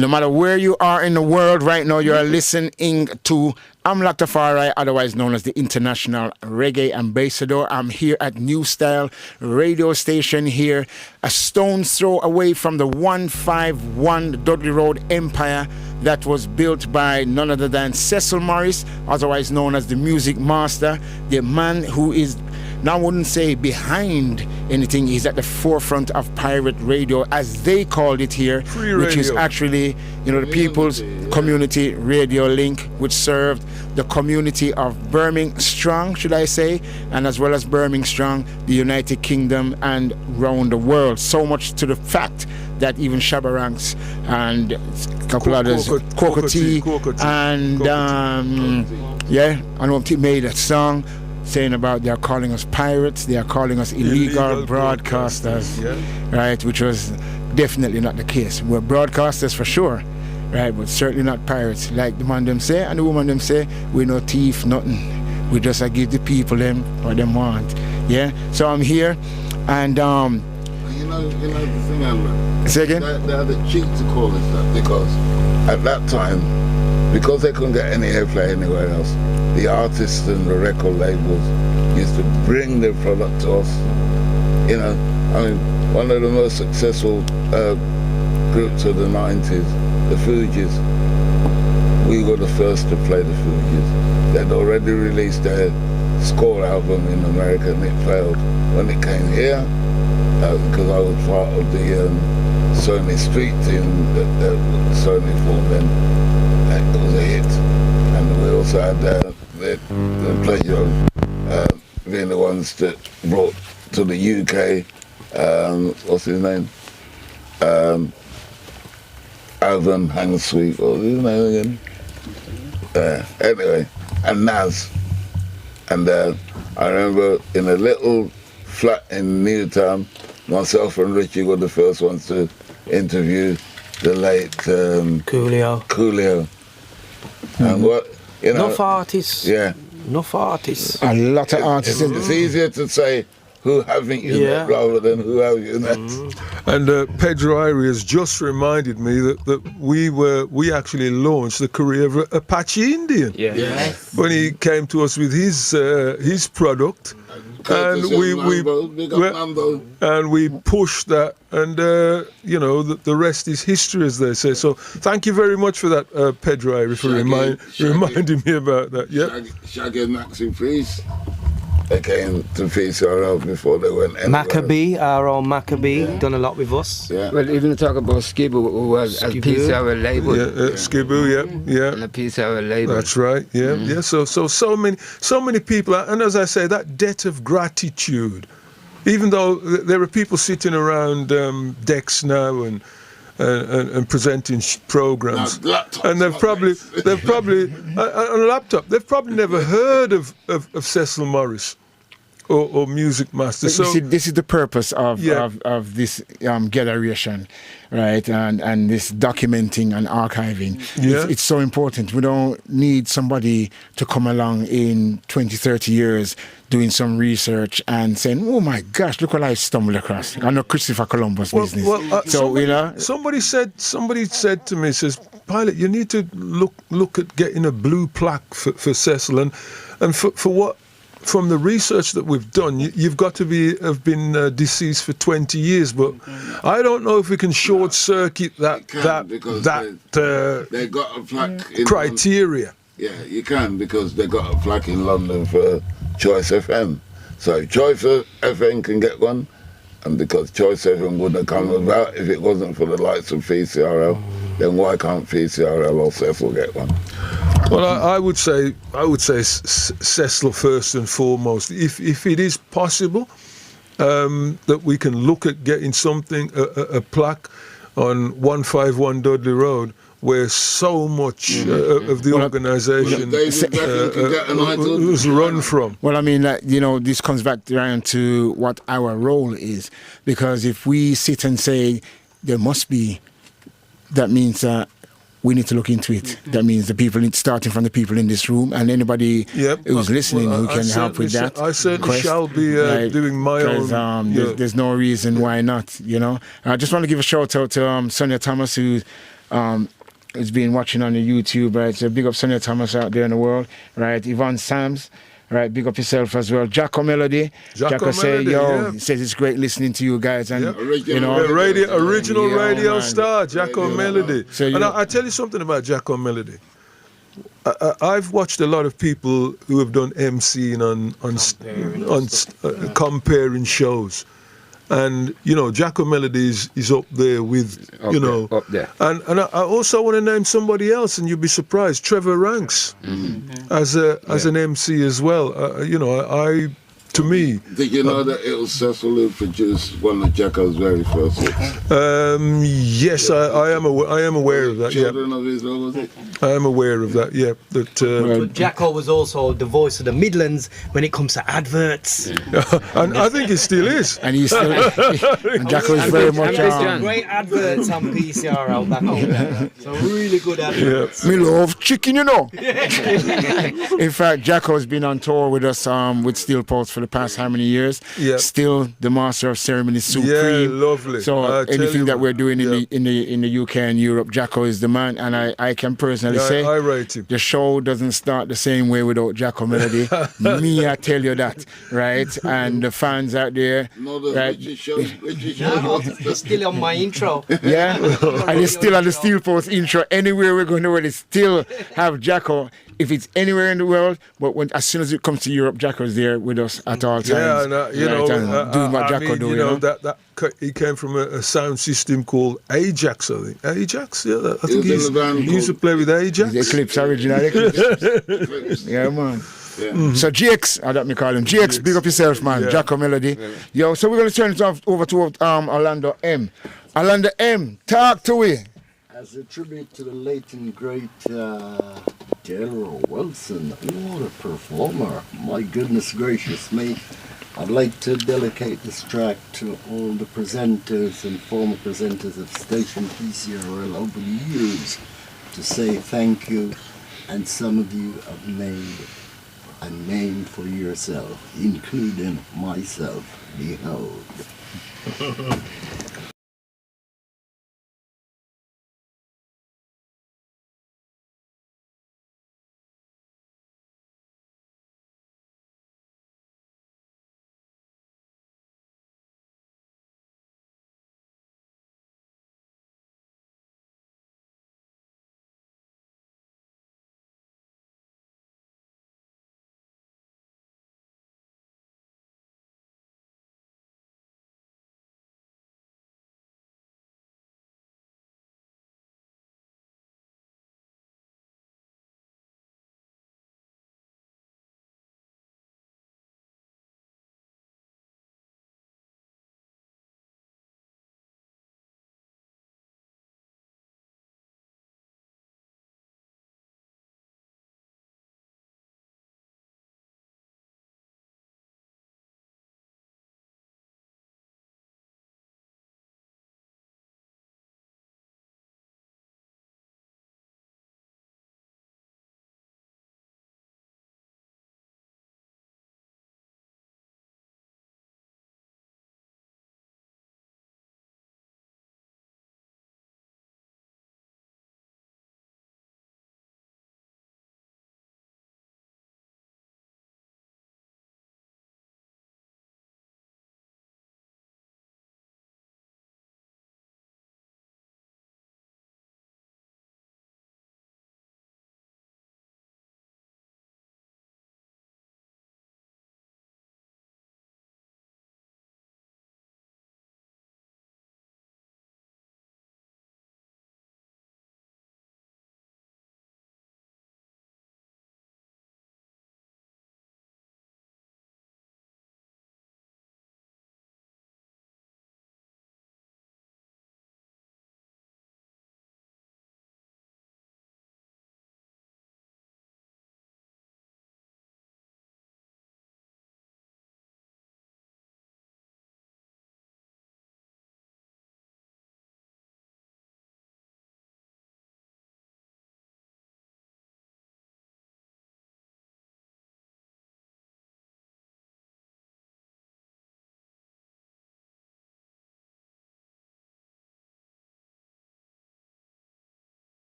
No matter where you are in the world right now, you are listening to Amlak Tafari, otherwise known as the International Reggae Ambassador. I'm here at New Style Radio Station here, a stone's throw away from the 151 Dudley Road Empire that was built by none other than Cecil Morris, otherwise known as the Music Master, the man who is, now I wouldn't say behind anything, he's at the forefront of pirate radio, as they called it here, which is actually, the People's Community Radio Link, which served the community of Birmingham, should I say, and as well as Birmingham, the United Kingdom, and around the world. So much to the fact that even Shabba Ranks and a couple others, Cocoa Tea, and I know he made a song saying about they are calling us pirates, they are calling us illegal broadcasters, right, which was definitely not the case. We're broadcasters for sure, right, but certainly not pirates, like the man them say and the woman them say. We no thief, nothing. We just give the people them what them want. So I'm here, and you know the thing, Amber. Say again? They had a cheat to call it that, because at that time, because they couldn't get any airplay anywhere else, the artists and the record labels used to bring their product to us. One of the most successful groups of the 90s, the Fugees, we were the first to play the Fugees. They'd already released their Score album in America and it failed. When it came here, because I was part of the Sony Street team that Sony formed then, it was a hit. And we also had the pleasure of being the ones that brought to the UK, what's his name? Alvin Hangsweet, what was his name again? Anyway, and Naz. And I remember in a little flat in Newtown, myself and Richie were the first ones to interview the late Coolio. And what, Enough artists. Yeah. Enough artists. A lot of artists. It's easier to say, who haven't you met, rather than who have you met. And Pedro Irie has just reminded me that we actually launched the career of Apache Indian. Yes. When he came to us with his product. And we pushed that, and the rest is history, as they say. So thank you very much for that, Pedro Irie, for reminding me about that. Shaggy and Maxi Priest, they came to PCRL before they went anywhere. Maccabee, our own Maccabee, done a lot with us. Yeah. Well, even talk about Skibbo, who was at PCRL label. Skibbo, yeah. And the PCRL label. That's right, yeah. So many people, and as I say, that debt of gratitude, even though there are people sitting around decks now and presenting programs, and they've probably on a laptop, they've probably never heard of Cecil Morris or Music Master. So you see, this is the purpose of this gatheration, right? And this documenting and archiving. It's so important. We don't need somebody to come along in 20, 30 years doing some research and saying, oh my gosh, look what I stumbled across. I know Christopher Columbus business. Somebody said to me, says, Pilot, you need to look at getting a blue plaque for Cecil, and for what. From the research that we've done, you've got to have been deceased for 20 years, but I don't know if we can short circuit that they got a plaque in criteria. Yeah, you can, because they got a plaque in London for Choice FM. So Choice FM can get one, and because Choice FM wouldn't have come about if it wasn't for the likes of PCRL, then why can't PCRL or Cecil get one? Well, I would say Cecil first and foremost. If it is possible that we can look at getting something, a plaque on 151 Dudley Road, where so much of the organisation was run from. Well, I mean, this comes back around to what our role is, because if we sit and say there must be, that means that we need to look into it. That means the people, starting from the people in this room, and anybody who's listening who can help with that. I certainly shall be doing my own. There's no reason why not, I just want to give a shout out to Sonia Thomas, who has been watching on the YouTube, right? So big up Sonia Thomas out there in the world, right? Yvonne Sams, right? Big up yourself as well. Jacko Melody. Jacko say, yo, he says it's great listening to you guys. And, you know. Original radio man. star, Jacko Melody. So, and I tell you something about Jacko Melody. I've watched a lot of people who have done MCing on comparing shows. And, you know, Jacko Melody is up there with, up there. And I also want to name somebody else, and you'd be surprised, Trevor Ranks, as an MC as well. You know, to me... Did you know that it was Cecil who produced one of Jacko's very first hits? Yes, I am aware of that. Children of Israel, was it? I am aware of that. Yeah. But Jacko was also the voice of the Midlands when it comes to adverts. And I think he still is. And he's still. And Jacko is very much. Great adverts on PCRL back home. So really good adverts. Me love chicken, you know. In fact, Jacko's been on tour with us with Steel Pulse for the past how many years? Yeah. Still the master of ceremonies, supreme. Yeah, lovely. So anything that we're doing in the UK and Europe, Jacko is the man, and I can personally say I rate him. The show doesn't start the same way without Jacko Melody. Me, I tell you that, right? And the fans out there, right? It's still on my intro. Yeah, and it's still on the Steel Post intro. Anywhere we're going to really still have Jacko. If it's anywhere in the world, but as soon as it comes to Europe, Jacko's there with us at all times. Yeah, and, doing what Jacko do. You know that he came from a sound system called Ajax, I think. Ajax, yeah. I think he used to play with Ajax. The Eclipse, original Eclipse. Yeah, man. Yeah. Mm-hmm. So GX, I don't me call him. GX, big up yourself, man. Yeah. Jacko Melody. Yeah. Yo, so we're going to turn it over to Orlando M. Orlando M, talk to we. As a tribute to the late and great General Wilson, what a performer. My goodness gracious me. I'd like to dedicate this track to all the presenters and former presenters of Station PCRL over the years to say thank you, and some of you have made a name for yourself, including myself. Behold.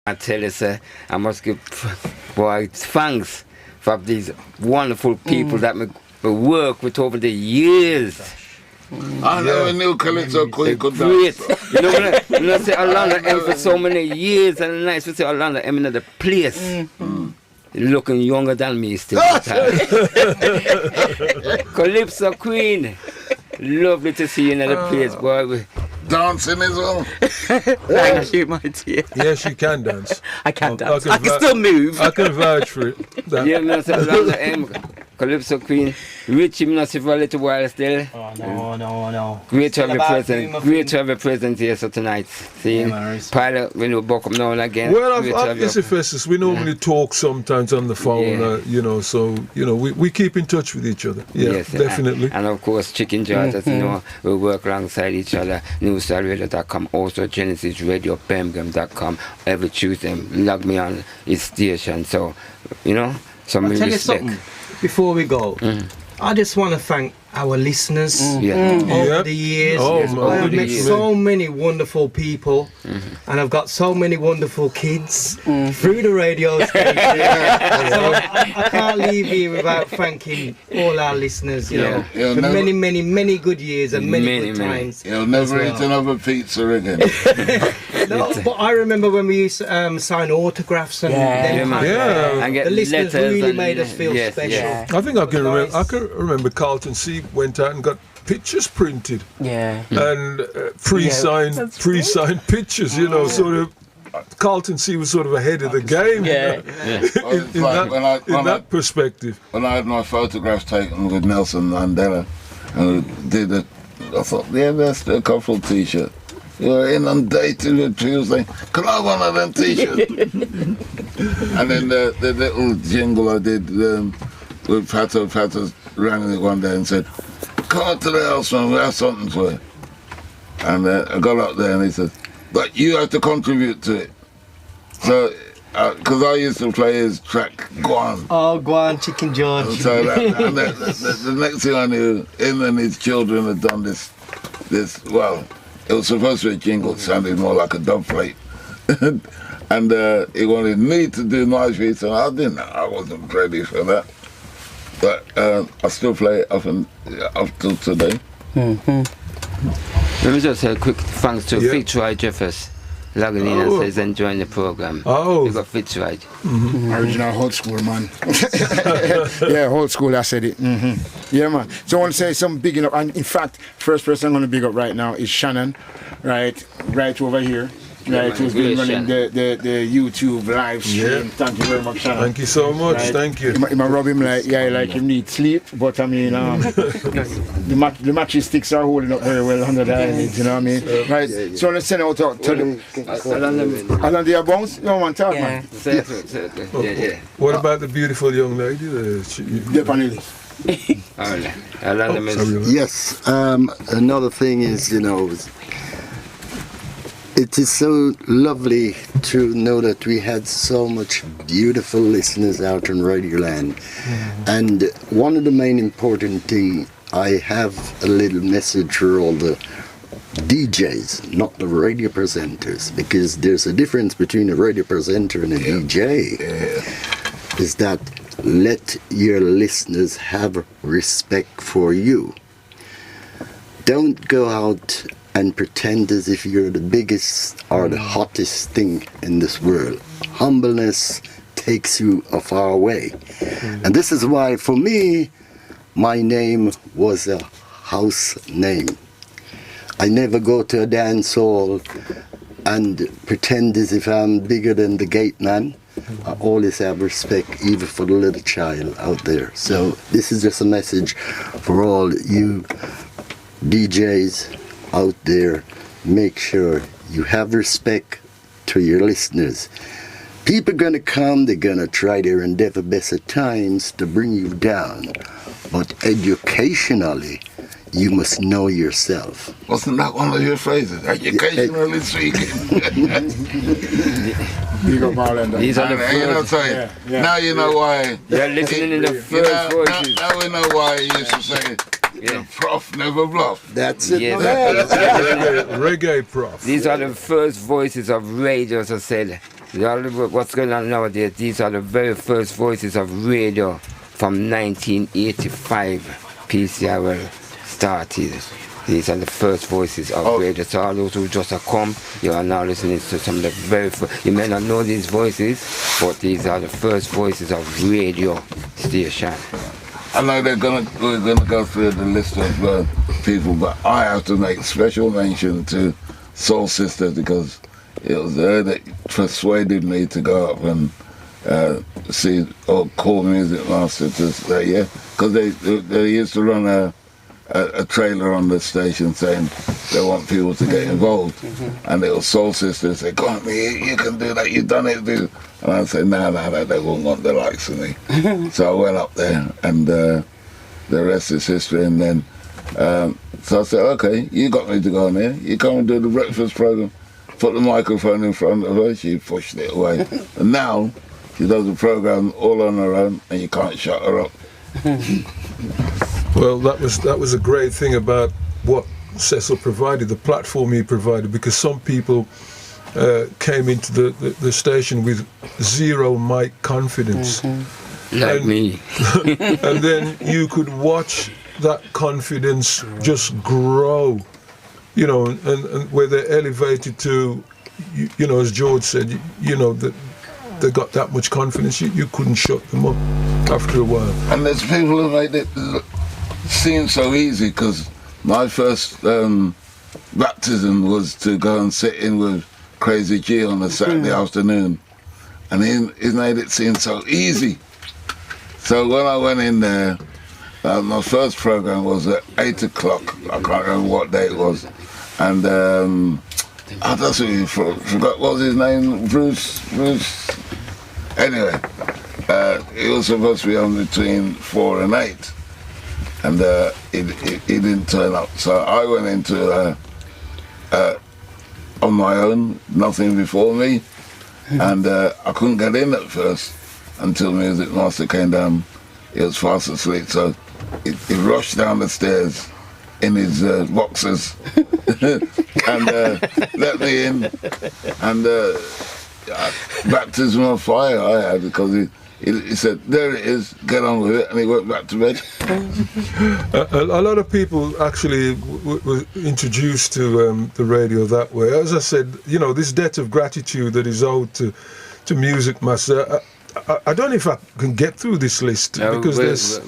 I tell you, sir, I must give boy thanks for these wonderful people that me work with over the years. I never knew Calypso Queen could Great. dance. You know, when I say Orlando M for so many years, and nice to say Orlando M in the place. Looking younger than me still. Calypso Queen. Lovely to see you in the place, boy. Dancing as well. Thank you, my dear. Yes, you can dance. I can dance. I can still move. I can vouch for it. Yeah, man, so Orlando M, Calypso Queen. Richie, me see for a little while still. Oh, no. Great to have you About present. doing my Great thing. to have you present here so tonight. See, pilot when you buck up now and again. Well, Great to have you. obviously, Festus, we normally talk sometimes on the phone, you know, so, you know, we keep in touch with each other. Yeah, Yes, definitely. And of course, Chicken George, as you know, we work alongside each other. NewstarRadio.com, also Genesis Radio, Birmingham.com. Every Tuesday, log me on his station. So, you know, some I'll tell you respect. something before we go. I just want to thank our listeners over the years. I have met so many wonderful people, and I've got so many wonderful kids through the radio station. So I can't leave here without thanking all our listeners, you know, for many good years and many good times. You'll never eat another pizza again. No, but I remember when we used to sign autographs and And get the listeners letters really and- made us feel yes, special. yes. I think I can remember. I can remember Carlton C went out and got pictures printed. And pre-signed pictures. You know, sort of. Carlton C was sort of ahead of the game. In that perspective. When I had my photographs taken with Nelson Mandela, and I thought, that's the couple T-shirt. You were inundated with people saying, "Can I have one of them T-shirts?" And then the little jingle I did with Pato rang me one day and said, "Come out to the house, man, we have something for you." And I got up there and he said, "But you have to contribute to it." So, because I used to play his track, Guan. Oh, Guan, Chicken George. So the next thing I knew, him and his children had done this, well, it was supposed to be a jingle, it sounded more like a dub plate. And he wanted me to do nice beats, and I wasn't ready for that. But I still play it up till today. Let me just say a quick thanks to Fitzroy Jeffers. Logging in and says enjoying the program. Oh. You got Fitzroy. Original old school, man. Yeah, old school, I said it. Yeah, man. So I want to say some big up. And in fact, first person I'm going to big up right now is Shannon, right over here. Right, who's been running the YouTube live stream. Thank you very much, Shannon. Thank you so much. Thank you. I rub him like him need sleep, but I mean, the matching sticks are holding up very well under the eyelids, you know what I mean? Right, so let's send out to the Alandia Bones. No one talk, man. What about the beautiful young lady? Yes, another thing is, you know, it is so lovely to know that we had so much beautiful listeners out in Radio Land. And one of the main important things, I have a little message for all the DJs, not the radio presenters, because there's a difference between a radio presenter and a DJ. Is that let your listeners have respect for you. Don't go out and pretend as if you're the biggest or the hottest thing in this world. Humbleness takes you a far way. And this is why, for me, my name was a house name. I never go to a dance hall and pretend as if I'm bigger than the gate man. I always have respect, even for the little child out there. So this is just a message for all you DJs out there. Make sure you have respect to your listeners. People are going to come, they're going to try their endeavor best at times to bring you down. But educationally, you must know yourself. Wasn't that one of your phrases? Educationally speaking. These are the first. Now you know why. You're listening in the first voices. Now we know why he used to say, the prof never bluff. That's it. Yes. Reggae prof. These are the first voices of radio, as I said. What's going on nowadays, these are the very first voices of radio from 1985. PCRL started. These are the first voices of radio. So all those who just have come, you are now listening to some of the very first. You may not know these voices, but these are the first voices of radio station. I know we're gonna go through the list of people, but I have to make special mention to Soul Sisters because it was her that persuaded me to go up and see or call Music Master to say because they used to run a trailer on the station saying they want people to get involved, and it was Soul Sisters say, "Come on, you can do that. You've done it, dude." And I said, "No, they won't want the likes of me." So I went up there, and the rest is history. And then so I said, "Okay, you got me to go on there. You come and do the breakfast program." Put the microphone in front of her. She pushed it away, and now she does the program all on her own, and you can't shut her up. Well, that was a great thing about what Cecil provided, the platform he provided, because some people came into the station with zero mic confidence. Like me. And then you could watch that confidence just grow, you know, and where they're elevated to, you know, as George said, you know, that they got that much confidence, you couldn't shut them up after a while. And there's people who made it seem so easy, because my first baptism was to go and sit in with Crazy G on a Saturday afternoon, and he made it seem so easy. So when I went in there, my first program was at 8 o'clock, I can't remember what day it was, and I just forgot what was his name, Bruce. Anyway, he was supposed to be on between 4 and 8, and he didn't turn up. So I went into on my own, nothing before me, and I couldn't get in at first until Music Master came down. He was fast asleep, so he rushed down the stairs in his boxers and let me in, and baptism of fire I had, because he said, "There it is, get on with it," and he went back to bed. A lot of people actually were introduced to the radio that way. As I said, you know, this debt of gratitude that is owed to Music Master. I don't know if I can get through this list, because there's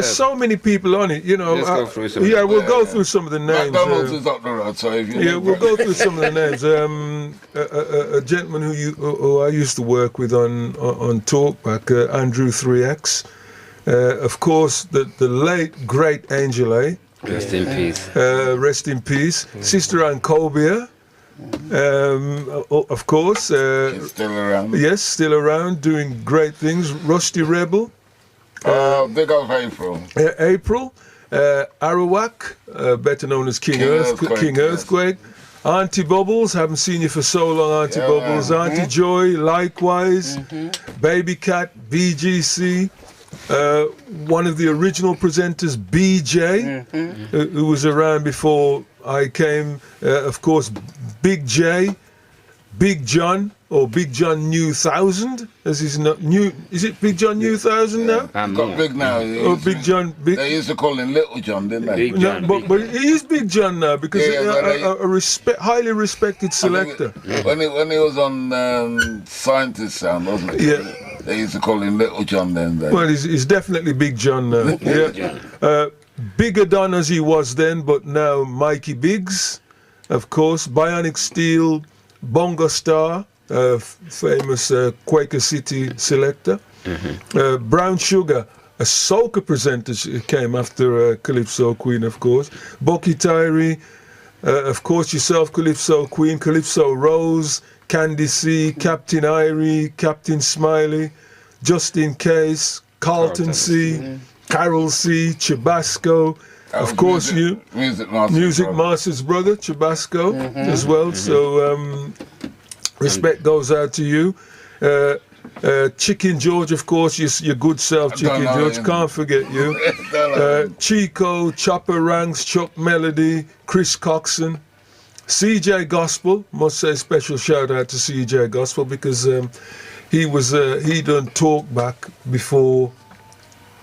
so many people on it, you know. We'll go through some of the names. McDonald's is up the road, so if you we'll go through some of the names. A gentleman who I used to work with on Talkback, Andrew 3X. Of course, the late great Angel A. Rest in peace. Rest in peace. Sister Ancobia. Of course. She's still around. Yes, still around, doing great things. Rusty Rebel. Big up April. April. Arawak, better known as King Earthquake. Auntie Bubbles, haven't seen you for so long, Auntie Bubbles. Man. Auntie Joy, likewise. Baby Cat, BGC. One of the original presenters, BJ, who was around before I came. Of course, Big J, Big John, or Big John New 1000, as he's not new. Is it Big John New 1000 now? Got big now. Oh, Big John. They used to call him Little John, didn't they? Big John, but he is Big John now, because a highly respected selector. When he was on Scientist Sound, wasn't it? Yeah. They used to call him Little John then. Well, he's definitely Big John now. Yeah. Bigger Don as he was then, but now Mikey Biggs, of course. Bionic Steel, Bongo Star, famous Quaker City selector. Brown Sugar, a soca presenter, came after Calypso Queen, of course. Bucky Tyree, of course yourself, Calypso Queen, Calypso Rose, Candy C, Captain Irie, Captain Smiley, Just in Case, Carlton C, Carol C, Chabasco, of course Music Master's brother, Chabasco, as well. So respect goes out to you. Chicken George, of course, your good self, Chicken George, can't forget you. Chico, Chopper Ranks, Chuck Melody, Chris Coxon, CJ Gospel, must say special shout out to CJ Gospel because he done talk back before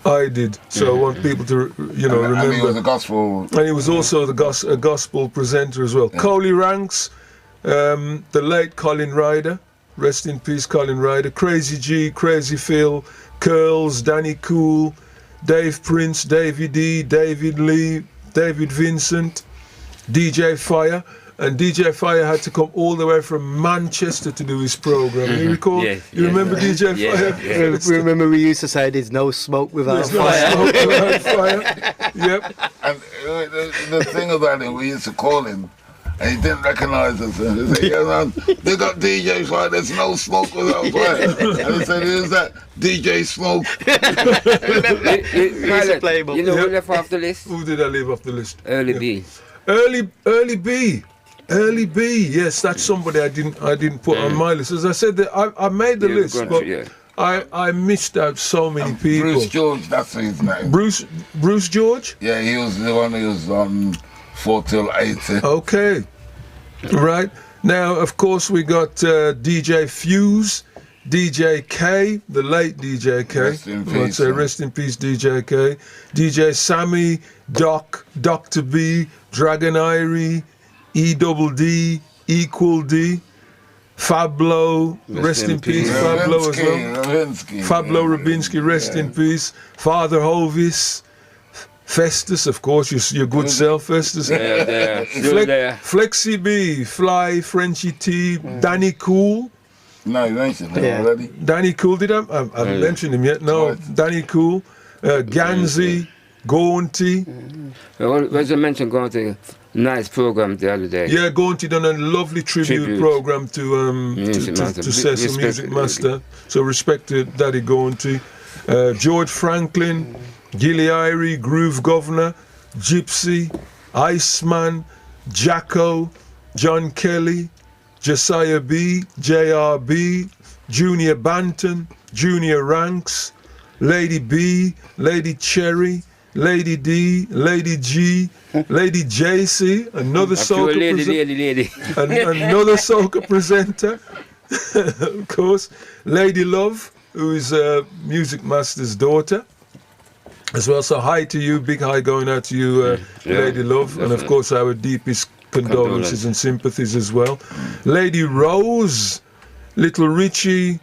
I did, so I want people to remember. And he was a gospel. And he was also a gospel presenter as well. Yeah. Coley Ranks, the late Colin Ryder, rest in peace, Colin Ryder. Crazy G, Crazy Phil, Curls, Danny Cool, Dave Prince, Davey D, David Lee, David Vincent, DJ Fire. And DJ Fire had to come all the way from Manchester to do his program. You recall? Yes, you remember DJ Fire? Yes. Remember we used to say there's no smoke without fire. No smoke without fire. Yep. And the thing about him, we used to call him, and he didn't recognise us. And he said, "Yeah, man, they got DJ Fire. There's no smoke without fire." And he said, "Who's that? DJ Smoke." You know who left off the list? Who did I leave off the list? Early B. Early B. Early B, yes, that's somebody I didn't put on my list. As I said, I made the list, but I missed out so many people. Bruce George, that's his name. Bruce George? Yeah, he was the one who was on 4 till 8. Okay, right. Now, of course, we got DJ Fuse, DJ K, the late DJ K. Rest in peace. Rest in peace, DJ K. DJ Sammy, Doc, Dr. B, Dragon Irie, E-double-D, Equal D, Fablo, rest in peace, Fablo as well. Fablo Rabinsky, rest in peace. Father Hovis, Festus, of course, your good self, Festus. Flexi B, Fly, Frenchy T, Danny Cool. No, you mentioned him already. Danny Cool, did I haven't mentioned him yet? No, right. Danny Cool, Ganzi, Gaunty. As I mentioned, Gaunty. Nice program the other day. Yeah, Gaunty done a lovely tribute program to Cecil, Music Master. So respect to Daddy Gaunty. George Franklin, Gilly Irie, Groove Governor, Gypsy, Iceman, Jacko, John Kelly, Josiah B, JRB, Junior Banton, Junior Ranks, Lady B, Lady Cherry, Lady D, Lady G, Lady JC, another soca another soca presenter, of course. Lady Love, who is Music Master's daughter, as well. So hi to you, big hi going out to you, Lady Love, definitely. And of course our deepest condolences and sympathies as well. Lady Rose, Little Richie,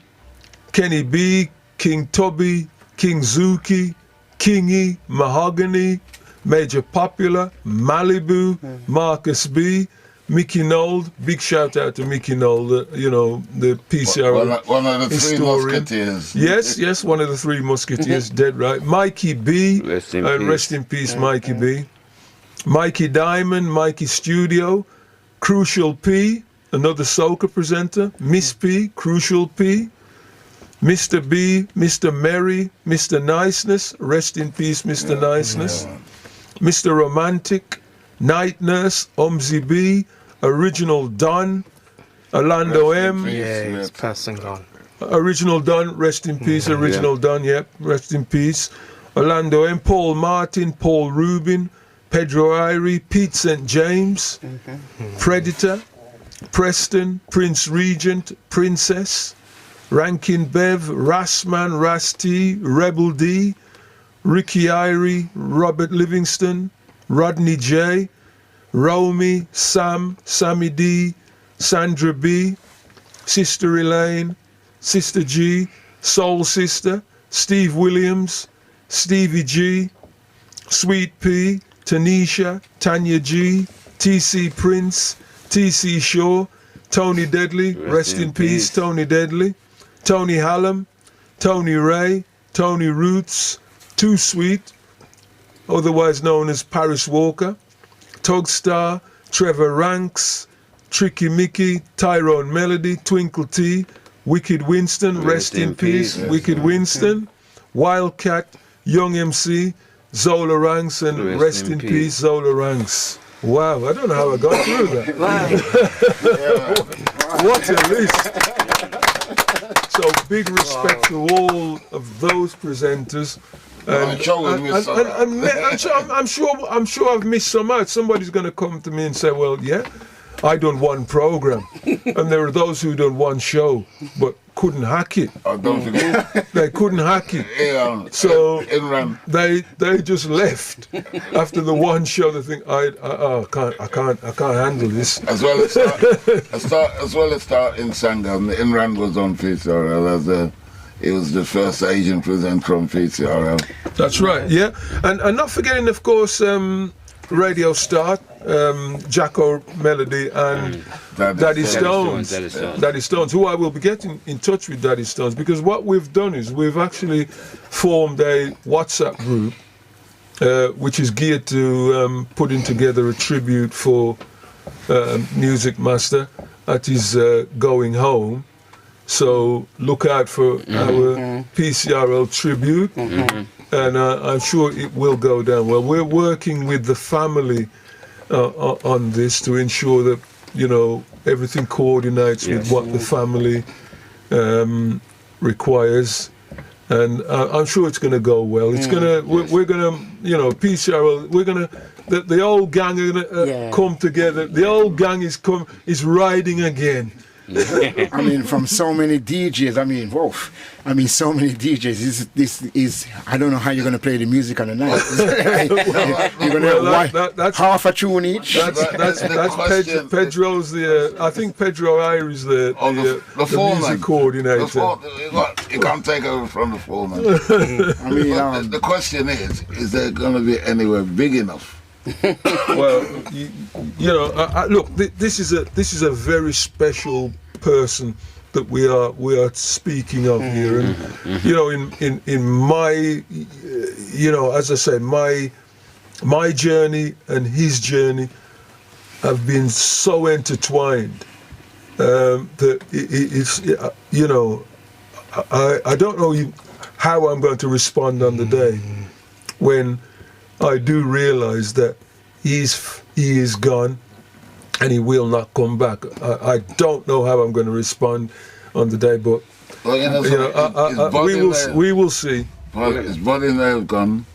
Kenny B, King Tubby, King Zuki, Kingy, Mahogany, Major Popular, Malibu, Marcus B, Mickey Nold. Big shout out to Mickey Nold, the PCRL one of the historian. 3 musketeers. Yes, one of the 3 musketeers, dead right. Mikey B, rest in peace, Mikey B. Mikey Diamond, Mikey Studio, Crucial P, another soca presenter, Miss P, Crucial P, Mr. B, Mr. Merry, Mr. Niceness, rest in peace, Mr. Niceness, Mr. Romantic, Night Nurse, Umzi B, Original Don, Orlando M. It's passing on. Original Don, rest in peace, Original Don, rest in peace. Orlando M, Paul Martin, Paul Rubin, Pedro Irie, Pete St. James, Predator, Preston, Prince Regent, Princess, Rankin Bev, Rassman, Ras T, Rebel D, Ricky Irie, Robert Livingston, Rodney J, Romy, Sam, Sammy D, Sandra B, Sister Elaine, Sister G, Soul Sister, Steve Williams, Stevie G, Sweet P, Tanisha, Tanya G, TC Prince, TC Shaw, Tony Deadly, rest in peace, Tony Deadly, Tony Hallam, Tony Ray, Tony Roots, Too Sweet, otherwise known as Paris Walker, Tugstar, Trevor Ranks, Tricky Mickey, Tyrone Melody, Twinkle T, Wicked Winston, rest in peace, Wicked Winston, Wildcat, Young MC, Zola Ranks, and rest in peace, Zola Ranks. Wow, I don't know how I got through that. What a list. So big respect to all of those presenters. I'm sure I've missed some out. Somebody's going to come to me and say, well, yeah. I done one program, and there are those who done one show, but couldn't hack it. Oh, don't forget. They couldn't hack it. Yeah, So Imran. they just left after the one show. They think I can't handle this. As well as start in Sangam, Imran was on PCRL he was the first Asian presenter from PCRL. That's right, yeah. And not forgetting, of course, Radio Start, Jacko Melody and Daddy Stones. Daddy Stones, who I will be getting in touch with Daddy Stones, because what we've done is we've actually formed a WhatsApp group which is geared to putting together a tribute for Music Master at his going home. So look out for our PCRL tribute, and I'm sure it will go down well. We're working with the family on this to ensure that, you know, everything coordinates with what the family requires, and I'm sure it's going to go well. It's we're gonna, you know, PCRL. We're gonna. The old gang are gonna come together. The old gang is riding again. I mean, from so many DJs. I mean, whoa. I mean, so many DJs. This is. I don't know how you're going to play the music on the night. You're going to have half a tune each. That's Pedro's the. I think Pedro Ayer is the music coordinator. You can't take over from the foreman. I mean, the question is there going to be anywhere big enough? Well, you know, look, this is a very special person that we are speaking of here, and you know, in my, you know, as I said, my journey and his journey have been so intertwined that it's, you know, I don't know how I'm going to respond on the day when I do realise that he is gone and he will not come back. I don't know how I'm going to respond on the day, but we will see. Well, his body may have gone,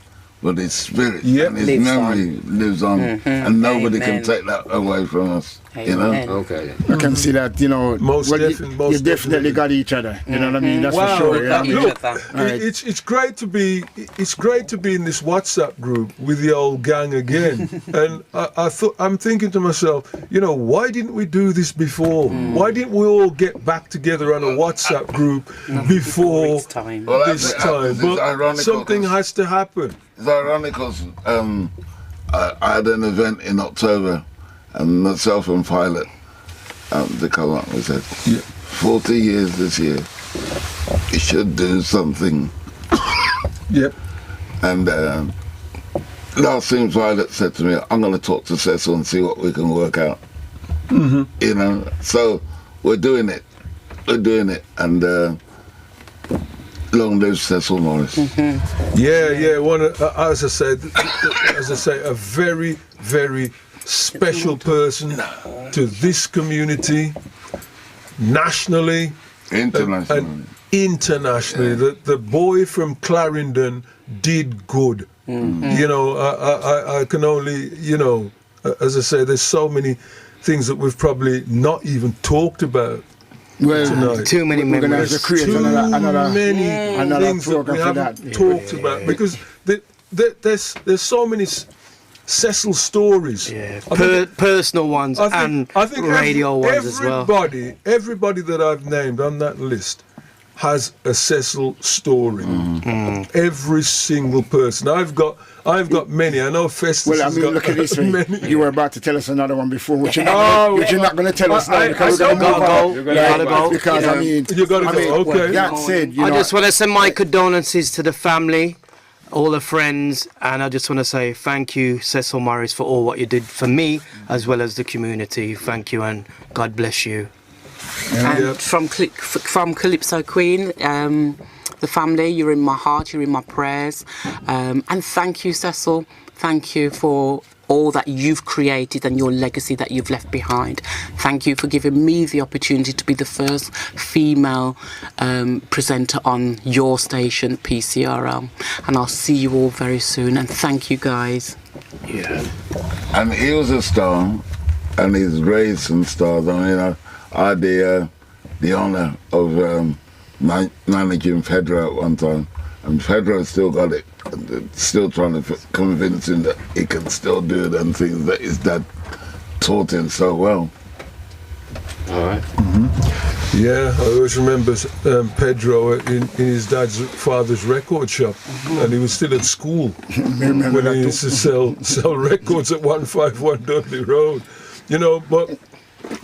but his spirit and his memory lives on, and nobody can take that away from us. You know? Okay. I can see that, you know, you definitely got each other. You know what I mean? That's for sure. Yeah? Look, it's great to be in this WhatsApp group with the old gang again. And I'm thinking to myself, you know, why didn't we do this before? Why didn't we all get back together on a WhatsApp group before this time? But something has to happen. It's ironic because I had an event in October, and myself and Pilot, they come up and said, 40 years this year, you should do something. Yep. And last thing Pilot said to me, I'm going to talk to Cecil and see what we can work out. You know, so we're doing it. And long live Cecil Morris. As I say, a very, very special person to this community, nationally, internationally. And internationally. The boy from Clarendon did good. You know, I can only, you know, as I say, there's so many things that we've probably not even talked about. Tonight. Too many memories. There's too many things that we haven't talked about, because there's so many Cecil stories, personal ones, and I think radio ones as well. Everybody that I've named on that list has a Cecil story. Every single person. I've got many. I know Festus. Well, I mean, look at this way. You were about to tell us another one before, which you're not going to tell us now, because we're going to move on. Because I mean, you got to go. Okay. That said, I just want to send my condolences to the family, all the friends, and I just want to say thank you, Cecil Morris, for all what you did for me as well as the community. Thank you, and God bless you. And from Calypso Queen, the family, you're in my heart, you're in my prayers, and thank you, Cecil. Thank you for all that you've created and your legacy that you've left behind. Thank you for giving me the opportunity to be the first female presenter on your station, PCRL. And I'll see you all very soon. And thank you, guys. And he was a star and his race and stuff. I mean, I had the honour of managing Federer at one time, and Federer still got it, still trying to convince him that he can still do them things that his dad taught him so well. All right. Yeah, I always remember Pedro in his father's record shop, and he was still at school when he used to sell records at 151 Dudley Road. You know, but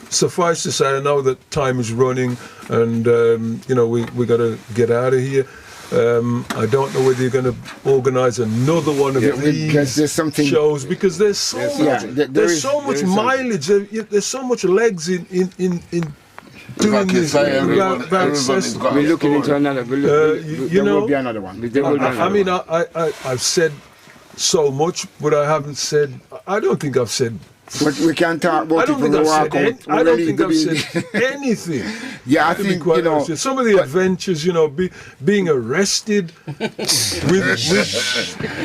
suffice to say, I know that time is running, and you know, we got to get out of here. I don't know whether you're going to organise another one of these shows, because there's so much, there's so much mileage, there's so much legs in doing this. We're looking into another. There will be another one. I mean, I've said so much, but I haven't said. I don't think I've said. But we can talk about it when we walk out. I don't think I've said anything. Yeah, I think, you know, some of the adventures, you know, being arrested with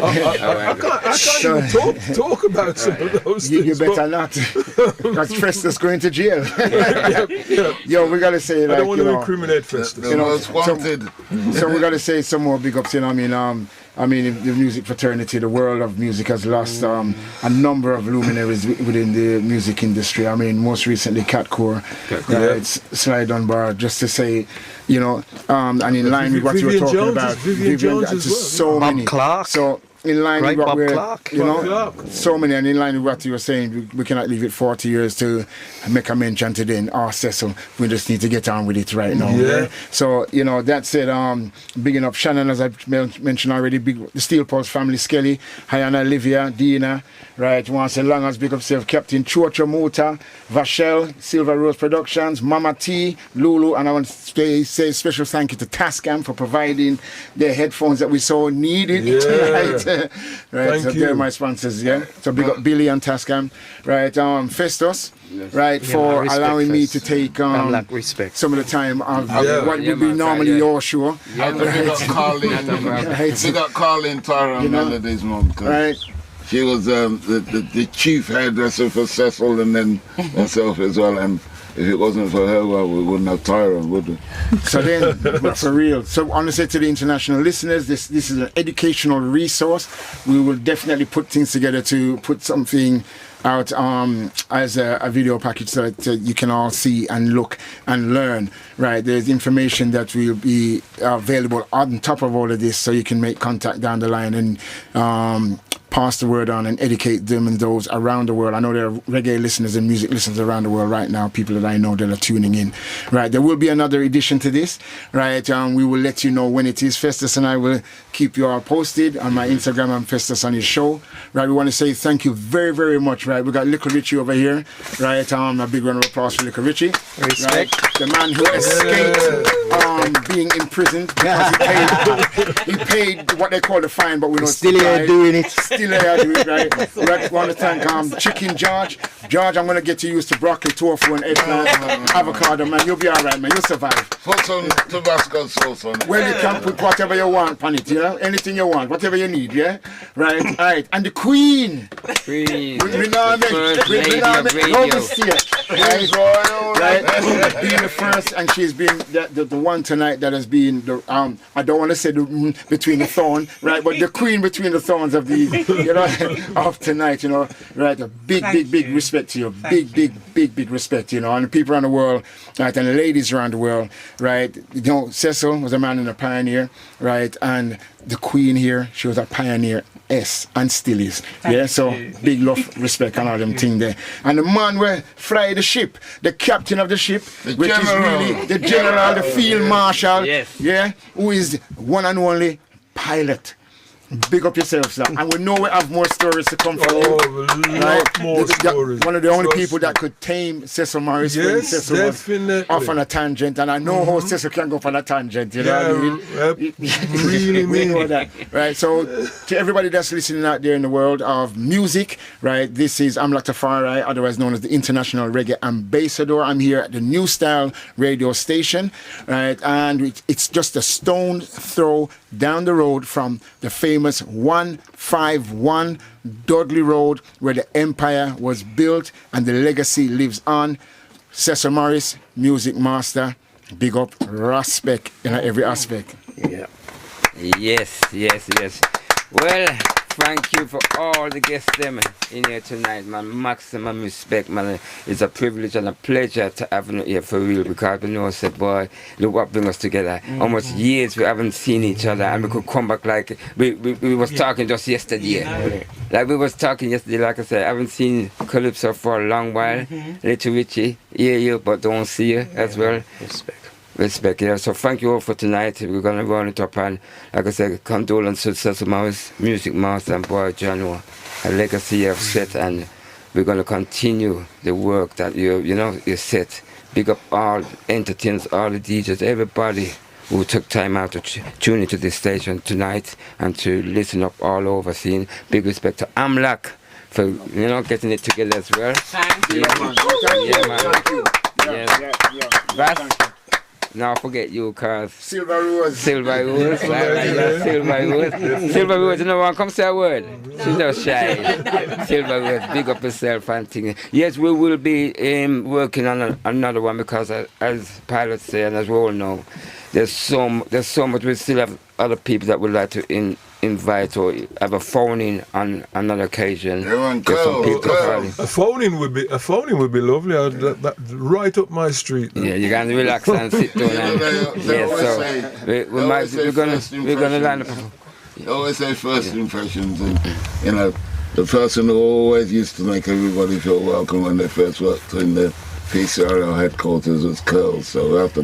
I can't even talk about some of those things. You better not. Because Festus going to jail. Yo, we got to say, like, I don't want to incriminate Festus. You know, so we got to say some more big ups, you know, I mean, the music fraternity, the world of music has lost a number of luminaries within the music industry. I mean, most recently, Catcore, Sly Dunbar, just to say, you know, and in line with what you were talking about, Vivian Jones as well. So many. Clark. So, in line with what we're, Clark. you know, so many, and in line with what you were saying, we cannot leave it 40 years to make a mention to then, Cecil, we just need to get on with it right now. Yeah. So, you know, that's it. Bigging up Shannon, as I mentioned already, the Steel Pulse family, Skelly, Hyana, Olivia, Dina, right, once say long as big up self, Captain Chocha Mota, Vachelle, Silver Rose Productions, Mama T, Lulu, and I want to say special thank you to Tascam for providing the headphones that we so needed tonight. Right, so they're my sponsors, yeah. So big up Billy and Tascam, right? Festus, right, for allowing me to take some of the time of what would be normally your show. Yeah, we got Carlin Tara on Melodies, Mom. Right. She was the chief hairdresser for Cecil, and then myself as well. And if it wasn't for her, well, we wouldn't have Tyrone, would we? So then, but for real. So I want to say to the international listeners, this is an educational resource. We will definitely put things together to put something out as a video package so that you can all see and look and learn. Right, there's information that will be available on top of all of this, so you can make contact down the line and pass the word on and educate them and those around the world. I know there are reggae listeners and music listeners around the world right now, people that I know that are tuning in. Right, there will be another edition to this. Right, we will let you know when it is. Festus and I will keep you all posted on my Instagram and Festus on his show. Right, we want to say thank you very, very much. Right, we got Little Richie over here. Right, a big round of applause for Little Richie. Respect. Right, the man who escaped being imprisoned because he paid what they call the fine, but we know still here doing it. Still here doing it, right? We want to thank Chicken George. George, I'm going to get you used to broccoli, tofu, and eggplant, avocado, man. You'll be all right, man. You'll survive. Put some Tabasco sauce on it. Well, you can put whatever you want on it, you know? Anything you want, whatever you need, yeah? Right, all right. And the Queen. Queen. We know no mistake. Right? Being the first, and she's been the one tonight that has been the I don't want to say the between the thorn, right? But the queen between the thorns of the, you know, of tonight, you know, right? A big respect to you, big respect, you know, and the people around the world, right, and the ladies around the world, right? You know, Cecil was a man and a pioneer, right? And the queen here, she was a pioneer. And still is. So big love, respect, and all them things there. And the man where fly the ship, the captain of the ship, which is really the general, the field marshal, who is one and only pilot. Big up yourself, sir. And we know we have more stories to come from you. Right? More stories. One of the only people that could tame Cecil Morris when Cecil was off on a tangent. And I know how Cecil can go on a tangent. You know what I mean? Really we know that. Right? So, to everybody that's listening out there in the world of music, right? This is Amla Tafari, otherwise known as the International Reggae Ambassador. I'm here at the New Style radio station, right? And it's just a stone throw down the road from the famous famous 151 Dudley Road, where the empire was built and the legacy lives on. Cecil Morris, music master, big up, respect in every aspect. Yeah. Yes. Well, thank you for all the guests them in here tonight, man. Maximum respect, man. It's a privilege and a pleasure to have you here for real, because we know, said, boy, look what brings us together. Almost years we haven't seen each other, and we could come back like we was talking just yesterday. Like we was talking yesterday, like I said, I haven't seen Calypso for a long while. Little Richie, hear you, but don't see you as well. Respect, yeah. So thank you all for tonight. We're going to run it up, and like I said, condolences to Cecil Morris, music master, and boy John, a legacy you have set, and we're going to continue the work that you set. Big up all entertainers, all the DJs, everybody who took time out to tune into this station tonight and to listen up all over scene. Big respect to Amlak for getting it together as well. Thank you. Yeah, man. Yes. Now forget you, cause Silver Rose. Silver Rose, you know what? Come say a word. She's not shy. Silver Rose, big up yourself and things. Yes, we will be working on another one, because as pilots say and as we all know, there's so much. We still have other people that would like to invite or have a phone in on another occasion. A phone in would be lovely. Right up my street. Yeah, you can relax and sit down. We're gonna line up. You always say first impressions, and the person who always used to make everybody feel welcome when they first worked in the PCRL headquarters was Curl. So after